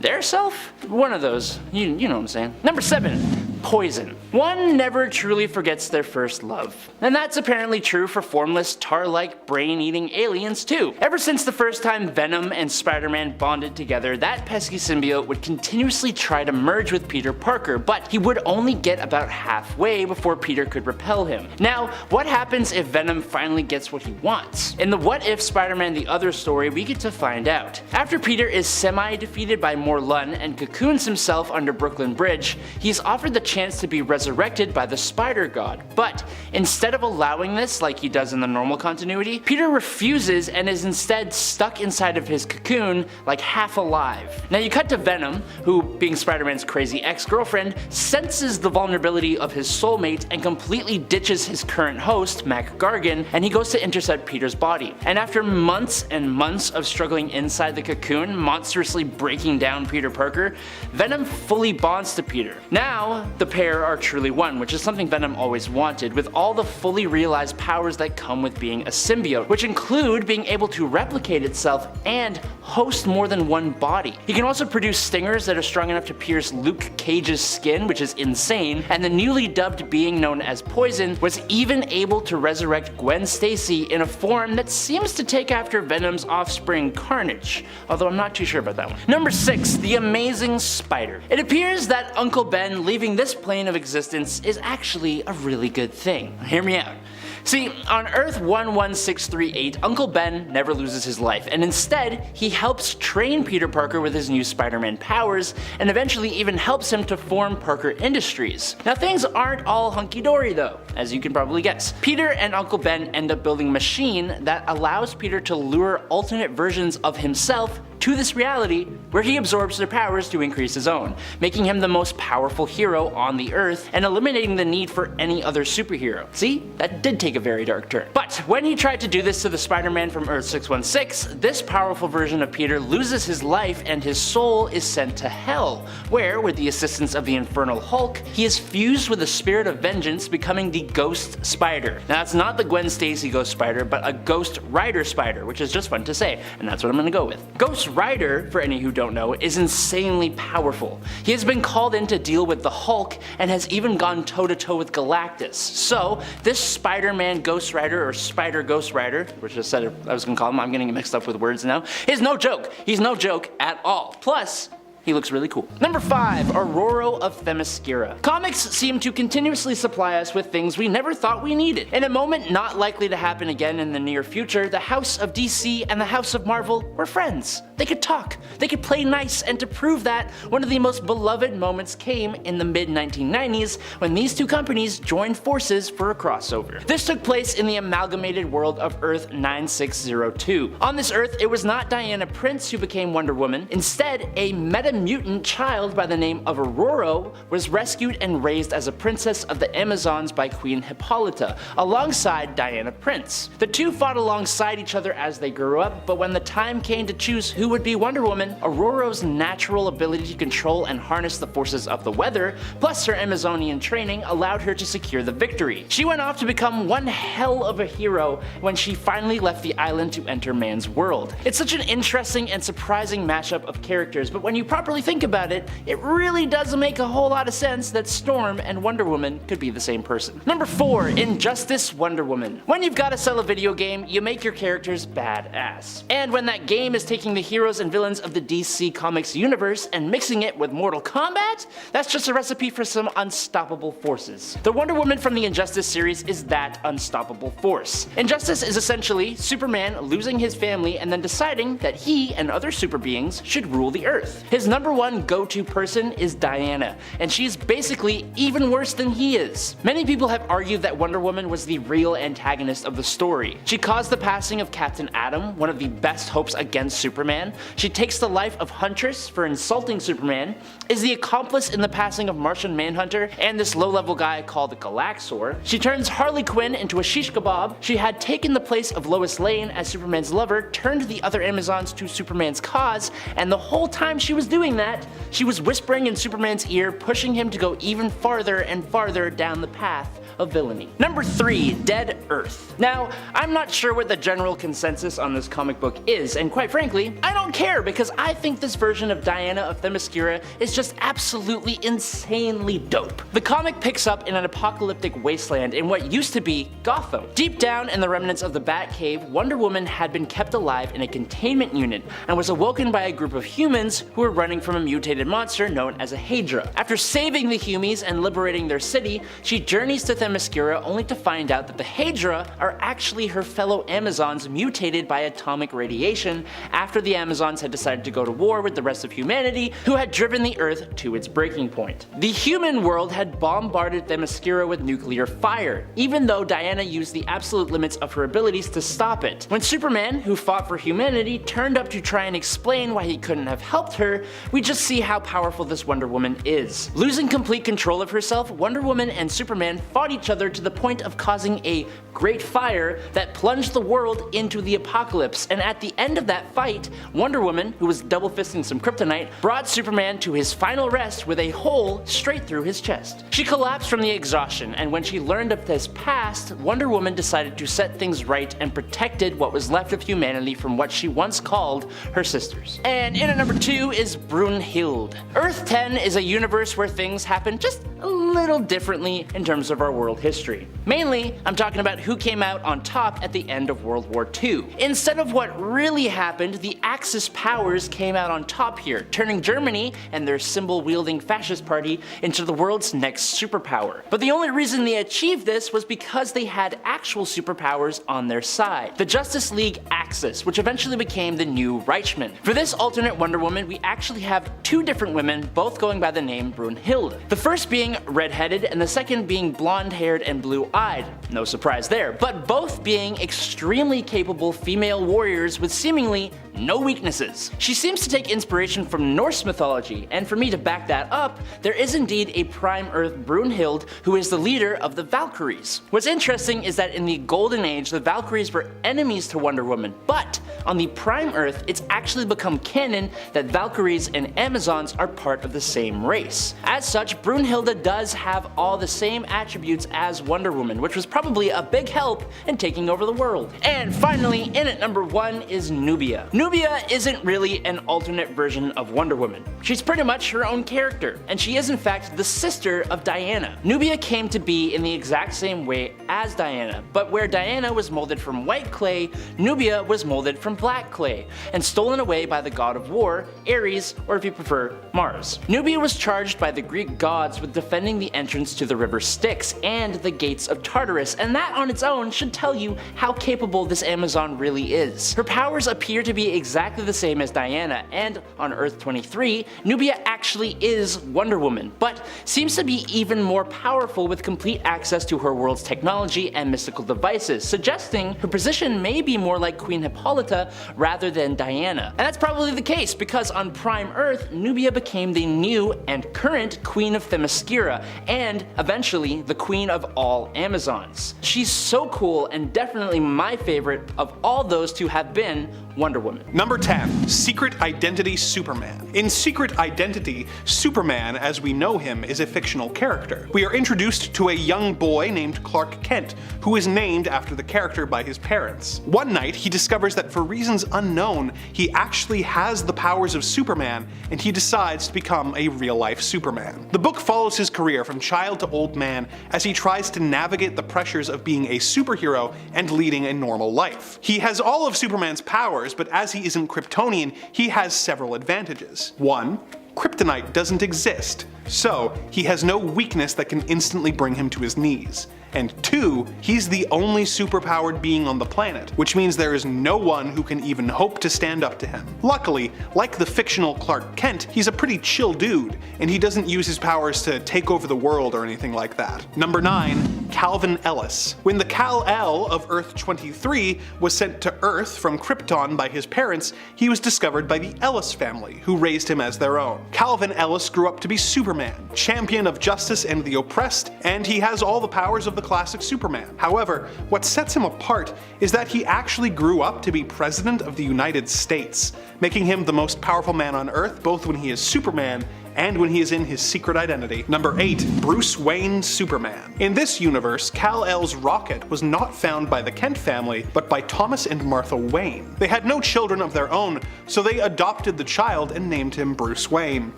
Their self? One of those. You know what I'm saying. Number 7. Poison. One never truly forgets their first love. And that's apparently true for formless, tar-like, brain-eating aliens too. Ever since the first time Venom and Spider-Man bonded together, that pesky symbiote would continuously try to merge with Peter Parker, but he would only get about halfway before Peter could repel him. Now, what happens if Venom finally gets what he wants? In the What If Spider-Man the Other story, we get to find out. After Peter is semi-defeated by Morlun and cocoons himself under Brooklyn Bridge, he's offered the chance to be resurrected by the Spider God. But instead of allowing this like he does in the normal continuity, Peter refuses and is instead stuck inside of his cocoon like half alive. Now you cut to Venom, who, being Spider-Man's crazy ex-girlfriend, senses the vulnerability of his soulmate and completely ditches his current host, Mac Gargan, and he goes to intercept Peter's body. And after months and months of struggling inside the cocoon, monstrously breaking down Peter Parker, Venom fully bonds to Peter. Now, the The pair are truly one, which is something Venom always wanted, with all the fully realized powers that come with being a symbiote, which include being able to replicate itself and host more than one body. He can also produce stingers that are strong enough to pierce Luke Cage's skin, which is insane, and the newly dubbed being known as Poison was even able to resurrect Gwen Stacy in a form that seems to take after Venom's offspring Carnage, although I'm not too sure about that one. Number 6, the Amazing Spider. It appears that Uncle Ben leaving this plane of existence is actually a really good thing. Hear me out. See, on Earth 11638, Uncle Ben never loses his life, and instead, he helps train Peter Parker with his new Spider-Man powers, and eventually even helps him to form Parker Industries. Now things aren't all hunky-dory though, as you can probably guess. Peter and Uncle Ben end up building a machine that allows Peter to lure alternate versions of himself to this reality where he absorbs their powers to increase his own, making him the most powerful hero on the Earth and eliminating the need for any other superhero. See, that did take a very dark turn. But when he tried to do this to the Spider-Man from Earth 616, this powerful version of Peter loses his life and his soul is sent to Hell, where, with the assistance of the Infernal Hulk, he is fused with the spirit of vengeance, becoming the Ghost Spider. Now that's not the Gwen Stacy Ghost Spider, but a Ghost Rider Spider, which is just fun to say, and that's what I'm gonna go with. Ghost Rider, for any who don't know, is insanely powerful. He has been called in to deal with the Hulk and has even gone toe-to-toe with Galactus. So, this Spider-Man Ghost Rider, or Spider Ghost Rider, which I said I was gonna call him, I'm getting mixed up with words now, is no joke. He's no joke at all. Plus, he looks really cool. Number 5, Aurora of Themyscira. Comics seem to continuously supply us with things we never thought we needed. In a moment not likely to happen again in the near future, the House of DC and the House of Marvel were friends. They could talk, they could play nice, and to prove that, one of the most beloved moments came in the mid-1990s when these two companies joined forces for a crossover. This took place in the amalgamated world of Earth 9602. On this Earth, it was not Diana Prince who became Wonder Woman. Instead, a meta-mutant child by the name of Aurora was rescued and raised as a princess of the Amazons by Queen Hippolyta, alongside Diana Prince. The two fought alongside each other as they grew up, but when the time came to choose who would be Wonder Woman, Aurora's natural ability to control and harness the forces of the weather, plus her Amazonian training, allowed her to secure the victory. She went off to become one hell of a hero when she finally left the island to enter man's world. It's such an interesting and surprising mashup of characters, but when you properly think about it, it really does make a whole lot of sense that Storm and Wonder Woman could be the same person. Number 4, Injustice Wonder Woman. When you've got to sell a video game, you make your characters badass. And when that game is taking the heroes and villains of the DC Comics universe and mixing it with Mortal Kombat, that's just a recipe for some unstoppable forces. The Wonder Woman from the Injustice series is that unstoppable force. Injustice is essentially Superman losing his family and then deciding that he and other super beings should rule the Earth. His number one go-to person is Diana, and she's basically even worse than he is. Many people have argued that Wonder Woman was the real antagonist of the story. She caused the passing of Captain Atom, one of the best hopes against Superman. She takes the life of Huntress for insulting Superman, is the accomplice in the passing of Martian Manhunter and this low-level guy called Galaxor. She turns Harley Quinn into a shish kebab. She had taken the place of Lois Lane as Superman's lover, turned the other Amazons to Superman's cause, and the whole time she was doing that, she was whispering in Superman's ear, pushing him to go even farther and farther down the path of villainy. Number 3, Dead Earth. Now, I'm not sure what the general consensus on this comic book is, and quite frankly, I don't care because I think this version of Diana of Themyscira is just absolutely insanely dope. The comic picks up in an apocalyptic wasteland in what used to be Gotham. Deep down in the remnants of the Batcave, Wonder Woman had been kept alive in a containment unit and was awoken by a group of humans who were running from a mutated monster known as a Hydra. After saving the Humies and liberating their city, she journeys to Themyscira only to find out that the Hydra are actually her fellow Amazons mutated by atomic radiation after the Amazons had decided to go to war with the rest of humanity who had driven the Earth to its breaking point. The human world had bombarded Themyscira with nuclear fire, even though Diana used the absolute limits of her abilities to stop it. When Superman, who fought for humanity, turned up to try and explain why he couldn't have helped her, we just see how powerful this Wonder Woman is. Losing complete control of herself, Wonder Woman and Superman fought each other to the point of causing a great fire that plunged the world into the apocalypse, and at the end of that fight, Wonder Woman, who was double fisting some kryptonite, brought Superman to his final rest with a hole straight through his chest. She collapsed from the exhaustion, and when she learned of his past, Wonder Woman decided to set things right and protected what was left of humanity from what she once called her sisters. And in at number 2 is Brunhilde. Earth 10 is a universe where things happen just a little differently in terms of our world history. Mainly, I'm talking about who came out on top at the end of World War II. Instead of what really happened, the Axis powers came out on top here, turning Germany and their symbol-wielding fascist party into the world's next superpower. But the only reason they achieved this was because they had actual superpowers on their side. The Justice League Axis, which eventually became the new Reichsman. For this alternate Wonder Woman, we actually have 2 different women, both going by the name Brunhilde. The first being red-headed and the second being blonde-haired and blue-eyed. No surprise there, but both being extremely capable female warriors with seemingly no weaknesses. She seems to take inspiration from Norse mythology, and for me to back that up, there is indeed a Prime Earth Brunhilde who is the leader of the Valkyries. What's interesting is that in the Golden Age, the Valkyries were enemies to Wonder Woman, but on the Prime Earth, it's actually become canon that Valkyries and Amazons are part of the same race. As such, Brunhilde does have all the same attributes as Wonder Woman, which was probably a big help in taking over the world. And finally, in at number 1 is Nubia. Nubia isn't really an alternate version of Wonder Woman. She's pretty much her own character, and she is in fact the sister of Diana. Nubia came to be in the exact same way as Diana, but where Diana was molded from white clay, Nubia was molded from black clay, and stolen away by the god of war, Ares, or if you prefer, Mars. Nubia was charged by the Greek gods with defending the entrance to the river Styx and the gates of Tartarus, and that on its own should tell you how capable this Amazon really is. Her powers appear to be exactly the same as Diana, and on Earth 23, Nubia actually is Wonder Woman, but seems to be even more powerful with complete access to her world's technology and mystical devices, suggesting her position may be more like Queen Hippolyta rather than Diana. And that's probably the case, because on Prime Earth, Nubia became the new and current Queen of Themyscira, and eventually the Queen of all Amazons. She's so cool and definitely my favorite of all those to have been Wonder Woman. Number 10. Secret Identity Superman. In Secret Identity, Superman, as we know him, is a fictional character. We are introduced to a young boy named Clark Kent, who is named after the character by his parents. One night, he discovers that for reasons unknown, he actually has the powers of Superman, and he decides to become a real-life Superman. The book follows his career from child to old man as he tries to navigate the pressures of being a superhero and leading a normal life. He has all of Superman's powers, but as he isn't Kryptonian, he has several advantages. 1. Kryptonite doesn't exist, so he has no weakness that can instantly bring him to his knees. And 2, he's the only superpowered being on the planet, which means there is no one who can even hope to stand up to him. Luckily, like the fictional Clark Kent, he's a pretty chill dude, and he doesn't use his powers to take over the world or anything like that. Number 9. Calvin Ellis. When the Kal-El of Earth 23 was sent to Earth from Krypton by his parents, he was discovered by the Ellis family, who raised him as their own. Calvin Ellis grew up to be Superman, champion of justice and the oppressed, and he has all the powers of the classic Superman. However, what sets him apart is that he actually grew up to be President of the United States, making him the most powerful man on Earth both when he is Superman and when he is in his secret identity. Number 8. Bruce Wayne Superman. In this universe, Kal-El's rocket was not found by the Kent family, but by Thomas and Martha Wayne. They had no children of their own, so they adopted the child and named him Bruce Wayne.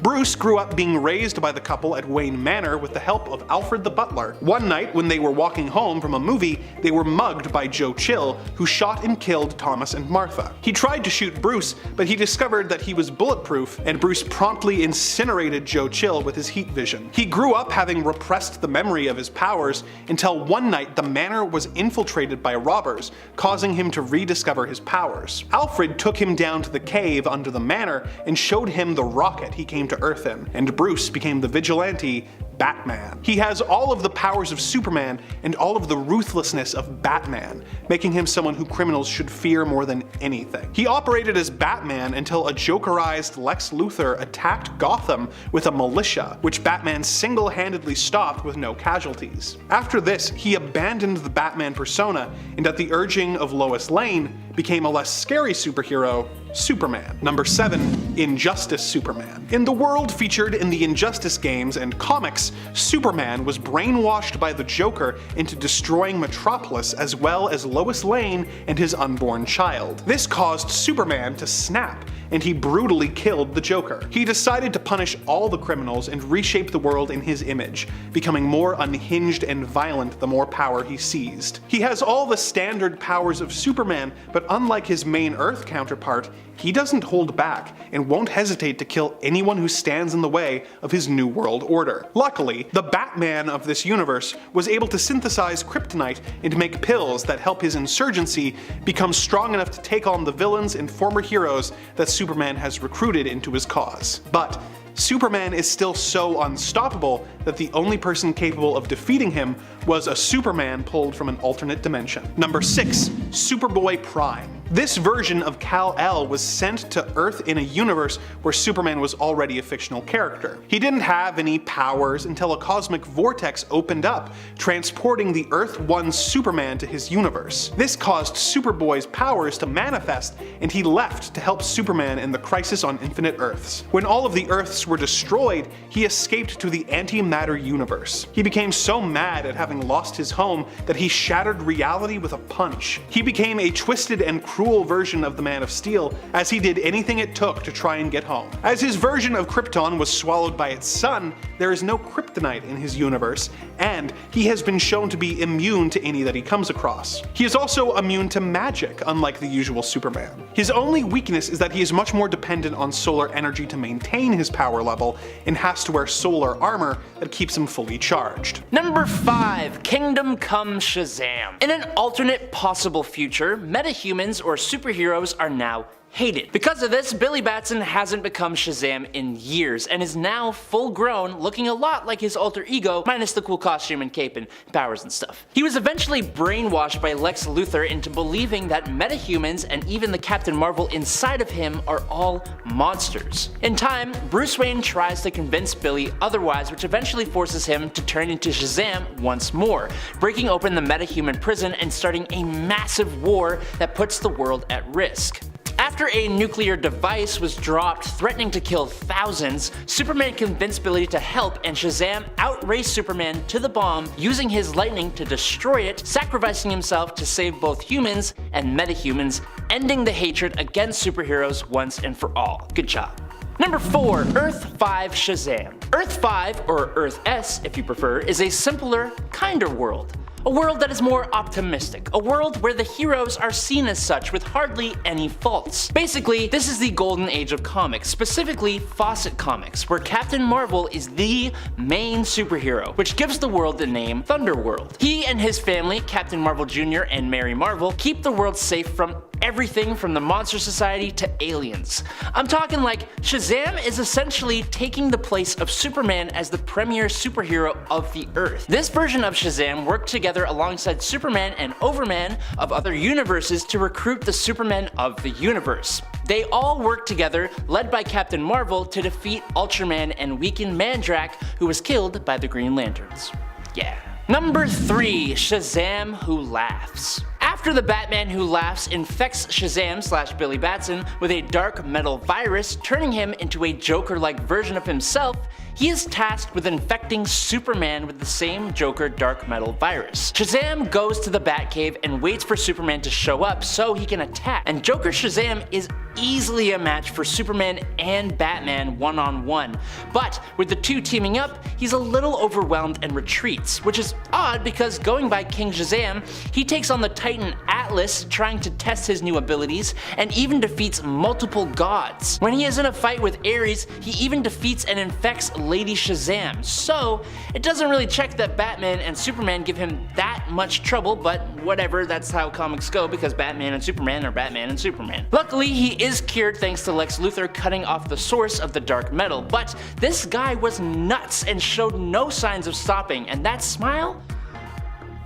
Bruce grew up being raised by the couple at Wayne Manor with the help of Alfred the butler. One night, when they were walking home from a movie, they were mugged by Joe Chill, who shot and killed Thomas and Martha. He tried to shoot Bruce, but he discovered that he was bulletproof, and Bruce promptly incinerated obliterated Joe Chill with his heat vision. He grew up having repressed the memory of his powers until one night the manor was infiltrated by robbers, causing him to rediscover his powers. Alfred took him down to the cave under the manor and showed him the rocket he came to Earth in, and Bruce became the vigilante Batman. He has all of the powers of Superman and all of the ruthlessness of Batman, making him someone who criminals should fear more than anything. He operated as Batman until a Jokerized Lex Luthor attacked Gotham with a militia, which Batman single-handedly stopped with no casualties. After this, he abandoned the Batman persona and at the urging of Lois Lane, became a less scary superhero, Superman. Number 7. Injustice Superman. In the world featured in the Injustice games and comics, Superman was brainwashed by the Joker into destroying Metropolis as well as Lois Lane and his unborn child. This caused Superman to snap, and he brutally killed the Joker. He decided to punish all the criminals and reshape the world in his image, becoming more unhinged and violent the more power he seized. He has all the standard powers of Superman, but unlike his main Earth counterpart, he doesn't hold back and won't hesitate to kill anyone who stands in the way of his new world order. Luckily, the Batman of this universe was able to synthesize kryptonite and make pills that help his insurgency become strong enough to take on the villains and former heroes that Superman has recruited into his cause. But Superman is still so unstoppable that the only person capable of defeating him was a Superman pulled from an alternate dimension. Number 6. Superboy Prime. This version of Kal-El was sent to Earth in a universe where Superman was already a fictional character. He didn't have any powers until a cosmic vortex opened up, transporting the Earth 1 Superman to his universe. This caused Superboy's powers to manifest, and he left to help Superman in the Crisis on Infinite Earths. When all of the Earths were destroyed, he escaped to the antimatter universe. He became so mad at having lost his home that he shattered reality with a punch. He became a twisted and cruel version of the Man of Steel, as he did anything it took to try and get home. As his version of Krypton was swallowed by its sun, there is no kryptonite in his universe, and he has been shown to be immune to any that he comes across. He is also immune to magic, unlike the usual Superman. His only weakness is that he is much more dependent on solar energy to maintain his power level, and has to wear solar armor that keeps him fully charged. Number 5. Kingdom Come Shazam. In an alternate possible future, metahumans or superheroes are now hated. Because of this, Billy Batson hasn't become Shazam in years and is now full grown, looking a lot like his alter ego, minus the cool costume and cape and powers and stuff. He was eventually brainwashed by Lex Luthor into believing that metahumans and even the Captain Marvel inside of him are all monsters. In time, Bruce Wayne tries to convince Billy otherwise, which eventually forces him to turn into Shazam once more, breaking open the metahuman prison and starting a massive war that puts the world at risk. After a nuclear device was dropped threatening to kill thousands, Superman convinced Billy to help, and Shazam outraced Superman to the bomb, using his lightning to destroy it, sacrificing himself to save both humans and metahumans, ending the hatred against superheroes once and for all. Good job. Number 4. Earth 5 Shazam. Earth 5, or Earth S if you prefer, is a simpler, kinder world. A world that is more optimistic, a world where the heroes are seen as such with hardly any faults. Basically, this is the golden age of comics, specifically Fawcett Comics, where Captain Marvel is the main superhero, which gives the world the name Thunderworld. He and his family, Captain Marvel Jr. and Mary Marvel, keep the world safe from everything from the Monster Society to aliens. I'm talking like Shazam is essentially taking the place of Superman as the premier superhero of the Earth. This version of Shazam worked together alongside Superman and Overman of other universes to recruit the Supermen of the universe. They all worked together, led by Captain Marvel, to defeat Ultraman and weaken Mandrake, who was killed by the Green Lanterns. Yeah. Number 3. Shazam Who Laughs. After the Batman Who Laughs infects Shazam / Billy Batson with a dark metal virus, turning him into a Joker-like version of himself, he is tasked with infecting Superman with the same Joker dark metal virus. Shazam goes to the Batcave and waits for Superman to show up so he can attack, and Joker Shazam is easily a match for Superman and Batman one-on-one, but with the two teaming up, he's a little overwhelmed and retreats, which is odd because going by King Shazam, he takes on the Titan Atlas trying to test his new abilities and even defeats multiple gods. When he is in a fight with Ares, he even defeats and infects Lady Shazam, so it doesn't really check that Batman and Superman give him that much trouble, but whatever, that's how comics go because Batman and Superman are Batman and Superman. Luckily, he is cured thanks to Lex Luthor cutting off the source of the dark metal, but this guy was nuts and showed no signs of stopping, and that smile?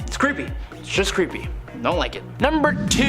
It's creepy. It's just creepy. Don't like it. Number 2,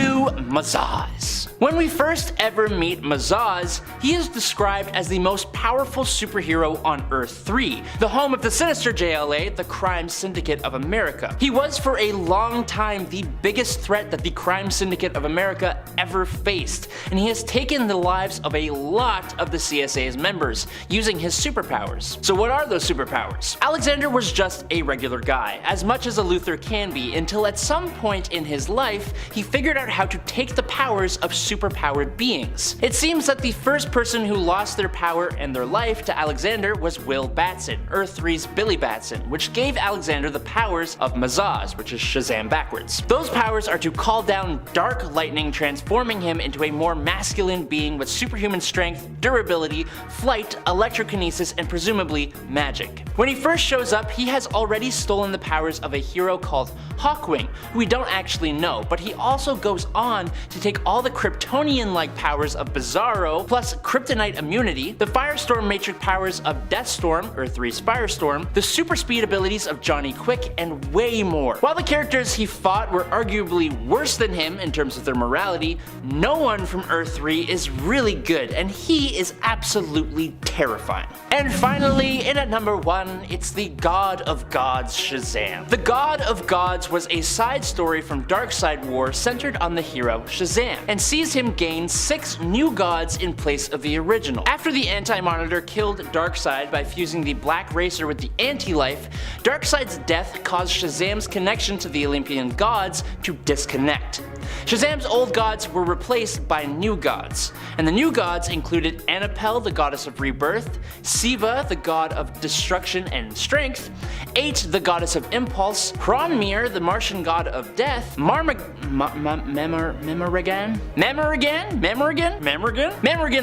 Mazaz. When we first ever meet Mazaz, he is described as the most powerful superhero on Earth 3, the home of the sinister JLA, the Crime Syndicate of America. He was for a long time the biggest threat that the Crime Syndicate of America ever faced, and he has taken the lives of a lot of the CSA's members using his superpowers. So what are those superpowers? Alexander was just a regular guy, as much as a Luthor can be, until at some point in his life, he figured out how to take the powers of superpowered beings. It seems that the first person who lost their power and their life to Alexander was Will Batson, Earth 3's Billy Batson, which gave Alexander the powers of Mazaz, which is Shazam backwards. Those powers are to call down dark lightning, transforming him into a more masculine being with superhuman strength, durability, flight, electrokinesis, and presumably magic. When he first shows up, he has already stolen the powers of a hero called Hawkwing, who we don't actually know, but he also goes on to take all the Kryptonian-like powers of Bizarro, plus kryptonite immunity, the Firestorm Matrix powers of Deathstorm, Earth 3's Firestorm, the super speed abilities of Johnny Quick, and way more. While the characters he fought were arguably worse than him in terms of their morality, no one from Earth 3 is really good, and he is absolutely terrifying. And finally, in at number 1, it's the God of Gods Shazam. The God of Gods was a side story from Darkseid War centered on the hero Shazam, and sees him gain 6 new gods in place of the original. After the Anti-Monitor killed Darkseid by fusing the Black Racer with the Anti-Life, Darkseid's death caused Shazam's connection to the Olympian gods to disconnect. Shazam's old gods were replaced by new gods, and the new gods included Anapel, the goddess of rebirth, Siva, the god of destruction and strength, Eight, the goddess of impulse, Hronmir, the Martian god of death, Memorgan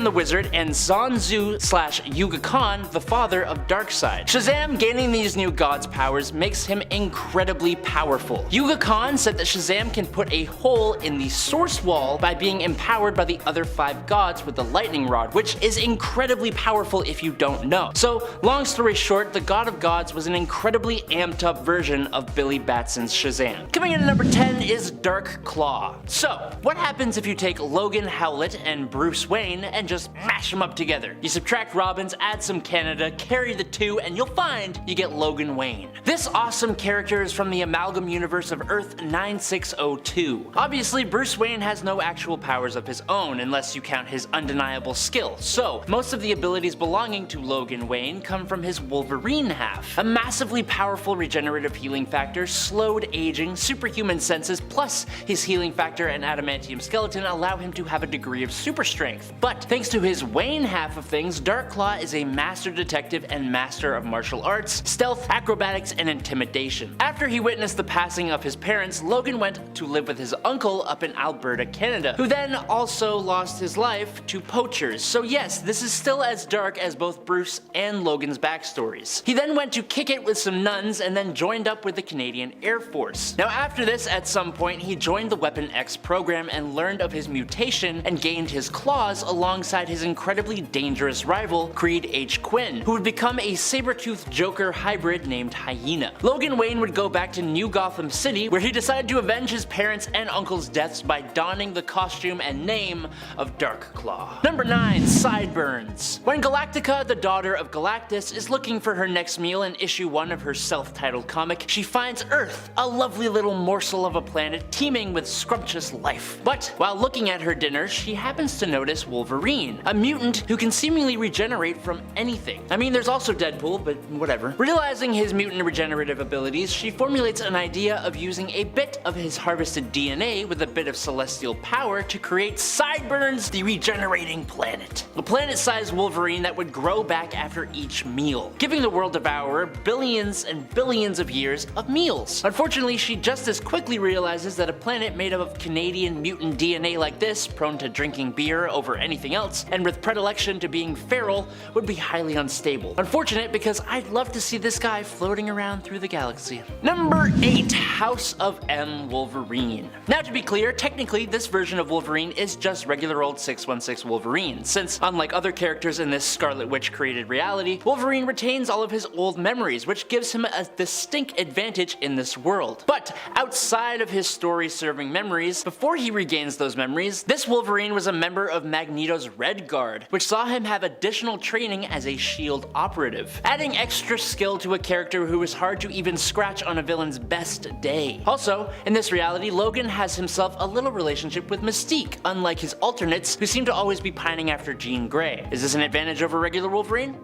the wizard, and Zanzu/Yuga Khan, the father of Darkseid. Shazam gaining these new gods' powers makes him incredibly powerful. Yuga Khan said that Shazam can put a hole in the source wall by being empowered by the other 5 gods with the lightning rod, which is incredibly powerful if you don't know. So, long story short, the God of Gods was an incredibly amped up version of Billy Batson's Shazam. Coming in at number 10 is Dark Claw. So, what happens if you take Logan Howlett and Bruce Wayne and just mash them up together? You subtract Robbins, add some Canada, carry the 2, and you'll find you get Logan Wayne. This awesome character is from the amalgam universe of Earth 9602. Obviously, Bruce Wayne has no actual powers of his own unless you count his undeniable skill, so most of the abilities belonging to Logan Wayne come from his Wolverine half. A massively powerful regenerative healing factor, slowed aging, superhuman senses, plus his healing factor and adamantium skeleton allow him to have a degree of super strength. But thanks to his Wayne half of things, Darkclaw is a master detective and master of martial arts, stealth, acrobatics, and intimidation. After he witnessed the passing of his parents, Logan went to live with his uncle up in Alberta, Canada, who then also lost his life to poachers. So yes, this is still as dark as both Bruce and Logan's backstories. He then went to kick it with some nuns and then joined up with the Canadian Air Force. Now after this, at some point, he joined the Weapon X program and learned of his mutation and gained his claws alongside his incredibly dangerous rival, Creed H. Quinn, who would become a saber-toothed Joker hybrid named Hyena. Logan Wayne would go back to New Gotham City, where he decided to avenge his parents and uncle's death deaths by donning the costume and name of Darkclaw. Number 9. Sideburns. When Galactica, the daughter of Galactus, is looking for her next meal in issue 1 of her self-titled comic, she finds Earth, a lovely little morsel of a planet teeming with scrumptious life. But while looking at her dinner, she happens to notice Wolverine, a mutant who can seemingly regenerate from anything. I mean, there's also Deadpool, but whatever. Realizing his mutant regenerative abilities, she formulates an idea of using a bit of his harvested DNA with a bit of celestial power to create Sideburns, the regenerating planet. A planet-sized Wolverine that would grow back after each meal, giving the World Devourer billions and billions of years of meals. Unfortunately, she just as quickly realizes that a planet made up of Canadian mutant DNA like this, prone to drinking beer over anything else, and with predilection to being feral, would be highly unstable. Unfortunate, because I'd love to see this guy floating around through the galaxy. Number 8. House of M. Wolverine. Now, to be clear, technically this version of Wolverine is just regular old 616 Wolverine, since unlike other characters in this Scarlet Witch created reality, Wolverine retains all of his old memories, which gives him a distinct advantage in this world. But outside of his story-serving memories, before he regains those memories, this Wolverine was a member of Magneto's Red Guard, which saw him have additional training as a SHIELD operative, adding extra skill to a character who is hard to even scratch on a villain's best day. Also, in this reality, Logan has himself a little relationship with Mystique, unlike his alternates who seem to always be pining after Jean Grey. Is this an advantage over regular Wolverine?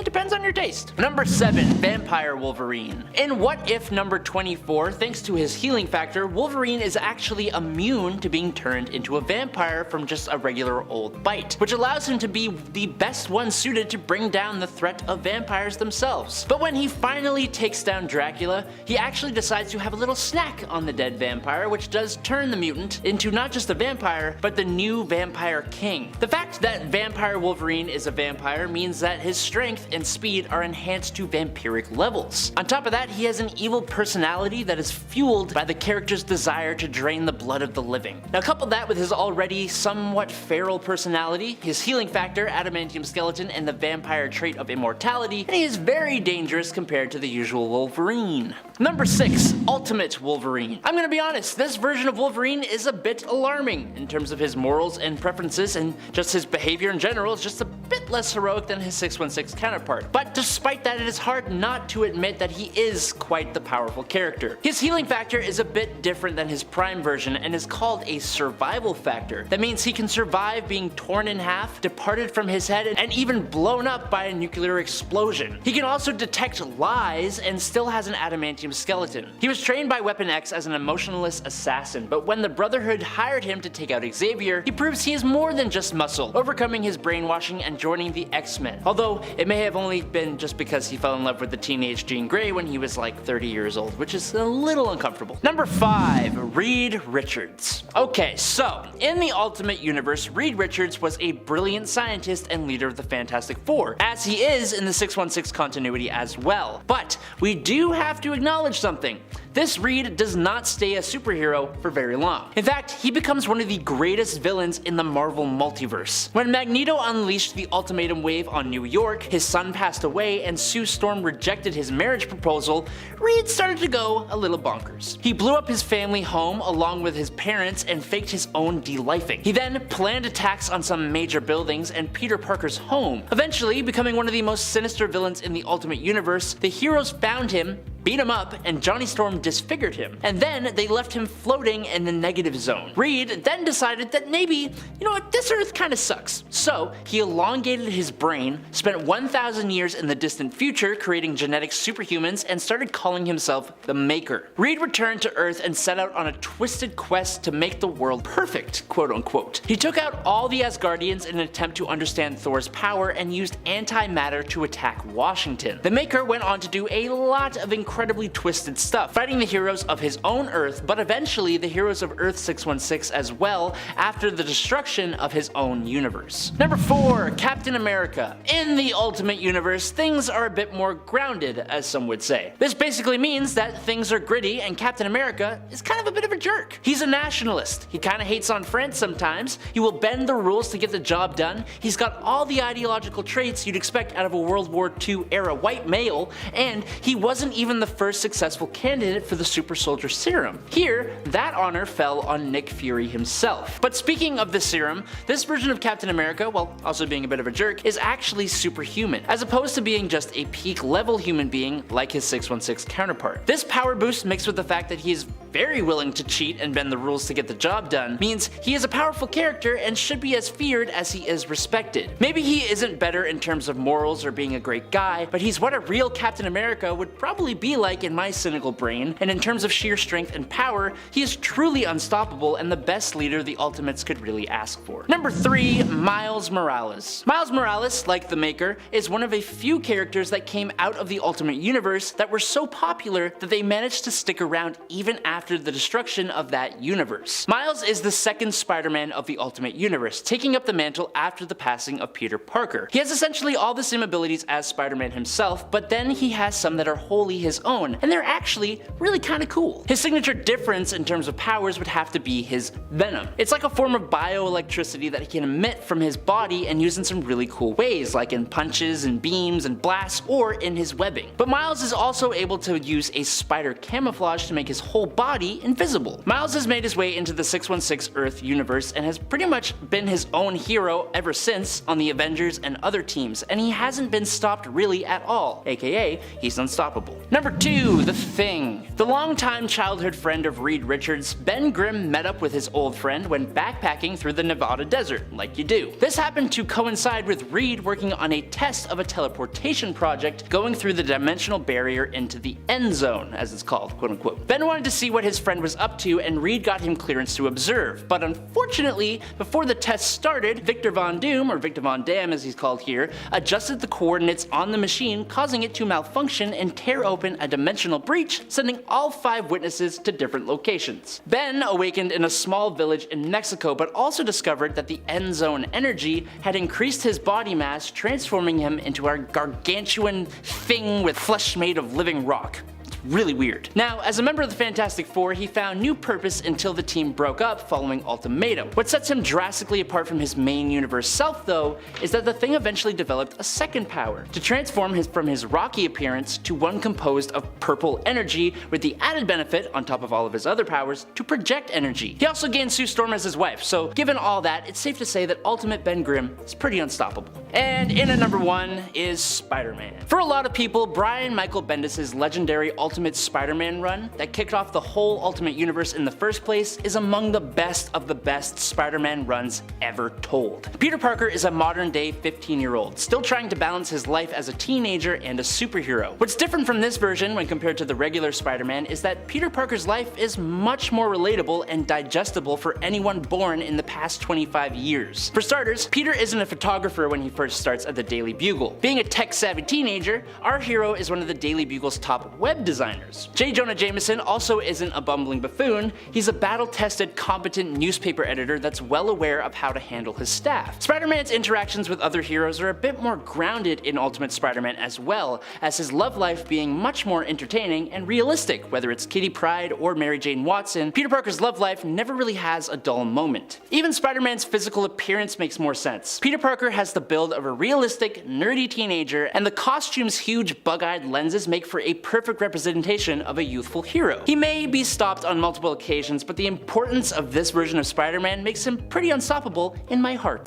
Depends on your taste. Number 7. Vampire Wolverine. In What If number 24, thanks to his healing factor, Wolverine is actually immune to being turned into a vampire from just a regular old bite, which allows him to be the best one suited to bring down the threat of vampires themselves. But when he finally takes down Dracula, he actually decides to have a little snack on the dead vampire, which does turn the mutant into not just a vampire, but the new vampire king. The fact that Vampire Wolverine is a vampire means that his strength and speed are enhanced to vampiric levels. On top of that, he has an evil personality that is fueled by the character's desire to drain the blood of the living. Now couple that with his already somewhat feral personality, his healing factor, adamantium skeleton, and the vampire trait of immortality, and he is very dangerous compared to the usual Wolverine. Number 6. Ultimate Wolverine. I'm gonna be honest, this version of Wolverine is a bit alarming in terms of his morals and preferences, and just his behavior in general is just a bit less heroic than his 616 counterpart. But despite that, it is hard not to admit that he is quite the powerful character. His healing factor is a bit different than his prime version and is called a survival factor. That means he can survive being torn in half, departed from his head, and even blown up by a nuclear explosion. He can also detect lies and still has an adamantium skeleton. He was trained by Weapon X as an emotionless assassin, but when the Brotherhood hired him to take out Xavier, he proves he is more than just muscle, overcoming his brainwashing and joining the X-Men. Although, it may have only been just because he fell in love with the teenage Jean Grey when he was like 30 years old, which is a little uncomfortable. Number 5. Reed Richards. Okay, so, in the Ultimate Universe, Reed Richards was a brilliant scientist and leader of the Fantastic Four, as he is in the 616 continuity as well. But, we do have to acknowledge something. This Reed does not stay a superhero for very long. In fact, he becomes one of the greatest villains in the Marvel multiverse. When Magneto unleashed the ultimatum wave on New York, his son passed away, and Sue Storm rejected his marriage proposal, Reed started to go a little bonkers. He blew up his family home along with his parents and faked his own de-lifing. He then planned attacks on some major buildings and Peter Parker's home. Eventually, becoming one of the most sinister villains in the Ultimate Universe, the heroes found him, beat him up, and Johnny Storm disfigured him. And then they left him floating in the negative zone. Reed then decided that maybe, you know what, this Earth kinda sucks. So he elongated his brain, spent 1,000 years in the distant future creating genetic superhumans, and started calling himself the Maker. Reed returned to Earth and set out on a twisted quest to make the world perfect, quote unquote. He took out all the Asgardians in an attempt to understand Thor's power and used antimatter to attack Washington. The Maker went on to do a lot of incredibly twisted stuff, fighting the heroes of his own Earth, but eventually the heroes of Earth 616 as well after the destruction of his own universe. Number 4. Captain America. In the Ultimate Universe, things are a bit more grounded, as some would say. This basically means that things are gritty and Captain America is kind of a bit of a jerk. He's a nationalist. He kinda hates on France sometimes. He will bend the rules to get the job done. He's got all the ideological traits you'd expect out of a World War II era white male, and he wasn't even the the first successful candidate for the super soldier serum. Here, that honor fell on Nick Fury himself. But speaking of the serum, this version of Captain America, while also being a bit of a jerk, is actually superhuman, as opposed to being just a peak level human being like his 616 counterpart. This power boost, mixed with the fact that he is very willing to cheat and bend the rules to get the job done, means he is a powerful character and should be as feared as he is respected. Maybe he isn't better in terms of morals or being a great guy, but he's what a real Captain America would probably be like in my cynical brain, and in terms of sheer strength and power, he is truly unstoppable and the best leader the Ultimates could really ask for. Number 3, Miles Morales. Miles Morales, like the Maker, is one of a few characters that came out of the Ultimate Universe that were so popular that they managed to stick around even after the destruction of that universe. Miles is the second Spider-Man of the Ultimate Universe, taking up the mantle after the passing of Peter Parker. He has essentially all the same abilities as Spider-Man himself, but then he has some that are wholly his own, and they're actually really kinda cool. His signature difference in terms of powers would have to be his venom. It's like a form of bioelectricity that he can emit from his body and use in some really cool ways, like in punches and beams and blasts, or in his webbing. But Miles is also able to use a spider camouflage to make his whole body invisible. Miles has made his way into the 616 Earth universe and has pretty much been his own hero ever since on the Avengers and other teams, and he hasn't been stopped really at all, aka he's unstoppable. Number 2, The Thing. The longtime childhood friend of Reed Richards, Ben Grimm met up with his old friend when backpacking through the Nevada desert, like you do. This happened to coincide with Reed working on a test of a teleportation project going through the dimensional barrier into the end zone, as it's called, quote unquote. Ben wanted to see what his friend was up to, and Reed got him clearance to observe, but unfortunately, before the test started, Victor Von Doom, or Victor Von Dam as he's called here, adjusted the coordinates on the machine, causing it to malfunction and tear open a dimensional breach, sending all 5 witnesses to different locations. Ben awakened in a small village in Mexico, but also discovered that the end zone energy had increased his body mass, transforming him into a gargantuan thing with flesh made of living rock. Really weird. Now, as a member of the Fantastic Four, he found new purpose until the team broke up following Ultimatum. What sets him drastically apart from his main universe self, though, is that the Thing eventually developed a second power, to transform from his rocky appearance to one composed of purple energy, with the added benefit, on top of all of his other powers, to project energy. He also gained Sue Storm as his wife, so given all that, it's safe to say that Ultimate Ben Grimm is pretty unstoppable. And in at number 1 is Spider-Man. For a lot of people, Brian Michael Bendis' legendary Ultimate Spider-Man run that kicked off the whole Ultimate Universe in the first place is among the best of the best Spider-Man runs ever told. Peter Parker is a modern-day 15-year-old, still trying to balance his life as a teenager and a superhero. What's different from this version when compared to the regular Spider-Man is that Peter Parker's life is much more relatable and digestible for anyone born in the past 25 years. For starters, Peter isn't a photographer when he first starts at the Daily Bugle. Being a tech-savvy teenager, our hero is one of the Daily Bugle's top web designers. J. Jonah Jameson also isn't a bumbling buffoon, he's a battle-tested, competent newspaper editor that's well aware of how to handle his staff. Spider-Man's interactions with other heroes are a bit more grounded in Ultimate Spider-Man as well, as his love life being much more entertaining and realistic. Whether it's Kitty Pryde or Mary Jane Watson, Peter Parker's love life never really has a dull moment. Even Spider-Man's physical appearance makes more sense. Peter Parker has the build of a realistic, nerdy teenager, and the costume's huge bug-eyed lenses make for a perfect representation of a youthful hero. He may be stopped on multiple occasions, but the importance of this version of Spider-Man makes him pretty unstoppable in my heart.